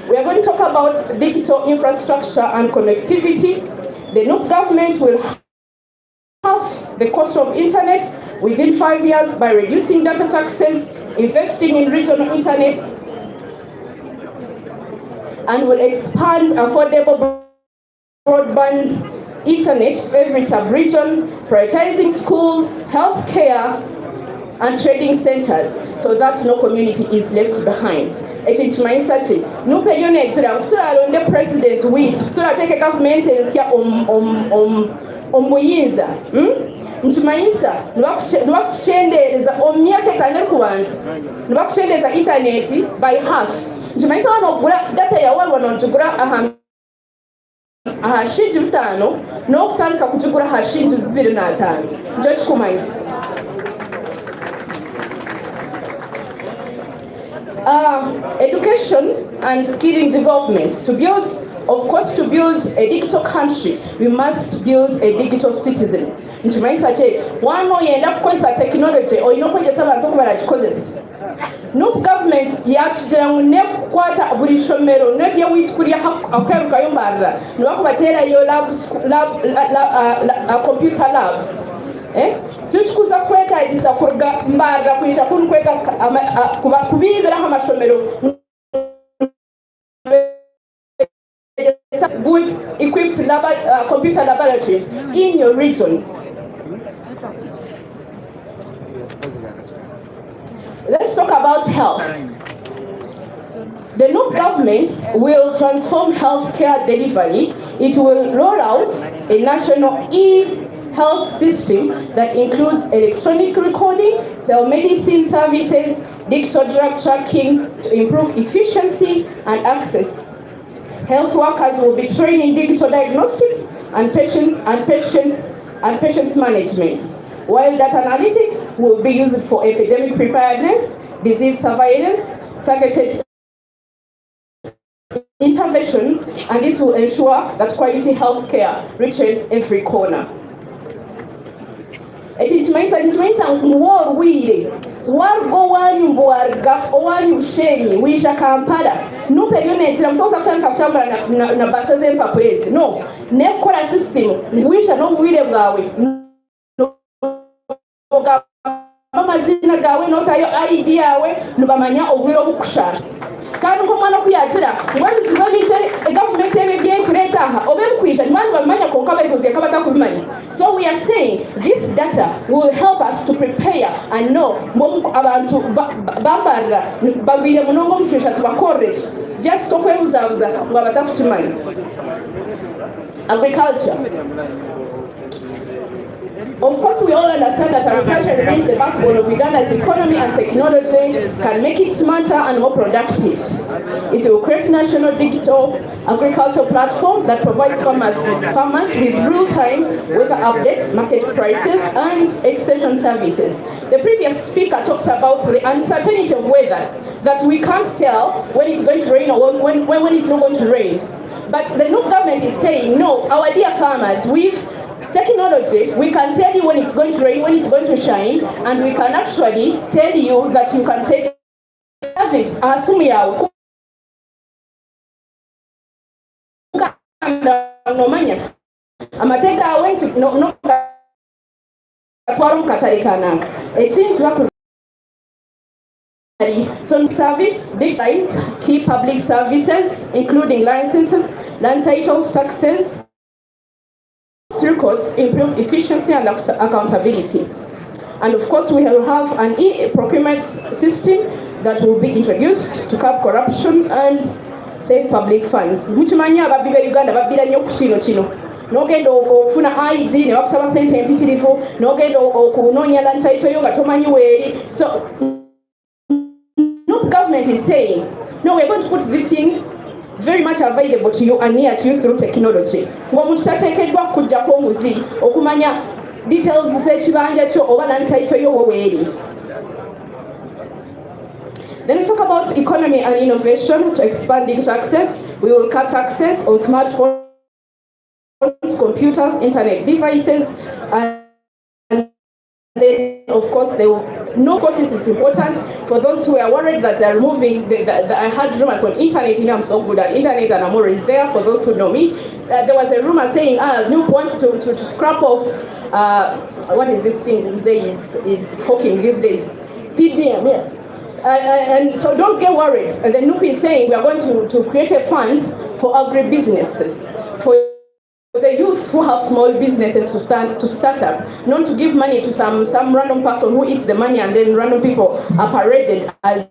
we are going to talk about digital infrastructure and connectivity. The NUP government will half the cost of internet within 5 years by reducing data taxes, investing in regional internet, and will expand affordable broadband internet to every sub-region, prioritizing schools, healthcare, and trading centers so that no community is left behind. Ekyo kimanyisa ki nupeyo nekira tulalonde president witu tulateke government ensya omuyinza nkimanyisa nibakucendereza omyaka etano kubanza nibakucendereza internet by half nkimanyisa wano ogula data yawalwa nogigula aha shilingi 5 n'okutandika kugigula aha shilingi 25 nikyo kikumanyisa. Education and skilling development. To build a digital country, we must build a digital citizen. Nkimanyisa ki wano oyenda kukozesa technology olina okwegesa abantu okuba bagikozesa. No government yatugira ngu nekukwata buli shomero nebyewiitukirya akwerukayo mbarra nibakubateerayo computer labs. Tukikuza kwetagisa kuruga mbarra kwisha kunu kweka kubibiraho amashomero good equipped computer laboratories in your regions. Let's talk about health. The new government will transform healthcare delivery. It will roll out a national e-health system that includes electronic recording, telemedicine services, digital drug tracking to improve efficiency and access. Health workers will be trained in digital diagnostics and patients management, while data analytics will be used for epidemic preparedness, disease surveillance, targeted interventions, and this will ensure that quality health care reaches every corner. Ekimanyisa nkuwoorwire wargo wanyu mbwarga owanyu bushenyi wisha Kampala nupe byonekira mutosa kutandika kutambula na basa z'empapuro ezi no nekola system wisha n'obubwire bwawe amazina gawe notayo ID yawe nibamanya obwire obukushasha kandi uko mwana kuyakira ngwabiziba bite government ebe byekureta aha obe bukwisha nimani bamanya konka bayikoze kabata kubimanya. So we are saying this data will help us to prepare and know abantu bambara babire munongo mfisha tubakorege just okwebuzabuza ngo abatakutumanya. Agriculture. Of course, we all understand that agriculture remains the backbone of Uganda's economy, and technology can make it smarter and more productive. It will create a national digital agricultural platform that provides farmers with real-time weather updates, market prices, and extension services. The previous speaker talked about the uncertainty of weather, that we can't tell when it's going to rain or when it's not going to rain. But the new government is saying, no, our dear farmers, with technology, we can tell you when it's going to rain, when it's going to shine, and we can actually tell you that you can take service. Some service digitize key public services, including licenses, land titles, taxes, records, improve efficiency and accountability. And of course, we will have an e-procurement system that will be introduced to curb corruption and save public funds. Muchimanya ababibe Uganda babira nnyo ku kino nogenda okufuna ID ne bakusaba sente empitirivu nogenda okunoonya land title yo nga tomanyi weeri. So no government is saying, no, we're going to put these things very much available to you and near to you through technology. Omuntu tateekeddwa kujjako omuzi okumanya details z'ekibanja kyo oba land title yo weeri. Then we talk about economy and innovation. To expand digital access, we will cut taxes on smartphones, computers, internet devices, and then, of course, no courses is important. For those who are worried that they're removing, I had rumors on internet, I'm so good at internet and I'm always there. For those who know me, there was a rumor saying, Nuke wants to scrap off, what is this thing is hawking these days? PDM, yes. And so don't get worried. And then Nuke is saying we are going to create a fund for agribusinesses, for the youth who have small businesses to start up, not to give money to some random person who eats the money and then random people are paraded as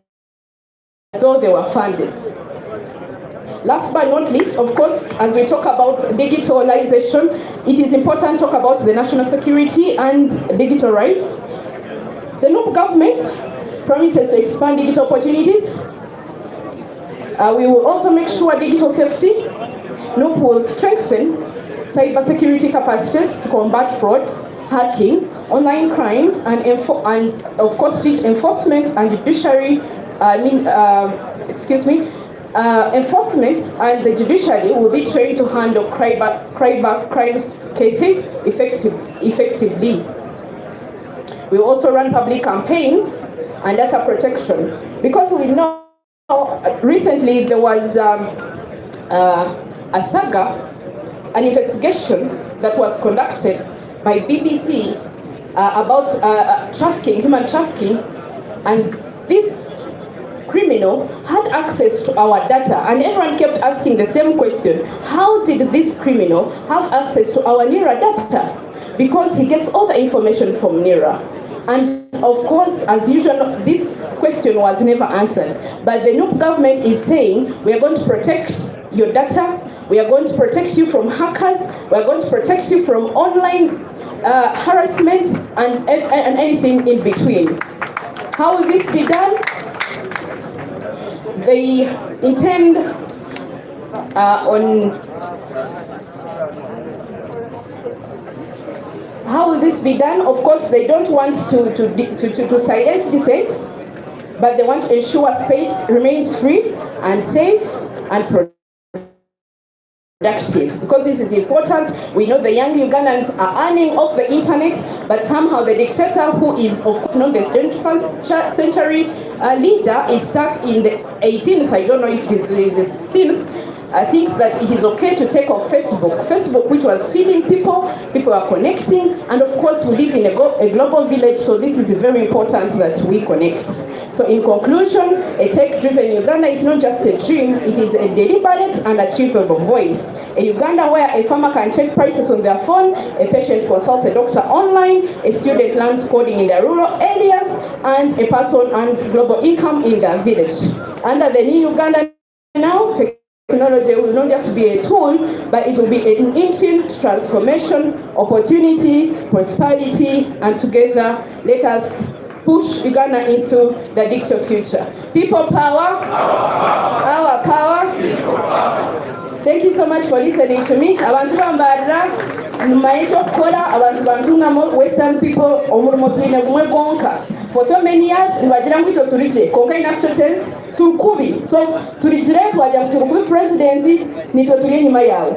though they were funded. Last but not least, of course, as we talk about digitalization, it is important to talk about the national security and digital rights. The NUP government promises to expand digital opportunities. We will also make sure digital safety. NUP will strengthen cybersecurity capacities to combat fraud, hacking, online crimes, and of course teach enforcement and judiciary, enforcement and the judiciary will be trained to handle crimes cases effectively. We also run public campaigns and data protection, because we know recently there was a saga, an investigation that was conducted by BBC about human trafficking, and this criminal had access to our data, and everyone kept asking the same question: how did this criminal have access to our NIRA data? Because he gets all the information from NIRA. And of course, as usual, this question was never answered. But the NUP government is saying, we are going to protect your data, we are going to protect you from hackers, we are going to protect you from online harassment and anything in between. How will this be done? They intend how will this be done? Of course, they don't want to silence dissent, but they want to ensure space remains free and safe and productive, because this is important. We know the young Ugandans are earning off the internet, but somehow the dictator, who is of course not the 21st century leader, is stuck in the 18th, I don't know if this is the 16th, thinks that it is okay to take off Facebook, which was feeding people are connecting, and of course we live in a global village, so this is very important that we connect. So in conclusion, a tech-driven Uganda is not just a dream, it is a deliberate and achievable voice. A Uganda where a farmer can check prices on their phone, a patient consults a doctor online, a student learns coding in their rural areas, and a person earns global income in their village. Under the new Uganda now, technology will not just be a tool, but it will be an engine to transformation, opportunity, prosperity, and together let us push Uganda into the digital future. People power, our power. Thank you so much for listening to me. Abantu bambadra numaito kola abantu bantungamo Western people omurumo twine gumwe bonka. For so many years nibajira ngwito turije konka in actual tense tukubi. So tulijire twaja tukubi president nito tuli nyuma yawo.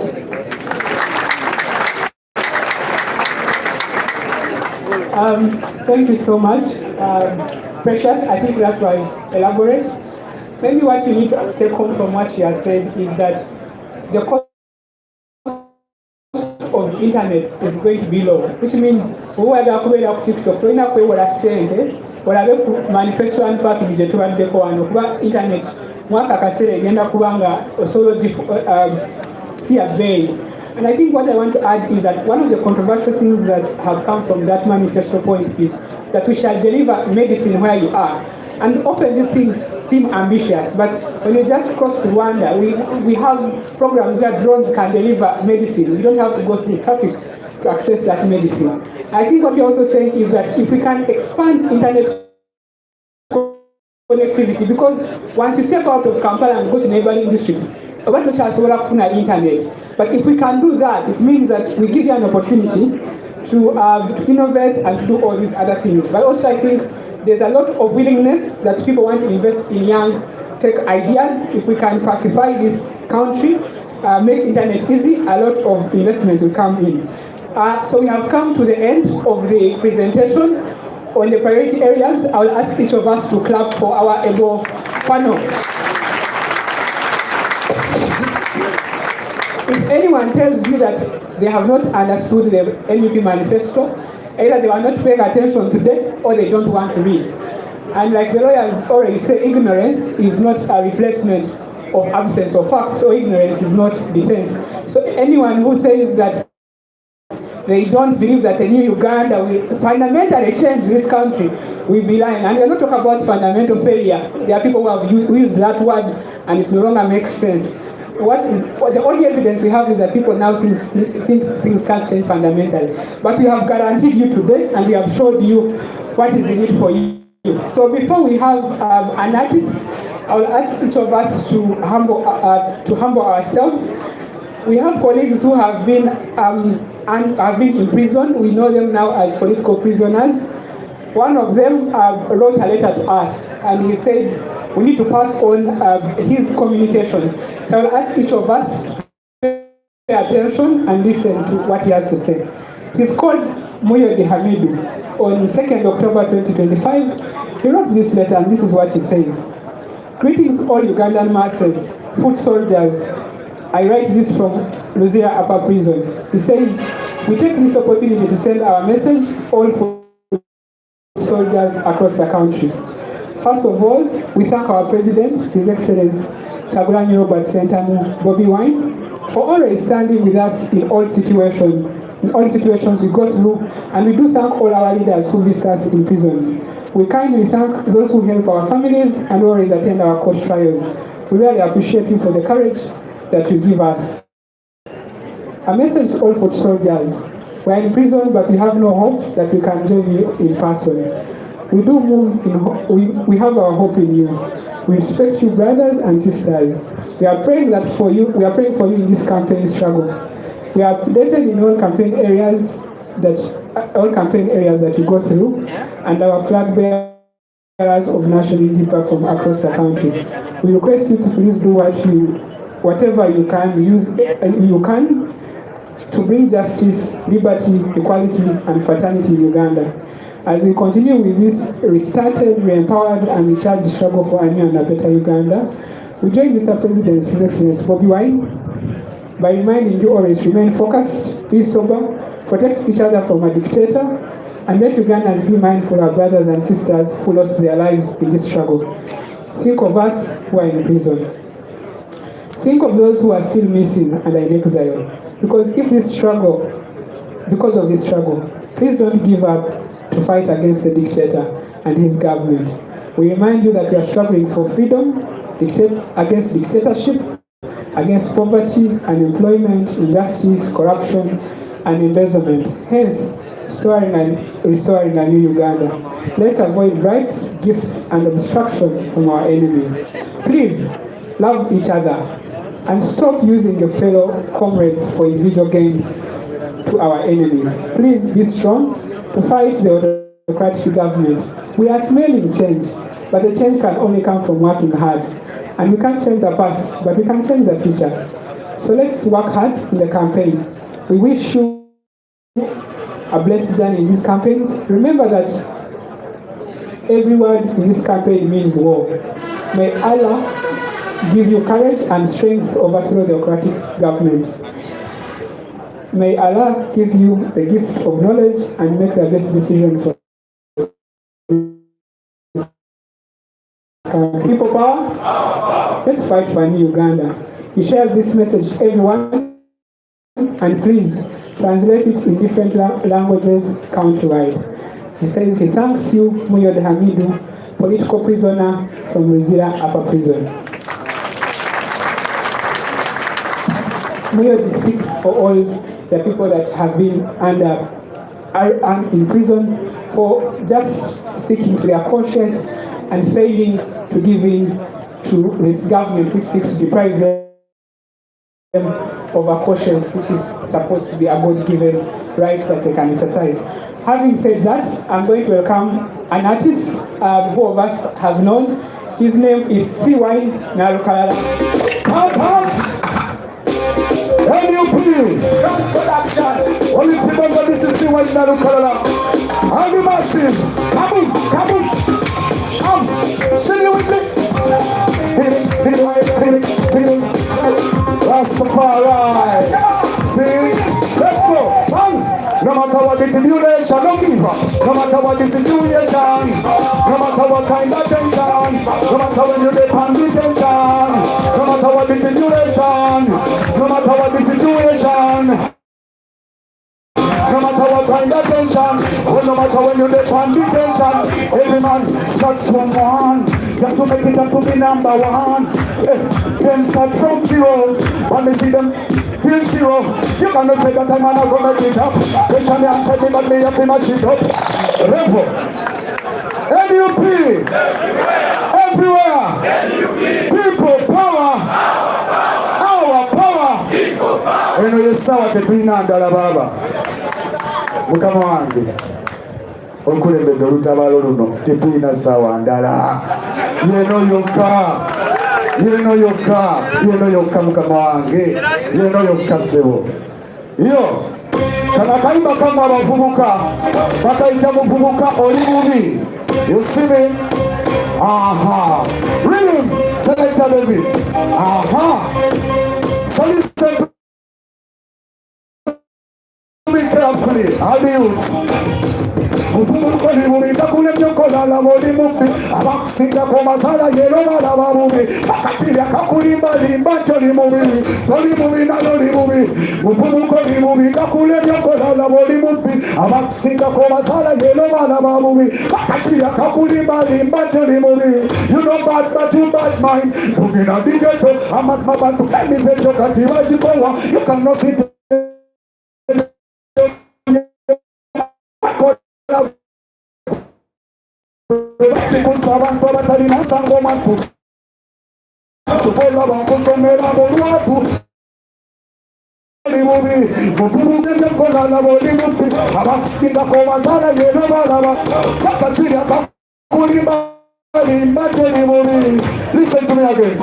Thank you so much. Precious, I think that was elaborate. Maybe what you need to take home from what she has said is that the cost of internet is going to be low, which means uwaga kubera ku TikTok toina kwewora sente olabe ku manifesto and package je tubaddeko wano kuba internet mwaka kasere egenda kubanga osolo see a bay. And I think what I want to add is that one of the controversial things that have come from that manifesto point is that we shall deliver medicine where you are. And often these things seem ambitious, but when you just cross to Rwanda, we have programs where drones can deliver medicine. You don't have to go through traffic to access that medicine. I think what you're also saying is that if we can expand internet connectivity, because once you step out of Kampala and go to neighboring districts, internet. But if we can do that, it means that we give you an opportunity to innovate and to do all these other things. But also I think there's a lot of willingness that people want to invest in young tech ideas. If we can pacify this country, make internet easy, a lot of investment will come in. So we have come to the end of the presentation on the priority areas. I will ask each of us to clap for our able panel. If anyone tells you that they have not understood the NUP manifesto, either they are not paying attention today or they don't want to read. And like the lawyers already say, ignorance is not a replacement of absence of facts, or ignorance is not defense. So anyone who says that they don't believe that a new Uganda will fundamentally change this country will be lying. And we're not talking about fundamental failure. There are people who have used that word and it no longer makes sense. The only evidence we have is that people now think things can't change fundamentally. But we have guaranteed you today and we have showed you what is in it for you. So before we have an artist, I will ask each of us to humble ourselves. We have colleagues who have been in prison. We know them now as political prisoners. One of them wrote a letter to us, and he said we need to pass on his communication. So I will ask each of us to pay attention and listen to what he has to say. He's called Muyode Hamidu. On 2nd October 2025, he wrote this letter, and this is what he says. Greetings all Ugandan masses, foot soldiers. I write this from Luzira Upper Prison. He says, we take this opportunity to send our message to all foot soldiers across the country. First of all, we thank our President, His Excellency Kyagulanyi Robert Ssentamu Bobi Wine, for always standing with us in all situations we go through, and we do thank all our leaders who visit us in prisons. We kindly thank those who help our families and always attend our court trials. We really appreciate you for the courage that you give us. A message to all foot soldiers. We are in prison, but we have no hope that we can join you in person. We do move in we have our hope in you. We respect you, brothers and sisters. We are praying for you in this campaign struggle. We are updated in all campaign areas that you go through, and our flag bearers of national unity from across the country. We request you to please do whatever you can to bring justice, liberty, equality, and fraternity in Uganda. As we continue with this restarted, re-empowered, and recharged struggle for a new and a better Uganda, we join Mr. President, His Excellency Bobi Wine, by reminding you always remain focused, be sober, protect each other from a dictator, and let Ugandans be mindful of brothers and sisters who lost their lives in this struggle. Think of us who are in prison. Think of those who are still missing and are in exile. Because of this struggle, please don't give up to fight against the dictator and his government. We remind you that we are struggling for freedom, against dictatorship, against poverty, unemployment, injustice, corruption, and embezzlement. Hence, restoring a new Uganda. Let's avoid bribes, gifts, and obstruction from our enemies. Please, love each other and stop using your fellow comrades for individual gains to our enemies. Please be strong to fight the autocratic government. We are smelling change, but the change can only come from working hard. And we can't change the past, but we can change the future. So let's work hard in the campaign. We wish you a blessed journey in these campaigns. Remember that every word in this campaign means war. May Allah give you courage and strength to overthrow the autocratic government. May Allah give you the gift of knowledge and make the best decision for people power. Let's fight for a new Uganda. He shares this message to everyone, and please translate it in different languages countrywide. He says he thanks you, Muyode Hamidu, political prisoner from Luzira Upper Prison. Muyode speaks for all the people that have been in prison for just sticking to their conscience and failing to give in to this government which seeks to deprive them of a conscience which is supposed to be a God-given right that they can exercise. Having said that, I'm going to welcome an artist who of us have known. His name is C.Y. Nalukalala. NUP! Only remember this is C.Y. Nalukalala. And the massive. Come on. Sing it with me. Rastafari. See? Let's go. No matter what the tribulation, no give up. No matter what the situation, no matter what kind of tension, no matter when you depend on tension, no matter what the tribulation, no matter what the situation. No matter what kind of tension, oh, no matter when you depend the tension, every man starts from one, just to make it up to be number one. Then start from zero, when they see them till zero. You cannot say that I'm not gonna make it up. They shall not tell me that me up in my shit up. Revo, NUP, everywhere, people power, our power. You know you saw what the andala baba. Mukama wange okulembedde olutabalo luno tetulina ssaawa ndala yeno yokka mukama wange yeno yokka ssebo yo kana kayimba kamu abavubuka bakayita muvubuka oli bubi you see me aha rhythm selector baby aha so listen carefully, adios. Mufuko ni mumita kule mjokola la moli mupi abakusinga kwa masala yelo mala babubi bakatiri akakulimba limba toli mumi na loli mumi mufuko ni mumita kule mjokola la moli mupi abakusinga kwa masala yelo mala babubi bakatiri akakulimba limba toli mumi. You know bad but you bad mind Mugina digeto amas mabantu kemize chokati wajikowa. You cannot sit abantu abatalina nsango matu tukola bakusomera bolwatu libubi muvubuke tekola labo libubi abakusinga kobazala yeno balaba kakatiri akakulimba limba telibubi. Listen to me again.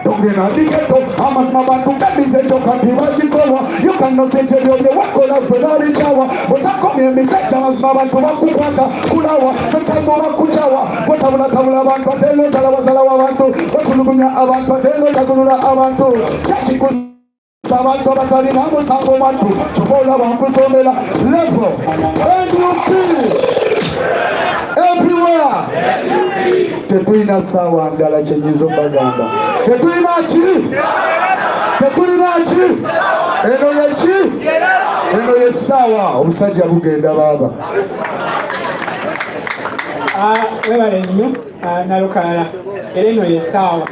Dongena digeto amas mabantu kemize chokati wajikowa. You cannot say tell you wakola pelali chawa botakomye misecha amas mabantu bakukwata kulawa sometimes bakuchawa botabula abantu atelo zala abantu otulugunya abantu atelo zagulula abantu chachikusa abantu abatalina musango bantu chokola bakusomela level NUP everywhere. Tetulina sawa ndala chenyizo bagamba tetulina ki eno yesawa omusajja bugenda baba webale nnyo nalukalala era eno yesawa.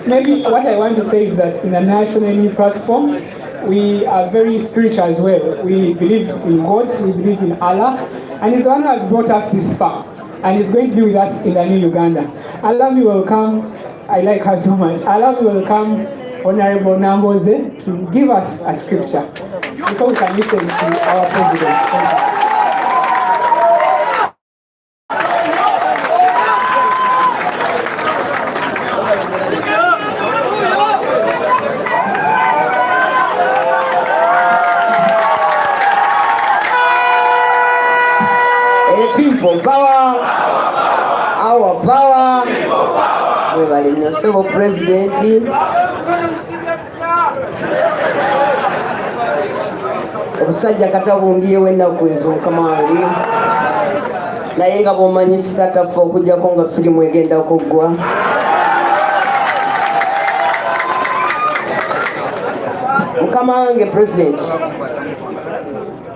Maybe what I want to say is that in the national platform we are very spiritual as well. We believe in God, we believe in Allah, and He's the one who has brought us this far, and He's going to be with us in the new Uganda. Allah will welcome, I like her so much, Allah will welcome Honorable Namboze to give us a scripture before we can listen to our president. Thank you. People power, our power. We are in the civil president. Omusajja katabungiye wenda kwezo kamali. Naye nga bomanyi sitatafa okujjako nga firimu egenda kuggwa. Mukama wange president.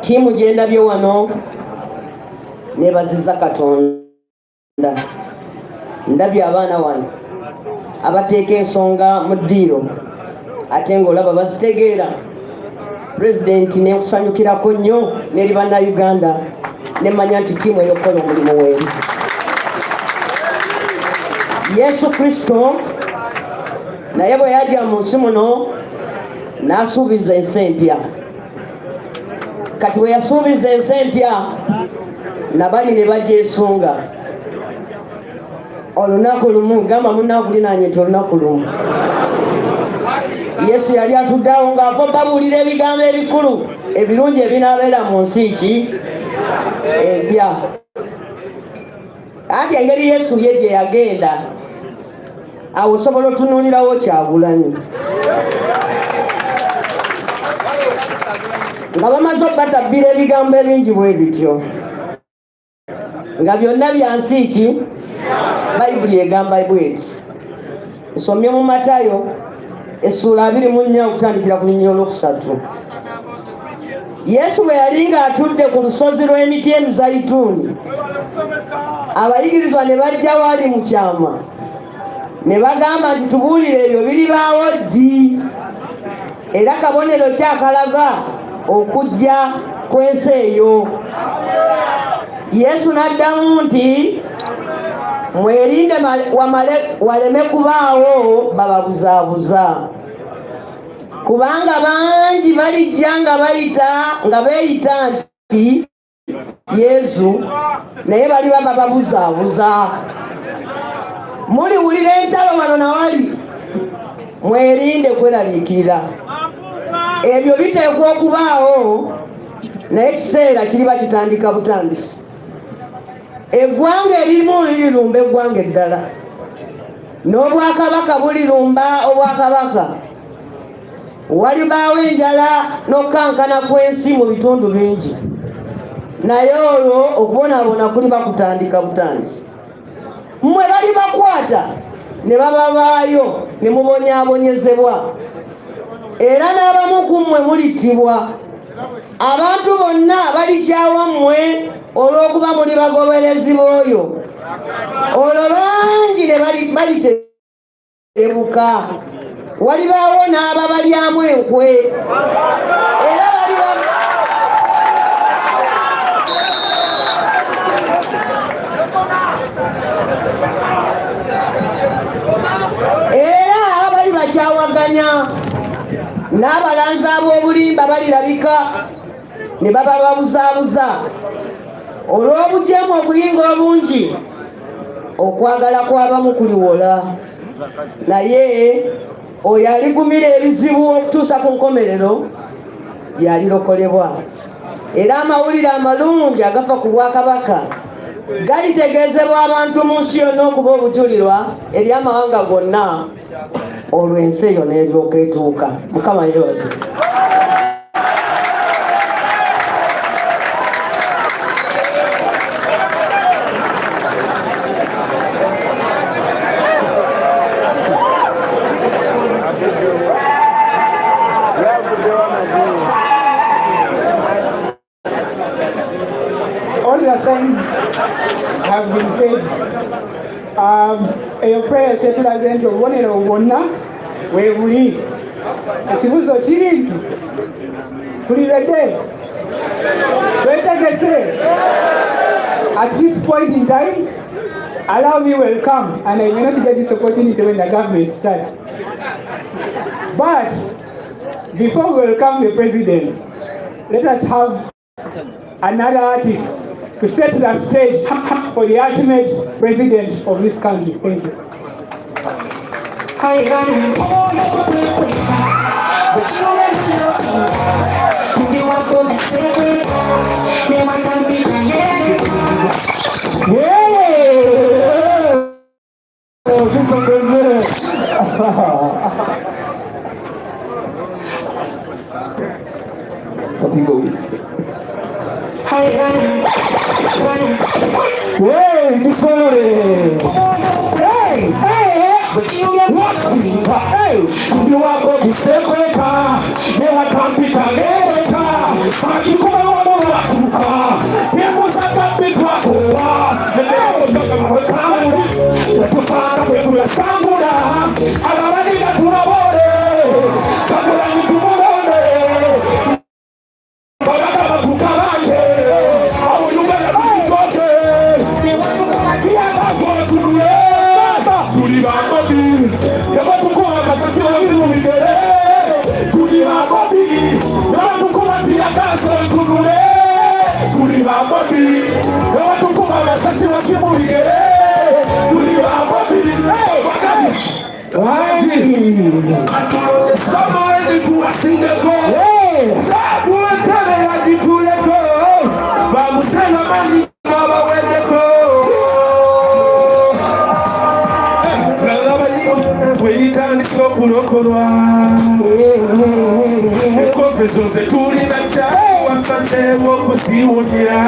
Tiimu gye ndabye wano nebaziza Katonda. Ndabye abaana wano abateeka ensonga mu ddiiro ate ng'olaba bazitegeera. President nekusanyukirako nnyo n'eri bannayuganda nemanya nti tiimu ey'okukola omulimu weeri. Yesu Kristo naye bwe yajja mu nsi muno n'asuubiza ensi empya. Kati we yasuubiza ensi empya nabali ne bagyesunga. Olunaku lumu gamba munakulinaanye nti olunaku lumu Yesu yali atuddawo ng'ava babuulira ebigambo ebikulu ebirungi ebinaabeera mu nsi ki empya. Ati engeri Yesu ye gye yagenda awo osobola otunuulirawo Kyagulanyi nga bamaze okubatabbira ebigambo ebingi bwe bityo nga byonna byansi ki bayibuli egamba bweti. Nsomye mu Matayo essula 24 okutandikira ku linnya olwokusatu. Yesu bwe yali ng'atudde ku lusozi lw'emiti emizayituuni, abayigirizwa ne bajja wali mu kyama ne bagamba nti tubuulire ebyo biribaawo ddi era kabonero kyakalaga okujja kw'ensi eyo. Yesu n'addamu nti mwerinde waleme kubaawo bababuzaabuza, kubanga bangi balijja nga beeyita nti Yesu naye baliba bababuzaabuza. Muliwulira entalo wano nawali, mwerinde kweraliikirira. Ebyo biteekwa okubaawo naye ekiseera kiriba kitandika butandisi. Eggwanga erimu lirumba eggwanga eddala, n'obwakabaka bulirumba obwakabaka. Walibaawo enjala n'okkankana kw'ensi mu bitundu bingi, naye olwo okubonaabona kuliba kutandika butandisi. Mmwe balibakwata ne bababaayo ne mubonyaabonyezebwa, era n'abamu ku mmwe mulittibwa. Abantu bonna balikyawa mmwe olw'okuba muli bagoberezi b'oyo. Olwo bangi ne baliterebuka. Walibaawo n'ababalyamu enkwe, era abali bakyawaganya. N'abalanzi ab'obulimba balirabika ne baba babuzaabuza olw'obujeemu okuyinga obungi. Okwagala kw'abamu kuliwola, naye oyo aligumira ebizibu okutuusa ku nkomerero yalirokolebwa. Era amawulire amalungi agafa ku bwakabaka galitegeezebwa abantu mu nsi yonna okuba obujulirwa eri amawanga gonna, olwo ensi eyo n'eryoka etuuka. Mukama yeebaze. All the things have been said. Eyo prayer kyetulaze nti obubonero bwonna weebuli. Ekibuzo kiri nti tulibedde twetegese. At this point in time, allow me welcome, and I may not get this opportunity when the government starts. But before we welcome the president, let us have another artist to set the stage for the ultimate president of this country. Thank you. We can't stop zose tulina wasazeewo okuziwunyira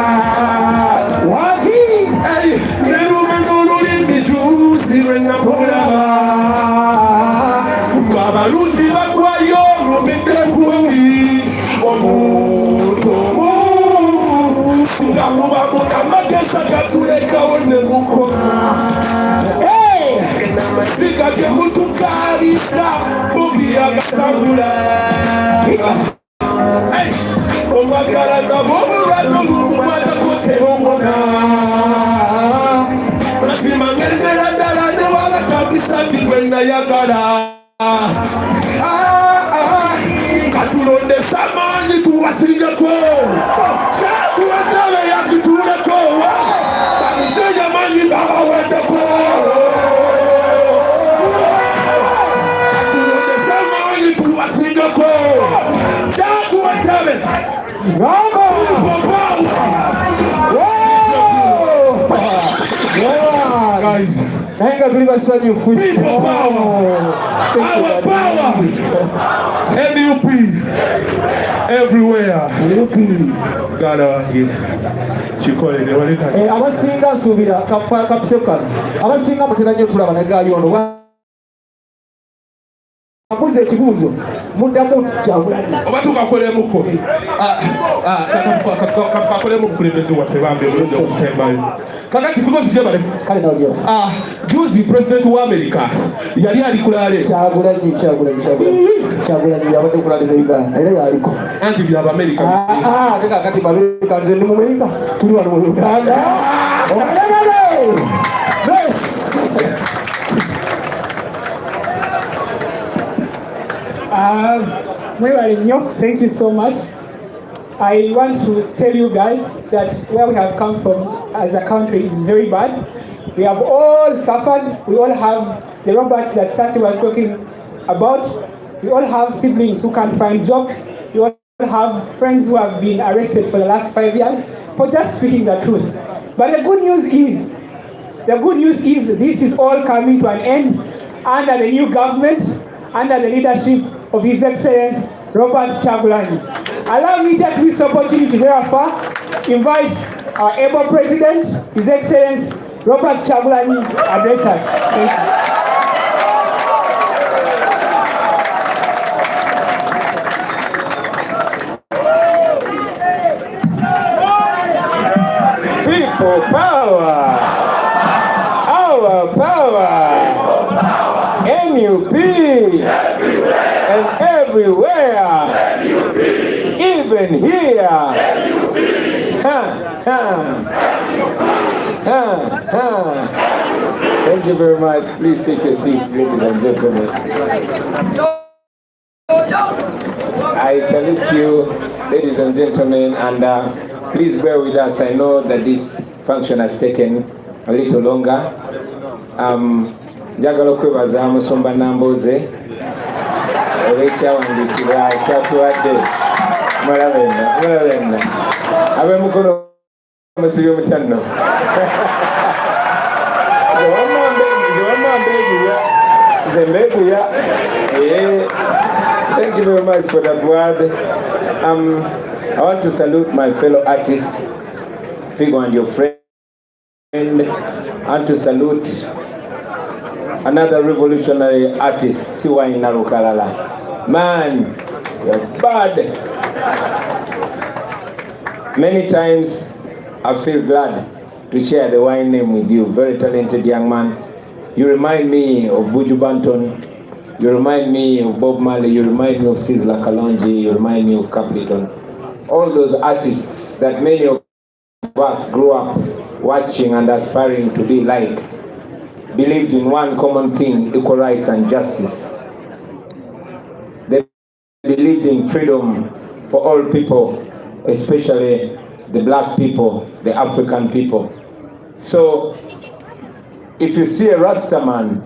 waki nerumeno olulimi juzi lwennakulaba abalungi bagwayo olumidde kubi omuntu nga mubamu amagesa gatulekawo ne mukoma amazika gemutukalisa Bobi agasabula omwagala nabomulwano lumukwatakoterongona mazima ngendera ddala newalakambisa nti gwe nayagala katulondesa amaanyi tuwasingako sakuwetabe yakituleko bamusenya amaanyi bawawendeko katulondesa amaanyi tuwasingako sakuwetabe guys, nayenga tuli basanyufu. People power, our power, MUP, everywhere. Gotta chikolere waleka. Abasinga subira kapseka. Abasinga mutera nyo tulaba na gayo ono. Abuze ekibuuzo muddamu kyabulani oba tukakolemuko katukakolemu obukulembeze waffe bambe bulungi okusembayo kakati figo zijebale kale nawulira juzi president wa America yali alikulale kyagulanyi yabadde kulaliza Uganda era yaliko anti byaba America kakati America nze ndi mu America tuli wano mu Uganda Thank you so much. I want to tell you guys that where we have come from as a country is very bad. We have all suffered. We all have the robots that Sasi was talking about. We all have siblings who can't find jobs. We all have friends who have been arrested for the last 5 years for just speaking the truth. But the good news is this is all coming to an end under the new government, under the leadership of His Excellency Robert Chagulanyi. Allow me to take this opportunity therefore invite our able President, His Excellency Robert Chagulanyi, address us. Thank you. People power, our power, MUP, and everywhere, even here. Thank you very much. Please take your seats, ladies and gentlemen. I salute you, ladies and gentlemen, and please bear with us. I know that this function has taken a little longer. Njagala okwebaza Musumba Namboze olw'ekyawandikibwa ekyatuwadde mulabenna ab'emukono musibye mutyanno zembeguya. Thank you very much for that word. I want to salute my fellow artist Figo and your friend, and to salute another revolutionary artist, Siwai Narukalala. Man, you're bad. Many times I feel glad to share the wine name with you. Very talented young man. You remind me of Buju Banton. You remind me of Bob Marley. You remind me of Sizzla Kalonji. You remind me of Capleton. All those artists that many of us grew up watching and aspiring to be like, believed in one common thing: equal rights and justice. They believed in freedom for all people, especially the black people, the African people. So, if you see a Rasta man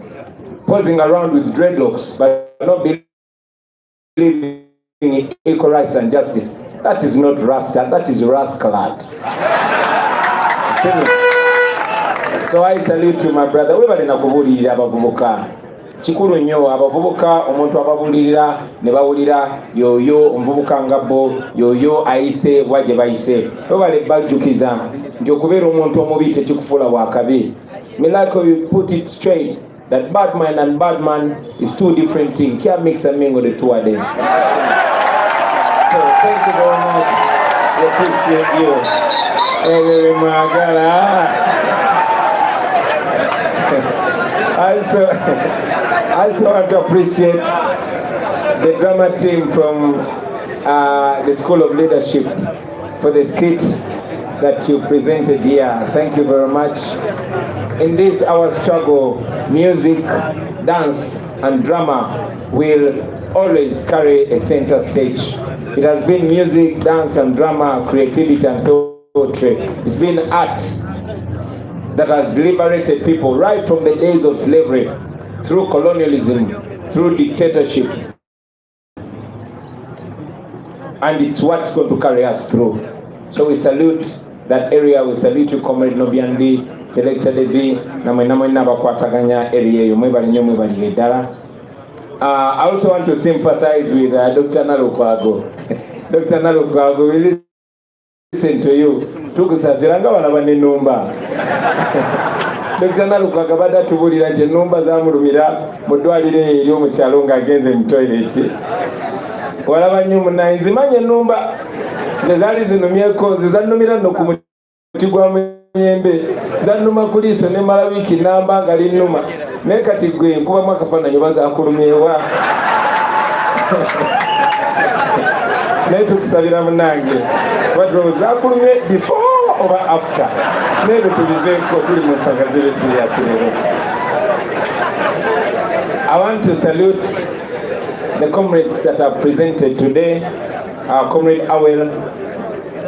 posing around with dreadlocks but not believing in equal rights and justice, that is not Rasta, that is rascalat. So I salute you, my brother. We bali nakubulira abavubuka kikulu nnyo abavubuka omuntu ababulirira ne bawulira yoyo omuvubuka nga bo yoyo ayise bwagye bayise tobale bajjukiza nti okubeera omuntu omubi tekikufuula bwakabi. Me like you put it straight that bad man and bad man is two different things. Can't mix and mingle the two of them. So thank you very much. We appreciate you. I also want to appreciate the drama team from the School of Leadership for the skit that you presented here. Thank you very much. In this our struggle, music, dance, and drama will always carry a center stage. It has been music, dance, and drama, creativity, and poetry. It's been art that has liberated people right from the days of slavery, through colonialism, through dictatorship. And it's what's going to carry us through. So we salute that area. We salute you, Comrade Nobiandi, Selector Devi, I also want to sympathize with Dr. Nalukwago. Dr. Nalukwago, we listen to you. Tukusaziranga wanabane numba. Dr. Nalukwago bada tubulira nti numba zamulumira mu ddwaliro eryo mu kyalo ng'agenze mu toilet. Walaba nnyo munnaye nzimanye ennumba zezaali zinumyeko zezannumira nno ku muti gwa muyembe zannuma ku liiso ne mala wiiki namba nga linnuma naye kati gwe nkubamu akafaananyi oba zakulumyewa naye tukusabira munnange badro zakulumye before oba after naye bwe tubiveeko tuli mu nsonga ziri siriasi leero. I want to salute the comrades that have presented today, our Comrade Awel,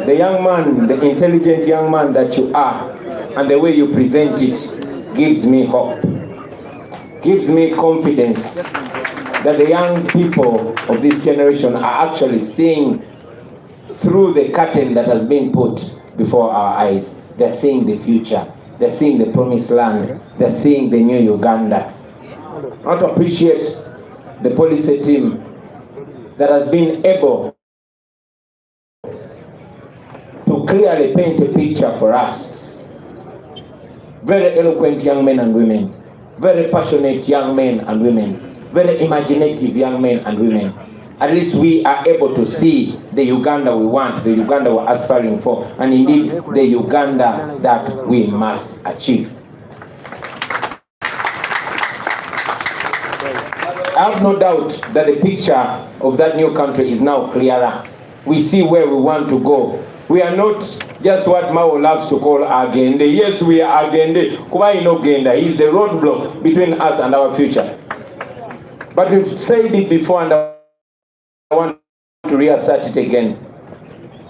the young man, the intelligent young man that you are, and the way you present it gives me hope, gives me confidence that the young people of this generation are actually seeing through the curtain that has been put before our eyes. They're seeing the future, they're seeing the promised land, they're seeing the new Uganda. I want to appreciate the policy team that has been able to clearly paint a picture for us. Very eloquent young men and women, very passionate young men and women, very imaginative young men and women. At least we are able to see the Uganda we want, the Uganda we're aspiring for, and indeed the Uganda that we must achieve. I have no doubt that the picture of that new country is now clearer. We see where we want to go. We are not just what Mao loves to call Agende. Yes, we are Agende. Kuba ino Genda. He is the roadblock between us and our future. But we've said it before and I want to reassert it again.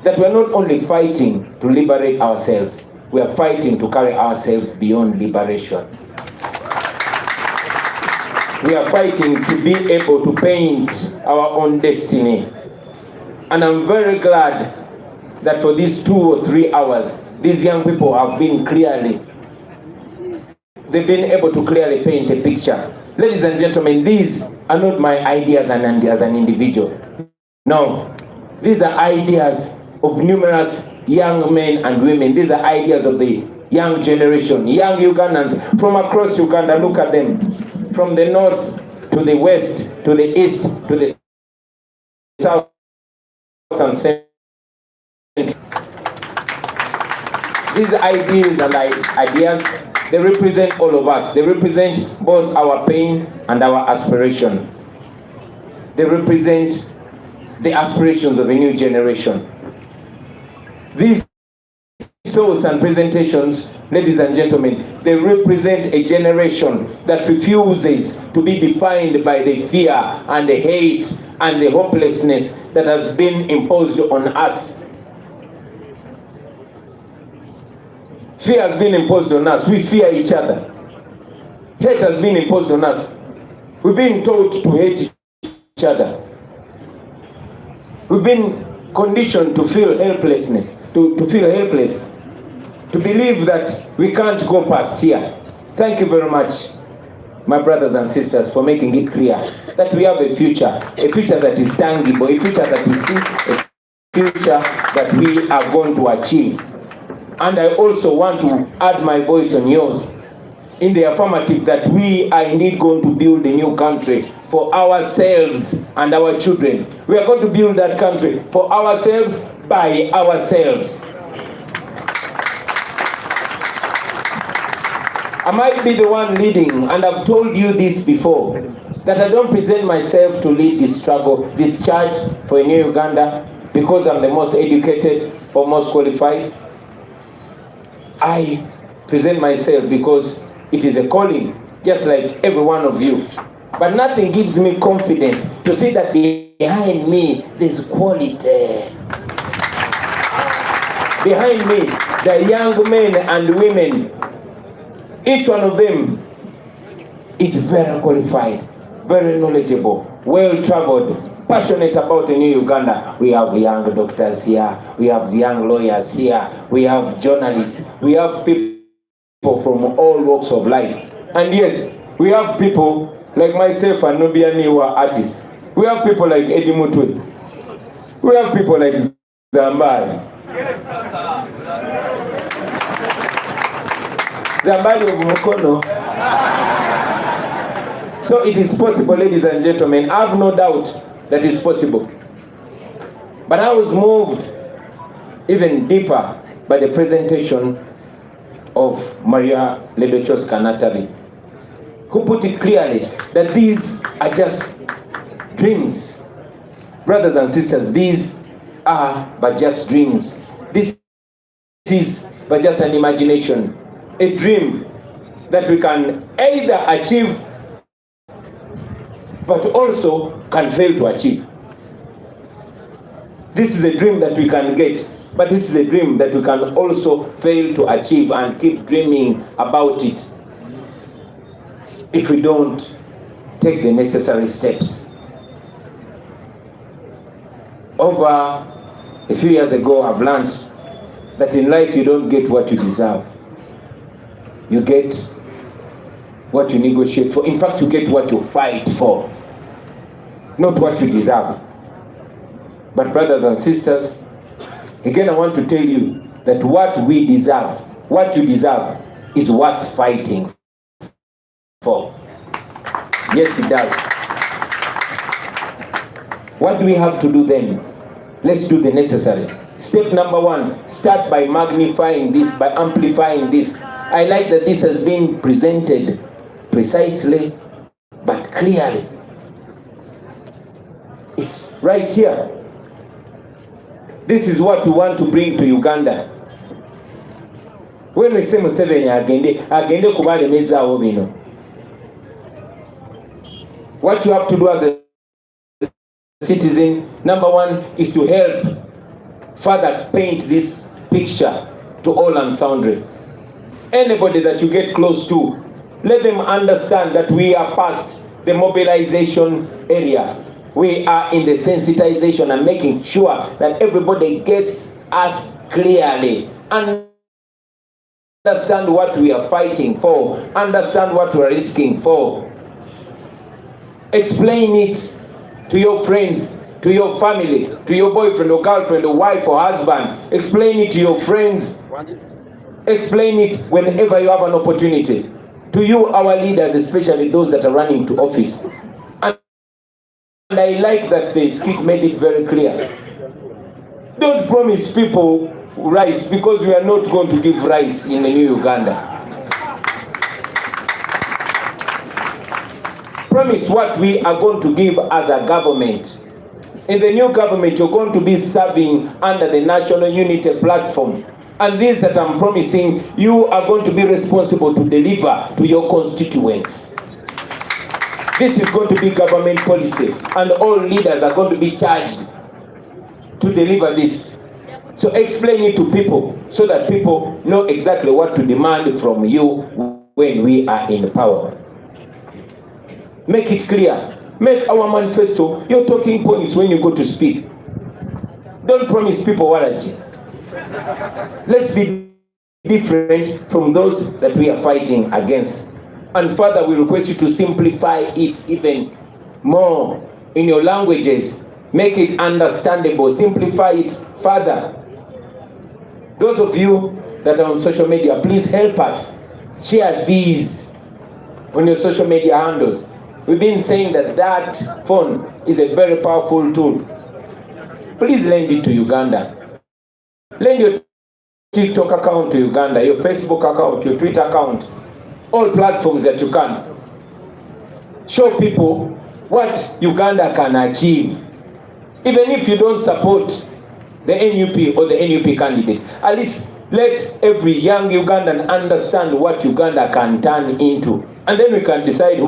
That we are not only fighting to liberate ourselves, we are fighting to carry ourselves beyond liberation. We are fighting to be able to paint our own destiny. And I'm very glad that for these 2 or 3 hours, these young people have been they've been able to clearly paint a picture. Ladies and gentlemen, these are not my ideas as an individual. No, these are ideas of numerous young men and women. These are ideas of the young generation, young Ugandans from across Uganda. Look at them. From the north to the west, to the east, to the south and central. These ideas and ideas, they represent all of us. They represent both our pain and our aspiration. They represent the aspirations of a new generation. These thoughts and presentations, ladies and gentlemen, they represent a generation that refuses to be defined by the fear and the hate and the hopelessness that has been imposed on us. Fear has been imposed on us. We fear each other. Hate has been imposed on us. We've been taught to hate each other. We've been conditioned to feel helplessness, to feel helpless, to believe that we can't go past here. Thank you very much. my brothers and sisters, for making it clear that we have a future that is tangible, a future that we see, a future that we are going to achieve. And I also want to add my voice on yours in the affirmative that we are indeed going to build a new country for ourselves and our children. We are going to build that country for ourselves, by ourselves. I might be the one leading, and I've told you this before, that I don't present myself to lead this struggle, this charge for a new Uganda, because I'm the most educated or most qualified. I present myself because it is a calling, just like every one of you. But nothing gives me confidence to see that behind me there's quality. Behind me, the young men and women, each one of them is very qualified, very knowledgeable, well-traveled, passionate about a new Uganda. We have young doctors here, we have young lawyers here, we have journalists, we have people from all walks of life. And yes, we have people like myself and Nubiani who are artists. We have people like Eddie Mutwe. We have people like Zambali. Zambali of Mukono. So it is possible, ladies and gentlemen. I have no doubt that it's possible. But I was moved even deeper by the presentation of Maria Ledochowska-Natalie, who put it clearly that these are just dreams. Brothers and sisters, these are but just dreams. This is but just an imagination, a dream that we can either achieve but also can fail to achieve. This is a dream that we can get, but this is a dream that we can also fail to achieve and keep dreaming about it if we don't take the necessary steps. Over a few years ago, I've learned that in life you don't get what you deserve. You get what you negotiate for. In fact, you get what you fight for, not what you deserve. But brothers and sisters, again I want to tell you that what we deserve, what you deserve, is worth fighting for. Yes, it does. What do we have to do then? Let's do the necessary. Step number one, start by magnifying this, by amplifying this. I like that this has been presented precisely but clearly. It's right here. This is what we want to bring to Uganda. When we say Museveni agende kubale mezawo bino. What you have to do as a citizen, number one, is to help further paint this picture to all and sundry. Anybody that you get close to, let them understand that we are past the mobilization area. We are in the sensitization and making sure that everybody gets us clearly. Understand what we are fighting for. Understand what we are risking for. Explain it to your friends, to your family, to your boyfriend or girlfriend or wife or husband. Explain it to your friends. Explain it whenever you have an opportunity. To you, our leaders, especially those that are running to office. And I like that the skit made it very clear. Don't promise people rice, because we are not going to give rice in the new Uganda. Promise what we are going to give as a government. In the new government, you're going to be serving under the National Unity Platform. And this that I'm promising, you are going to be responsible to deliver to your constituents. This is going to be government policy, and all leaders are going to be charged to deliver this. So explain it to people so that people know exactly what to demand from you when we are in power. Make it clear. Make our manifesto your talking points when you go to speak. Don't promise people warranty. Let's be different from those that we are fighting against. And further, we request you to simplify it even more in your languages. Make it understandable. Simplify it further. Those of you that are on social media, please help us share these on your social media handles. We've been saying that that phone is a very powerful tool. Please lend it to Uganda. Lend your TikTok account to Uganda, your Facebook account, your Twitter account, all platforms that you can. Show people what Uganda can achieve. Even if you don't support the NUP or the NUP candidate, at least let every young Ugandan understand what Uganda can turn into. And then we can decide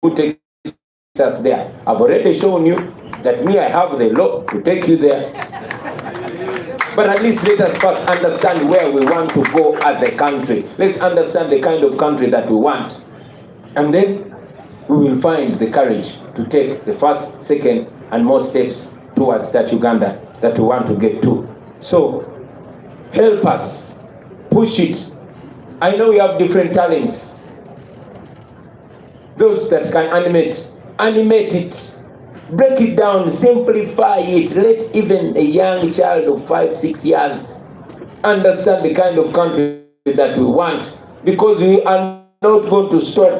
who takes us there. I've already shown you that me, I have the law to take you there. But at least let us first understand where we want to go as a country. Let's understand the kind of country that we want. And then we will find the courage to take the first, second, and more steps towards that Uganda that we want to get to. So, help us. Push it. I know we have different talents. Those that can animate it. Break it down, simplify it. Let even a young child of 5-6 years understand the kind of country that we want, because we are not going to stop.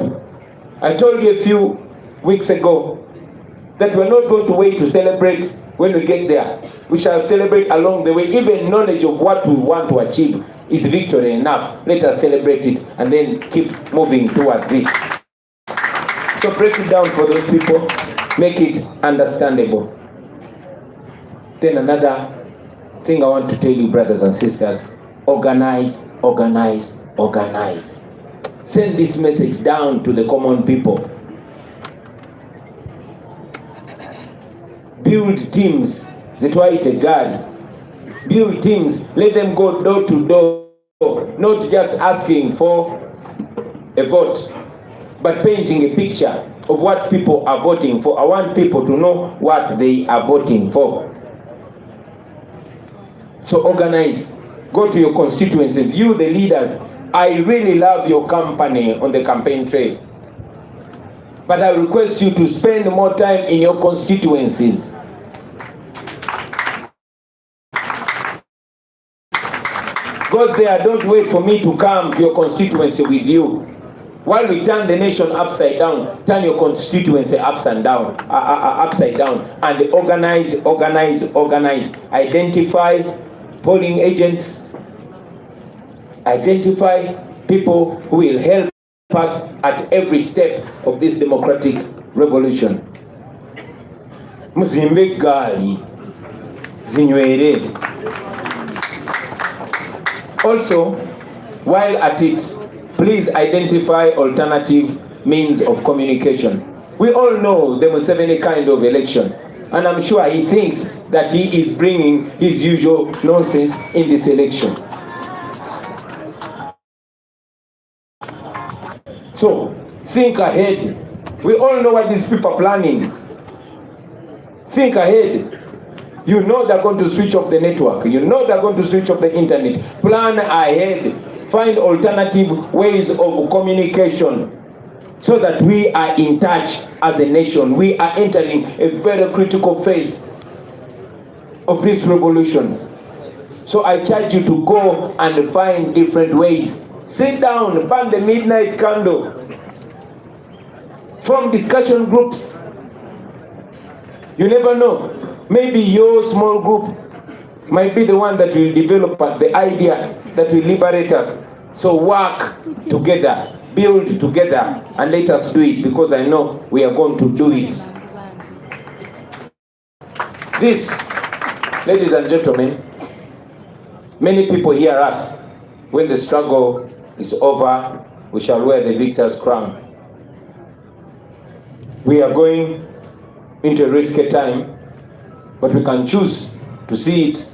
I told you a few weeks ago that we're not going to wait to celebrate when we get there. We shall celebrate along the way. Even knowledge of what we want to achieve is victory enough. Let us celebrate it and then keep moving towards it. So break it down for those people. Make it understandable. Then another thing I want to tell you, brothers and sisters, organize, organize, organize. Send this message down to the common people. Build teams. Build teams. Let them go door to door. Not just asking for a vote, but painting a picture of what people are voting for. I want people to know what they are voting for. So organize. Go to your constituencies. You, the leaders, I really love your company on the campaign trail. But I request you to spend more time in your constituencies. Go there. Don't wait for me to come to your constituency with you. While we turn the nation upside down, turn your constituency upside down, and organize, organize, organize. Identify polling agents. Identify people who will help us at every step of this democratic revolution. Muzimbe gali zinywere. Also, while at it, please identify alternative means of communication. We all know the Museveni kind of election, and I'm sure he thinks that he is bringing his usual nonsense in this election. So, think ahead. We all know what these people are planning. Think ahead. You know they're going to switch off the network. You know they're going to switch off the internet. Plan ahead. Find alternative ways of communication so that we are in touch as a nation. We are entering a very critical phase of this revolution. So I charge you to go and find different ways. Sit down, burn the midnight candle. Form discussion groups. You never know. Maybe your small group might be the one that will develop the idea that will liberate us. So work together, build together, and let us do it, because I know we are going to do it. This, ladies and gentlemen, many people hear us. When the struggle is over, we shall wear the victor's crown. We are going into a risky time, but we can choose to see it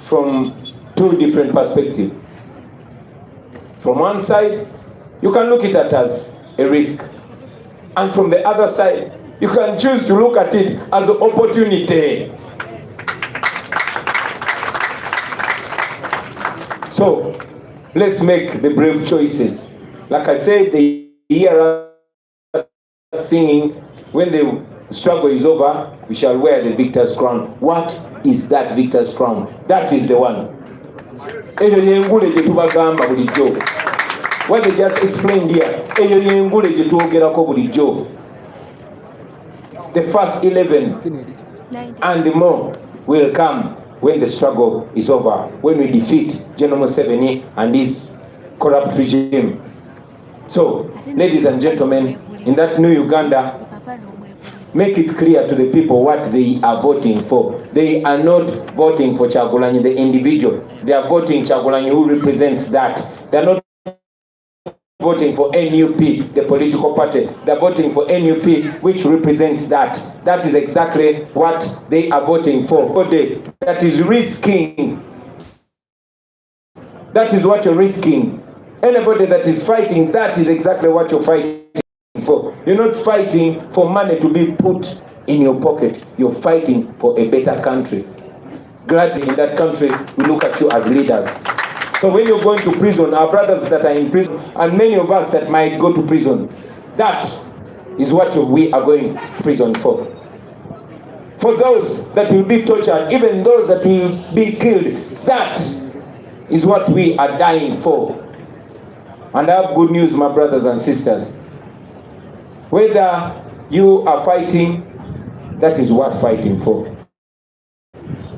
from two different perspectives. From one side, you can look at it as a risk. And from the other side, you can choose to look at it as an opportunity. So, let's make the brave choices. Like I said, they hear us singing, when the struggle is over, we shall wear the victor's crown. What is that victor's crown? That is the one. What they just explained here, the first 11 and more will come when the struggle is over, when we defeat General Museveni and his corrupt regime. So, ladies and gentlemen, in that new Uganda, make it clear to the people what they are voting for. They are not voting for Kyagulanyi, the individual. They are voting Kyagulanyi, who represents that. They are not voting for NUP, the political party. They are voting for NUP, which represents that. That is exactly what they are voting for. That is risking. That is what you're risking. Anybody that is fighting, that is exactly what you're fighting for. You're not fighting for money to be put in your pocket. You're fighting for a better country. Gladly in that country, we look at you as leaders. So when you're going to prison, our brothers that are in prison, and many of us that might go to prison, that is what we are going to prison for. For those that will be tortured, even those that will be killed, that is what we are dying for. And I have good news, my brothers and sisters. Whether you are fighting, that is worth fighting for.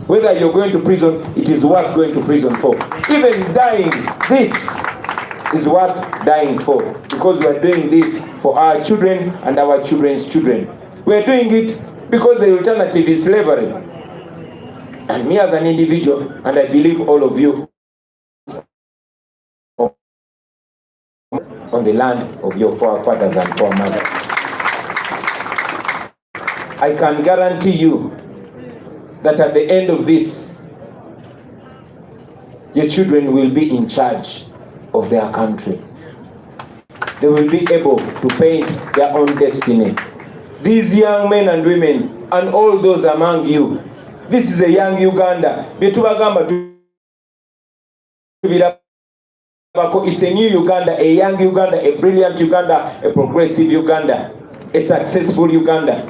Whether you're going to prison, it is worth going to prison for. Even dying, this is worth dying for. Because we are doing this for our children and our children's children. We are doing it because the alternative is slavery. And me as an individual, and I believe all of you, on the land of your forefathers and foremothers. I can guarantee you that at the end of this, your children will be in charge of their country. They will be able to paint their own destiny. These young men and women, and all those among you, this is a young Uganda. It's a new Uganda, a young Uganda, a brilliant Uganda, a progressive Uganda, a successful Uganda.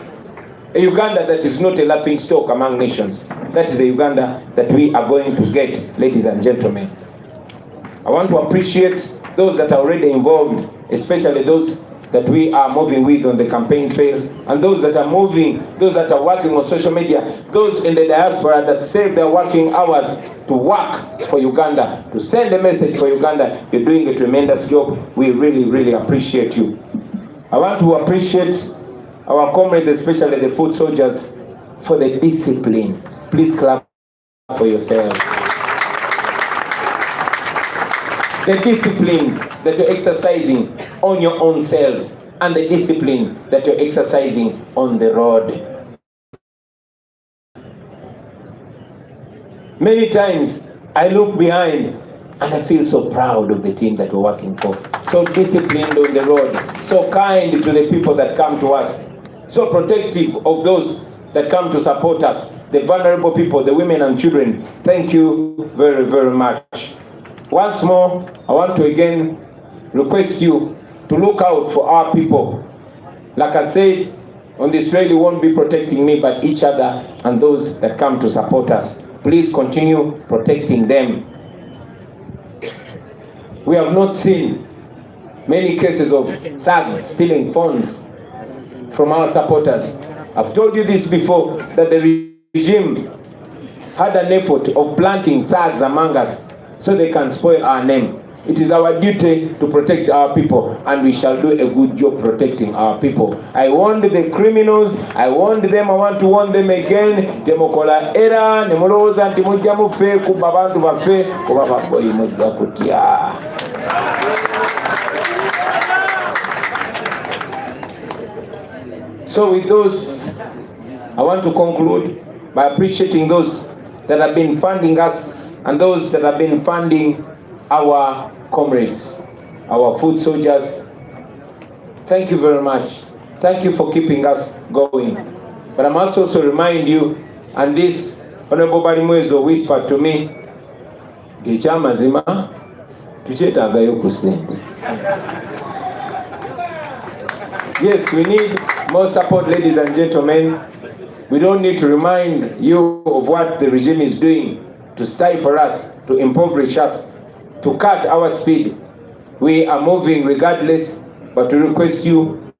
A Uganda that is not a laughing stock among nations. That is a Uganda that we are going to get, ladies and gentlemen. I want to appreciate those that are already involved, especially those that we are moving with on the campaign trail, and those that are moving, those that are working on social media, those in the diaspora that save their working hours to work for Uganda, to send a message for Uganda. You're doing a tremendous job. We really, really appreciate you. I want to appreciate our comrades, especially the foot soldiers, for the discipline. Please clap for yourselves. The discipline that you're exercising on your own selves, and the discipline that you're exercising on the road. Many times I look behind and I feel so proud of the team that we're working for. So disciplined on the road, so kind to the people that come to us, so protective of those that come to support us, the vulnerable people, the women and children. Thank you very, very much. Once more, I want to again request you to look out for our people. Like I said, on this trail you won't be protecting me, but each other and those that come to support us. Please continue protecting them. We have not seen many cases of thugs stealing phones from our supporters. I've told you this before, that the regime had an effort of planting thugs among us so they can spoil our name. It is our duty to protect our people, and we shall do a good job protecting our people. I warned the criminals, I warned them, I want to warn them again. Demokola era, nemoloza ntimujja mufe kuba abantu bafe kuba bakoyi mujja kutya. So with those, I want to conclude by appreciating those that have been funding us and those that have been funding our comrades, our foot soldiers. Thank you very much. Thank you for keeping us going. But I must also remind you, and this Honorable Barimwezo whispered to me, Gichama zima, tuchetagayo kusende. Yes, we need more support, ladies and gentlemen. We don't need to remind you of what the regime is doing to stifle us, to impoverish us, to cut our speed. We are moving regardless, but to request you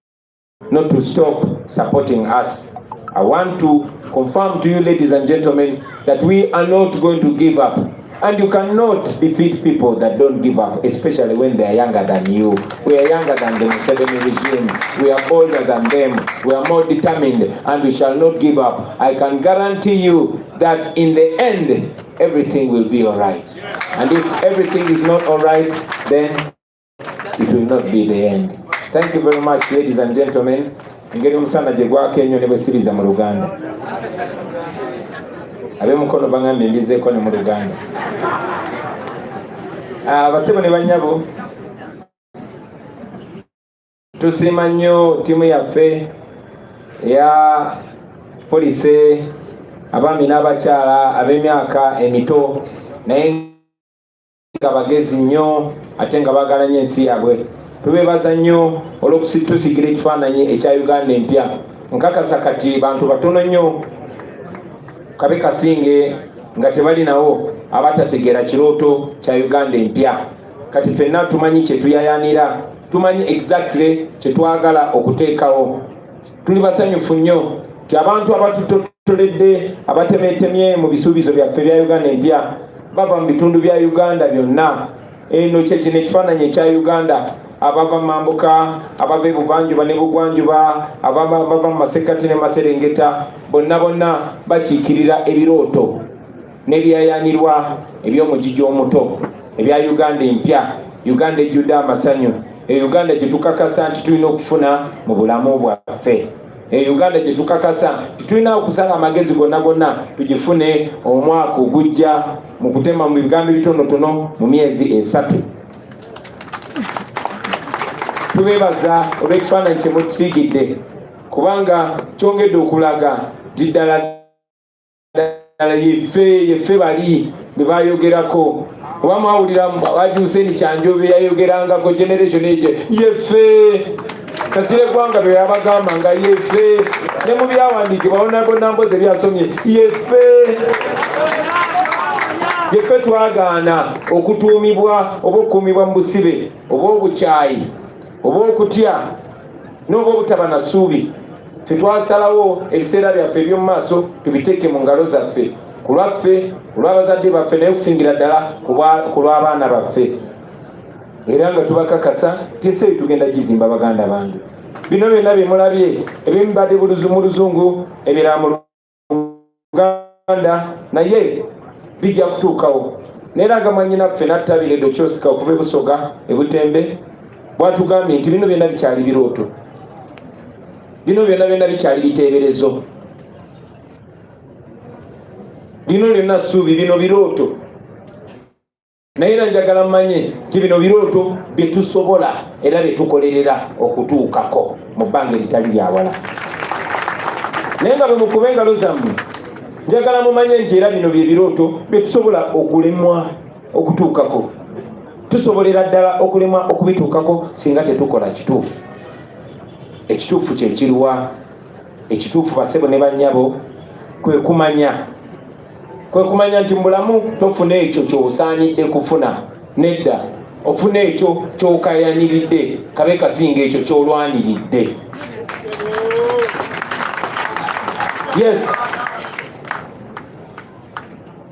not to stop supporting us. I want to confirm to you, ladies and gentlemen, that we are not going to give up. And you cannot defeat people that don't give up, especially when they are younger than you. We are younger than the Museveni regime. We are older than them. We are more determined, and we shall not give up. I can guarantee you that in the end, everything will be all right. And if everything is not all right, then it will not be the end. Thank you very much, ladies and gentlemen. Ngeri omusana gye gwakeenyo ne bwesiriza mu Luganda. Ab'emukono baŋŋambye mbizeeko ne mu Luganda. Basebo ne bannyabo, tusiima nnyo ttiimu yaffe eya polisi, abaami n'abakyala ab'emyaka emito naye nga bagezi nnyo ate nga baagala nnyo ensi yaabwe. Tubeebaza nnyo olw'okutusigira ekifaananyi ekya Uganda empya. Nkakasa kati bantu batono nnyo kabe kasinge nga tebalinawo abatategeera kirooto kya Uganda empya. Kati ffenna tumanyi kye tuyayaanira, tumanyi exactly kye twagala okuteekawo. Tuli basanyufu nnyo nti abantu abatutoledde abatemeetemye mu bisuubizo byaffe bya Uganda empya bava mu bitundu bya Uganda byonna. Eno kye kino ekifaananyi ekya Uganda, abava mu mambuka, abava ebuvanjuba ne bugwanjuba, abava mu masekati ne maserengeta, bonna bakiikirira ebirooto n'ebyayaanirwa eby'omugigi omuto ebya Uganda empya, Uganda ejjudde amasanyu, Uganda gye tukakasa nti tulina okufuna mu bulamu bwaffe, Uganda gye tukakasa nti tulina okusala amagezi gonna tugifune omwaka ogujja mu kutema mu bigambo bitonotono mu myezi 3. Tubeebaza olw'ekifaananyi kye mutusiigidde kubanga kyongedde okulaga nti ddala yeffe bali be bayogerako. Oba mwawulira Haji Hussein Kyanjobe yayogerangako generation egyo yeffe, Kasire Gwanga be yabagamba nga yeffe, ne mu byawandiikibwa bonna mpozi ebyasomye yeffe. Yeffe twagaana okutuumibwa oba okukuumibwa mu busibe oba obukyayi oba okutya n'oba obutaba na ssuubi. Ffe twasalawo ebiseera byaffe eby'omu maaso tubiteeke mu ngalo zaffe, ku lwaffe, ku lw'abazadde baffe, naye okusingira ddala ku lw'abaana baffe. Era nga tubakakasa tese tugenda gizimba baganda bange. Bino byonna bye mulabye ebimu badde mu Luzungu, ebirala mu Luganda, naye bijja kutuukawo. Neera nga mwannyinaffe n'attabire Dokyosika okuva e Busoga e Butembe bw'atugambye nti bino byonna bikyali birooto, bino byonna bikyali biteeberezo, bino byonna ssuubi, bino birooto. Naye era njagala mmanye nti bino birooto bye tusobola era bye tukolerera okutuukako mu bbanga eritali lyawala. Naye nga bwe mukuba engalo zammwe, njagala mumanye nti era bino bye birooto bye tusobola okulemwa okutuukako. Tusobolera ddala okulemwa okubituukako singa tetukola kituufu. Ekituufu kye kiruwa? Ekituufu basebo ne bannyabo kwe kumanya nti mu bulamu tofuna ekyo ky'osaanidde kufuna. Nedda, ofuna ekyo ky'okayaniridde, kabe kasinga ekyo ky'olwaniridde. Yes,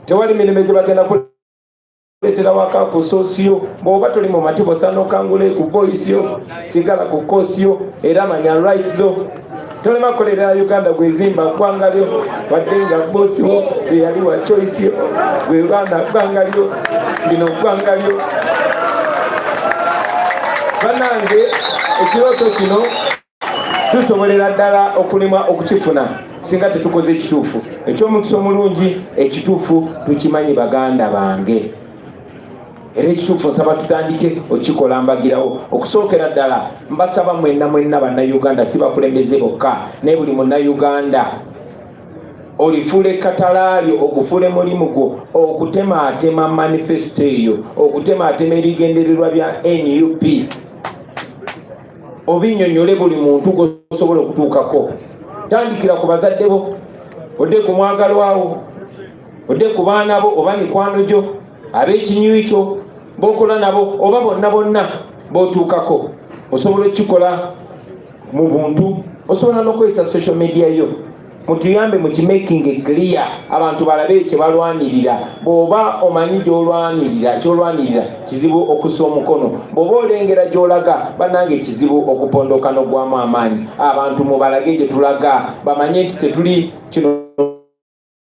tewali mirembe gye bagenda kuleetera waka ku soosiyo. Bw'oba toli mu matiba osaana okangule ku voice yo, sigala ku koosi yo, era manya rights zo. Tolema kukolera Uganda gwezimba ggwanga lyo, wadde nga boosi wo teyali wa choice yo, gwe lwana ggwanga lyo, lino ggwanga lyo. Bannange, ekirooto kino tusobolera ddala okulemwa okukifuna singa tetukoze ekituufu. Eky'omukisa omulungi, ekituufu tukimanyi baganda bange. Era ekituufu nsaba tutandike okikola mbagirawo. Okusookera ddala mbasaba mwenna bannayuganda, si bakulembeze bokka, naye buli munnayuganda olifuule katalaalyo, ogufuule mulimu gwo okutemaatema manifesto eyo, okutemaatema ebigendererwa bya NUP, obinnyonnyole buli muntu gosobola okutuukako. Tandikira ku bazadde bo, odde ku mwagalwawo, odde ku baana bo oba mikwano gyo, ab'ekinywi kyo b'okola nabo oba bonna bonna b'otuukako. Osobola okukikola mu buntu, osobola n'okozesa social media yo. Mutuyambe mu kimaking clear abantu balabe kye balwanirira. Bw'oba omanyi ky'olwanirira kizibu okussa omukono, bw'oba olengera gy'olaga bannange kizibu okupondoka n'ogwamu amaanyi. Abantu mubalage gye tulaga, bamanye nti tetuli kino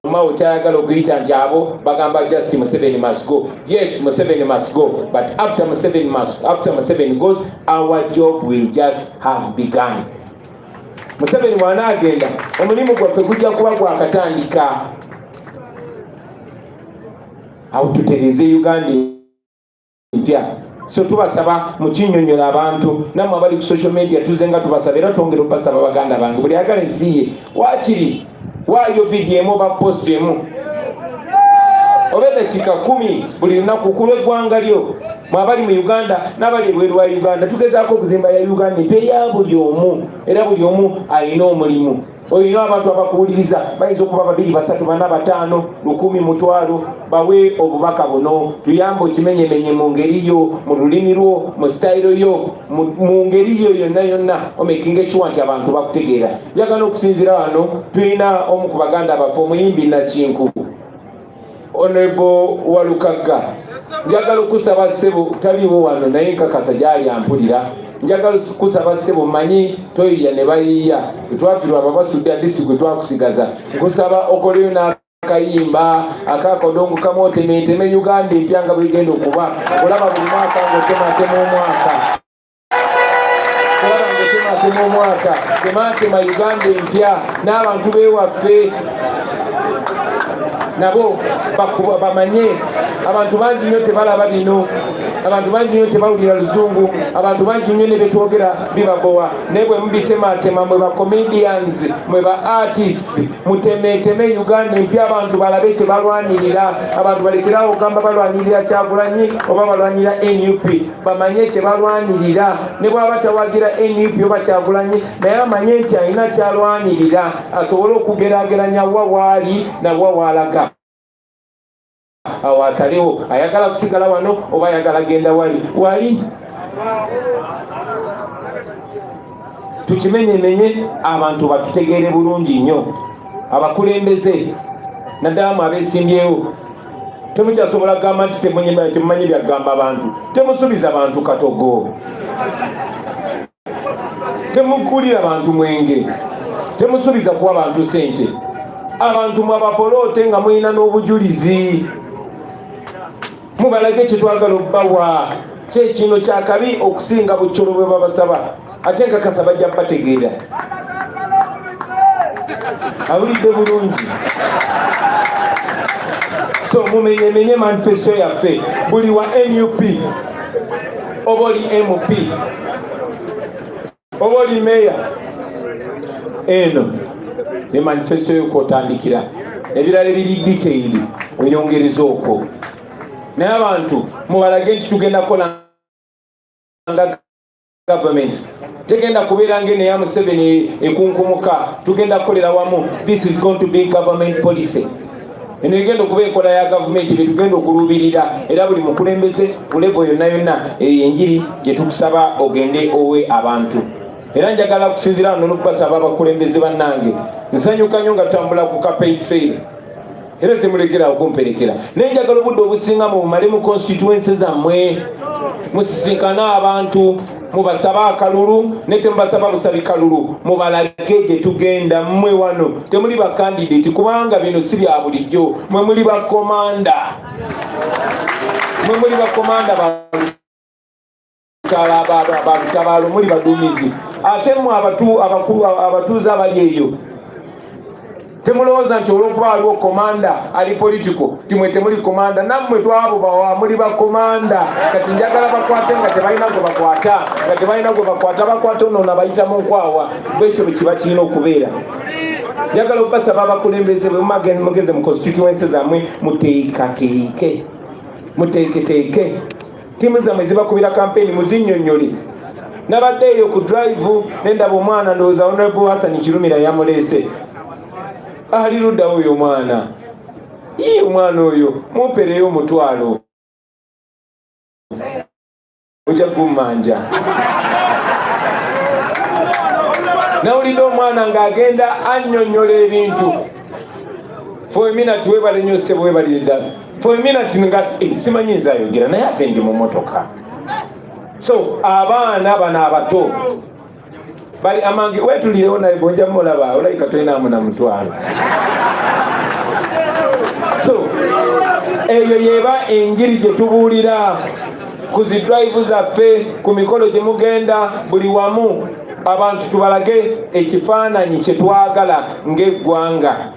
Mao kyayagala okuyita nti abo bagamba just Museveni must go. Yes, Museveni must go, but after Museveni goes, our job will just have begun. Museveni bw'anaagenda omulimu gwaffe gujja kuba gwakatandika. Awo tutereeze Uganda empya. So tubasaba mukinnyonnyola abantu nammwe abali ku social media tuzenga tubasaba era twongera okubasaba baganda bange buli ayagala ensi ye waakiri waayo vidiyo emu oba posti emu oba eddakiika 10 buli lunaku ku lw'eggwanga lyo mwe abali mu Uganda n'abali ebweru wa Uganda. Tugezaako okuzimba ya Uganda empya ya buli omu era buli omu alina omulimu. Olina abantu abakuwuliriza bayinza okuba 2, 3, 4, 5, 1000 mutwalo bawe obubaka buno. Tuyambe okimenyemenye mu ngeri yo, mu lulimi lwo, mu sitayiro yo, mu ngeri yo yonna yonna omekinga sure nti abantu bakutegeera. Njagala okusinzira wano tulina omu ku baganda baffe omuyimbi Nakinku Honorable Walukagga. Njagala okusaba ssebo taliwo wano naye nkakasa gyali ampulira. Njagala kusaba ssebo manyi toyiya ne bayiya twafirwa babasudde adisi gwe twakusigaza. Nkusaba okoleyo n'akayimba akakodongo kamotemeteme Uganda empya nga bwegenda okuba. Olaba buli mwaka ng'otematema omwaka tematema Uganda empya n'abantu beewaffe nabo bamanye. Abantu bangi nnyo tebalaba bino, abantu bangi nnyo tebawulira luzungu, abantu bangi nnyo ne betwogera bibabowa. Naye bwe mubitematema mwe ba comedians, mwe ba artists, mutemeteme Uganda empya abantu balabe kye balwanirira. Abantu balekerawo ogamba balwanirira Kyagulanyi oba balwanirira NUP, bamanye kye balwanirira. Ne bw'aba tawagira NUP oba Kyagulanyi naye amanye nti alina kyalwanirira, asobole okugeraageranya wa waali na wa waalaga. Awo asalewo ayagala kusigala wano oba ayagala genda wali. Tukimenyemenye abantu batutegeere bulungi nnyo. Abakulembeze naddala mu abeesimbyewo temukyasobola kugamba nti temumanyi byagamba abantu. Temusubiza bantu katogo, temukulira bantu mwenge, temusubiza kuwa bantu sente. Abantu mwabapoloote nga mulina n'obujulizi, mubalage kyetwagala okubawa. Kyekino kyakabi okusinga bucolo bwe babasaba, ate nkakasa bajja bategeera. Awulidde bulungi. So mumenyemenye manifesto yaffe. Buli wa NUP oba oli MP oba oli meya, eno ne manifesto y'okwotandikira. Ebirala ebiri detailed oyongereza okwo. Naye abantu mubalage nti tugenda kukola nga government. Tegenda kubeera ng'eneya Museveni ekunkumuka. Tugenda kukolera wamu. This is going to be government policy. Eno egenda okuba enkola ya gavumenti bye tugenda okuluubirira. Era buli mukulembeze ku level yonna yonna enjiri gye tukusaba ogende owe abantu. Era njagala okusinzira wano n'okubasaba abakulembeze bannange. Nsanyuka nnyo nga tutambula ku campaign trail. Era temulekera okumperekera. Naye njagala obudde obusinga mubumale mu constituency zammwe. Musisinkana abantu, mubasaba akalulu, ne temubasaba busabi kalulu. Mubalage gye tugenda mmwe wano. Temuli ba candidate kubanga bino si bya bulijjo. Mwe muli ba komanda. Mwe muli ba komanda ba muli baduumizi. Ate mmwe abatuuze abali eyo. Temulowooza nti olw'okuba waliwo komanda ali politiko timwe temuli komanda. Nammwe twabo bawa muli bakomanda. Kati njagala bakwate nga tebalina gwe bakwata, nga tebalina gwe bakwata ono nabayitamu nkwawa. Bwekyo bwe kiba kirina okubeera. Njagala okubasaba abakulembeze bwe mugeze mu constituency zammwe muteeketeeke. Tiimu zammwe zibakubira kampeni muzinnyonnyole. nabadde eyo ku drive nendaba omwana ndowooza Honorable Hassan Kirumira yamulese ali ludda oyo omwana omwana oyo mumpereyo omutwalo ojja kumanja nawulidde omwana ng'agenda annyonnyola ebintu for a minute webale nnyo ssebo webalire ddala for a minute nga simanyi nzayogera naye ate ndi mu motoka. So abaana bano abato bali amange wetulirewo naye gonja mulaba olayika tolinaamu na mutwalo. So eyo yeba enjiri gye tubuulira ku zi drive zaffe ku mikolo gye mugenda buli wamu abantu tubalage ekifaananyi kye twagala ng'eggwanga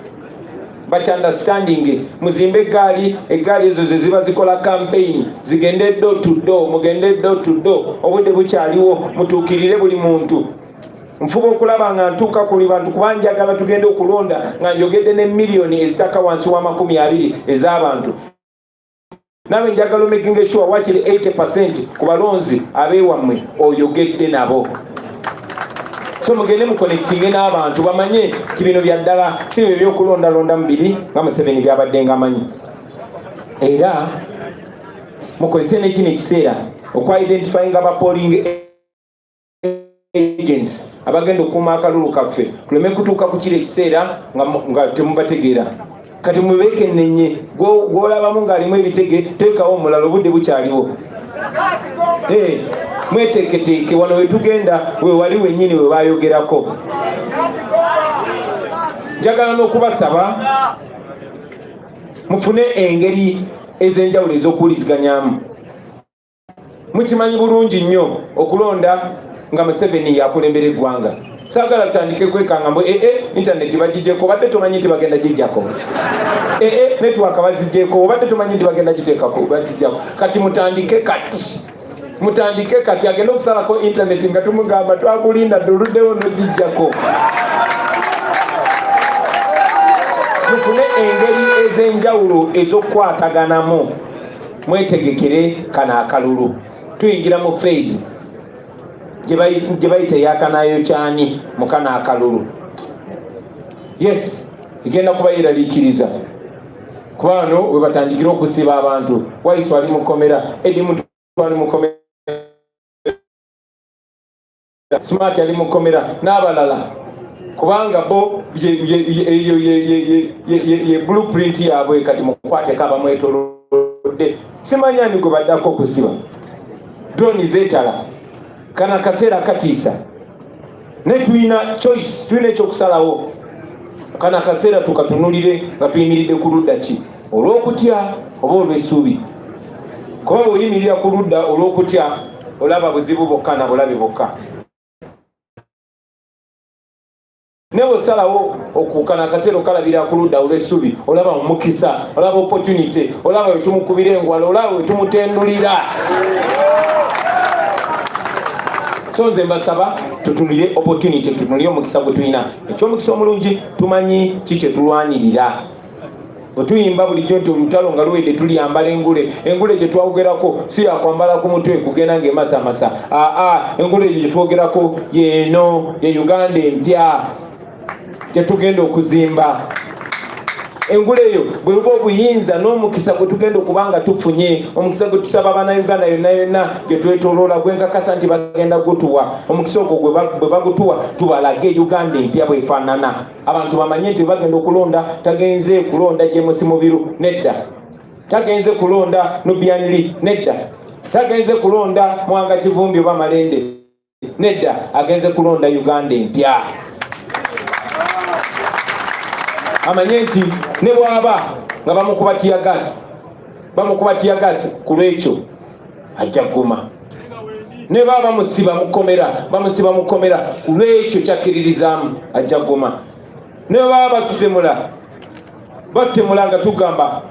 understanding muzimbe eggaali ezo ze ziba zikola campaign zigende door to door mugende door to door obudde bukyaliwo mutuukirire buli muntu nfuba okulaba nga ntuuka kuli bantu kuba njagala tugende okulonda nga njogedde ne miliyoni ezitaka wansi wa 20 ez'abantu nawe njagala making sure wakiri 80% ku balonzi abeewammwe oyogedde nabo. So mugende muconnectinge n'abantu bamanye ti bino bya ddala si byo ebyokulondalonda mubiri nga Museveni byabadde nga manyi. Era mukozese n'ekino ekiseera okwa-identifying aba polling agents abagenda okukuuma akalulu kaffe tuleme kutuuka ku kiro ekiseera nga temubategeera. Kati mubeekennenye gw'olabamu ng'alimu ebitege teekawo omulala obudde bukyaliwo. Mweteeketeeke wano wetugenda we wali wennyini we bayogerako. Njagala n'okubasaba mufune engeri ez'enjawulo ez'okuwuliziganyaamu. Mukimanyi bulungi nnyo okulonda nga Museveni yakulembera eggwanga. Saagala tutandike kwekanga mbu intaneti bagigyeko obadde tomanyi nti bagenda gijjako. Network bazigyeko obadde tomanyi nti bagenda giteekako bagijjako. Kati mutandike kati agenda okusalako intaneti nga tumugamba twakulinda doluddewo nogijjako. Mufune engeri ez'enjawulo ez'okukwataganamu mwetegekere kano akalulu. Tuyingira mu phase gye bayita eyakanayo kyani mu kano akalulu. Yes, egenda kuba yeraliikiriza kuba wano we batandikira okusiba abantu. Waisu ali mukomera, Edi Muntu ali mukomera, Smart ali mukomera n'abalala kubanga bo ye blueprint yaabwe kati mukwateko abamwetolodde. Simanyani gwe baddako okusiba drone zeetala kana kaseera katiisa ne tulina choice, tulina ekyokusalawo kana kaseera tukatunulire nga tuyimiridde ku ludda ki olw'okutya oba olw'essuubi. Kuba bw'oyimirira ku ludda olw'okutya olaba buzibu bokka na bulabe bokka. Ne bw'osalawo okukana akaseera okalabira ku ludda olw'essuubi olaba omukisa, olaba opportunity, olaba we tumukubira engwala, olaba we tumutendulira. So nze mbasaba tutunire opportunity, tutunire omukisa gwe tulina. Eky'omukisa omulungi tumanyi ki kye tulwanirira. Bwe tuyimba bulijjo nti olutalo nga luwedde tuliyambala engule gye twawogerako si yakwambala ku mutwe kugenda ng'emasamasa. Engule gye twogerako yeeno ye Uganda empya gye tugenda okuzimba. Engule eyo bwe buba obuyinza n'omukisa gwe tugenda okubanga tufunye, omukisa gwe tusaba Abannayuganda yonna gye twetoloola gwenkakasa nti bagenda gutuwa. Omukisa ogwo bwe bagutuwa tubalage Uganda empya bwefaanana. Abantu bamanye nti bagenda okulonda tagenze kulonda James Mubiru nedda, tagenze kulonda Nubianli nedda, tagenze kulonda Mwanga Kivumbi oba Malende nedda, agenze kulonda Uganda empya. Amanye nti ne bw'aba nga bamukuba tiyagasi ku lwekyo ajja kuguma. Ne baba bamusiba mukomera ku lwekyo kyakkiririzaamu ajja kuguma. Ne baba batutemula nga tugamba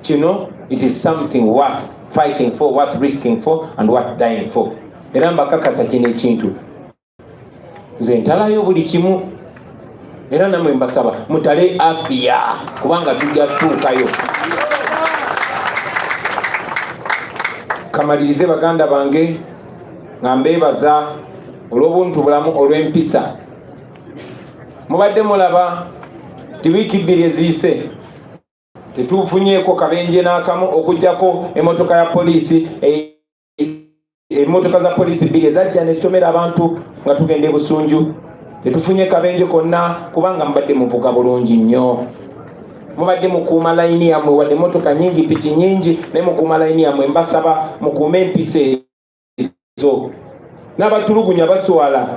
kino it is something worth fighting for, worth risking for and worth dying for. Era mbakakasa kino ekintu nze ntalayo buli kimu. Era namwe mbasaba mutale afya kubanga tujja tutuukayo. Kamalirize baganda bange nga mbeebaza olw'obuntu bulamu olw'empisa. Mubadde mulaba ti wiiki 2 eziyise tetufunyeeko kabenje n'akamu okujjako emmotoka ya poliisi, emmotoka za poliisi 2 ezajja ne zitomera abantu nga tugenda e Busunju. Tetufunye kabenje konna kubanga mubadde muvuga bulungi nnyo. Mubadde mukuuma layini yammwe, wadde emmotoka nyingi, piki nyingi, naye mukuuma layini yammwe. Mbasaba mukuume empisa ezo. N'abatulugunya baswala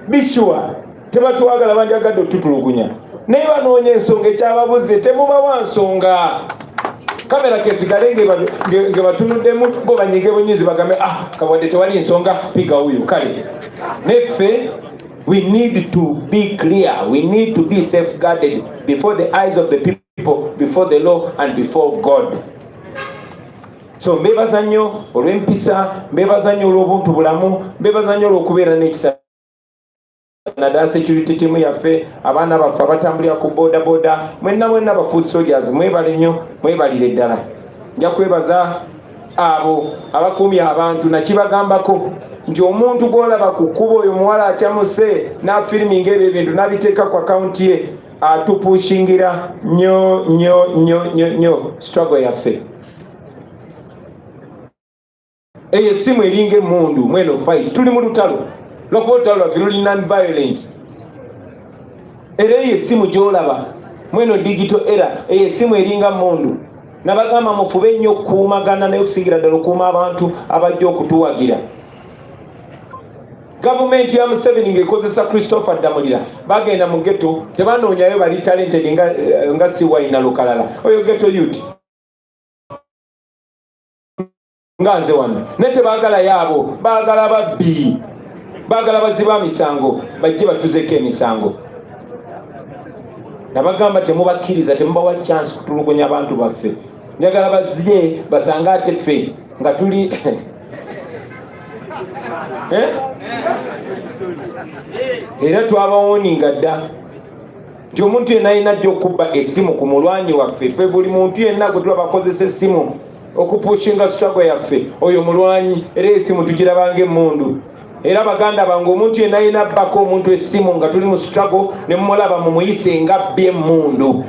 bishwa tebatwagala, bandyagadde otutulugunya naye banoonya ensonga ekyababuze, temubawa nsonga. Kamera kesigale nge batunuddemu bo banyige bunyizi bagambe kawadde tewali nsonga piga huyu. Kale neffe we need to be clear, we need to be safeguarded before the eyes of the people, before the law and before God. So mbebaza nnyo olw'empisa, mbebaza nnyo olw'obuntu bulamu, mbebaza nnyo olw'okubeera n'ekisa. Nada security team yaffe, abaana baffe abatambulira ku boda, mwenna ba foot soldiers, mwebale nnyo, mwebalire ddala. Nja kwebaza abo abakuumye abantu nakibagambako nti omuntu gw'olaba ku kkubo oyo muwala akyamuse n'afiriminga ebyo ebintu n'abiteeka ku akawunti ye atupushingira nnyo struggle yaffe. Eyo essimu eringa emmundu mweno fight, tuli mu lutalo lwakuba olutalo lwaffe luli non-violent. Era eyo essimu gy'olaba mweno digital era, eyo essimu eringa mmundu. Nabagamba mufube nnyo okukuumagana naye okusingira ddala okuuma abantu abajja okutuwagira. Gavumenti ya Museveni ng'ekozesa Christopher Damulira bagenda mu ghetto, tebanoonyayo bali talented nga Siwaina Lukalala, oyo ghetto youth nga nze wano. Naye tebaagala yaabo, baagala babbi, baagala baziba misango bajje batuzeko emisango. Nabagamba temubakkiriza, temubawa chance kutulugunya abantu baffe. Njagala bazye basange ate ffe nga tuli era twabawoninga dda nti omuntu yenna alina ajja okubba essimu ku mulwanyi waffe. Ffe buli muntu yenna gwe tulaba akozesa essimu okupushinga struggle yaffe, oyo mulwanyi. Era essimu tugirabanga emmundu. Era baganda bange omuntu yenna alina abbako omuntu essimu nga tuli mu struggle ne mumulaba mumuyise nga bbye emmundu.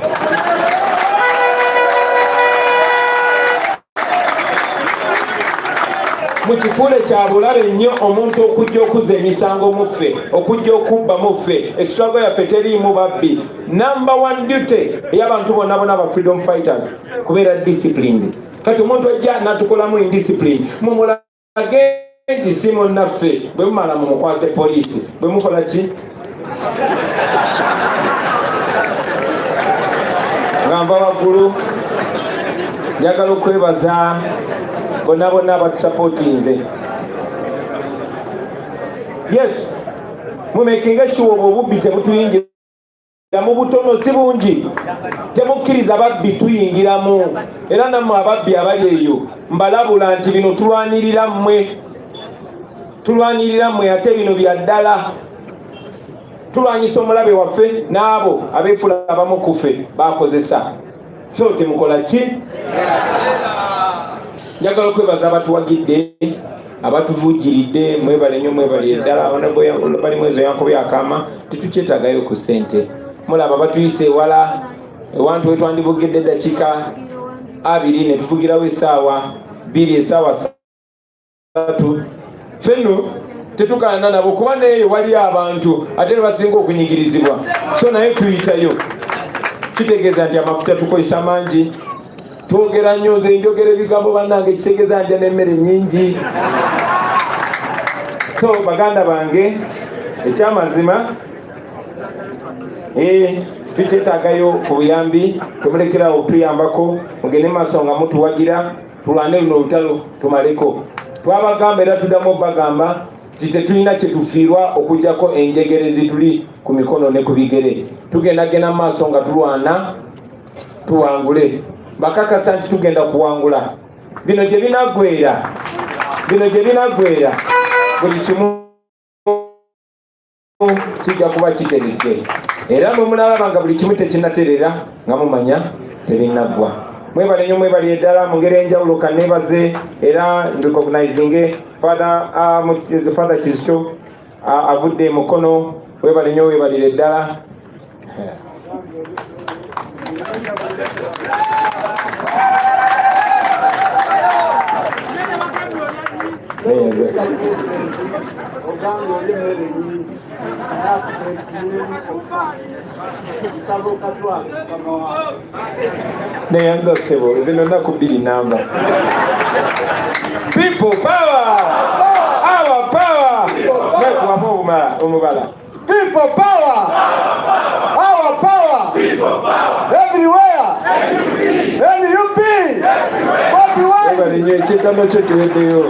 Mukifuule kya bulabe nnyo omuntu okujja okuzza emisango muffe, okujja okubba muffe. Estruggle yaffe teriimu babbi. Number 1 duty ey'abantu bonna ba freedom fighters kubeera disciplined. Kati omuntu ajja natukolamu indiscipline mumulage nti si munnaffe, bwe mumala mumukwase poliisi, bwe mukola ki? Nga nva waggulu. Njagala okwebaza bonna abatusapootinze. Yes, mumekinga sure obubbi tebutuyingira mu butono, si bungi. Temukkiriza babbi tuyingiramu. Era nammwe ababbi abali eyo mbalabula nti bino tulwanirira mmwe ate bino bya ddala. Tulwanyisa omulabe waffe n'abo abeefula abamu ku ffe bakozesa. So temukola ki? Njagala okwebaza abatuwagidde, abatuvugiridde, mwebale nnyo, mwebalire ddala. Bali mwezo Yakobo Akama tetukyetagayo ku ssente. Mulaba batuyise ewala ewantu wetwandivugidde eddakiika 2 ne tuvugirawo essaawa 2, essaawa 3. Ffenno tetukaana nabo kuba neeyo wali abantu ate ne basinga okunyigirizibwa. So naye tuyitayo. Kitegeeza nti amafuta tukozesa mangi. Twogera nnyo, nze njogera ebigambo bannange, kitegeeza ndya n'emmere nnyingi. So baganda bange, ekyamazima tukyetaagayo ku buyambi. Temulekerawo okutuyambako, mugende maaso nga mutuwagira, tulwane luno olutalo tumaleko. Twabagamba era tuddamu obagamba nti tetulina kye tufiirwa okuggyako enjegere zituli ku mikono ne ku bigere. Tugendagenda mu maaso nga tulwana tuwangule. Bakakasa nti tugenda kuwangula. Bino gye binaggweera, buli kimu kijja kuba kiteredde. Era mwe munalaba nga buli kimu tekinaterera nga mumanya tebinaggwa. mwebale nnyo mwebale eddala mu ngeri enjawulo kanneebaze era recognizing Father Kizito avudde mukono webale nnyo webalire eddala. Neyanza sebo zino nnaku bbiri namba. People power! Our power! Mwekuwamu omubala. People power! Our power! People power! Everywhere! NUP! Bobi Wine! Webale nnyo ekyetano kyo kiweddeyo.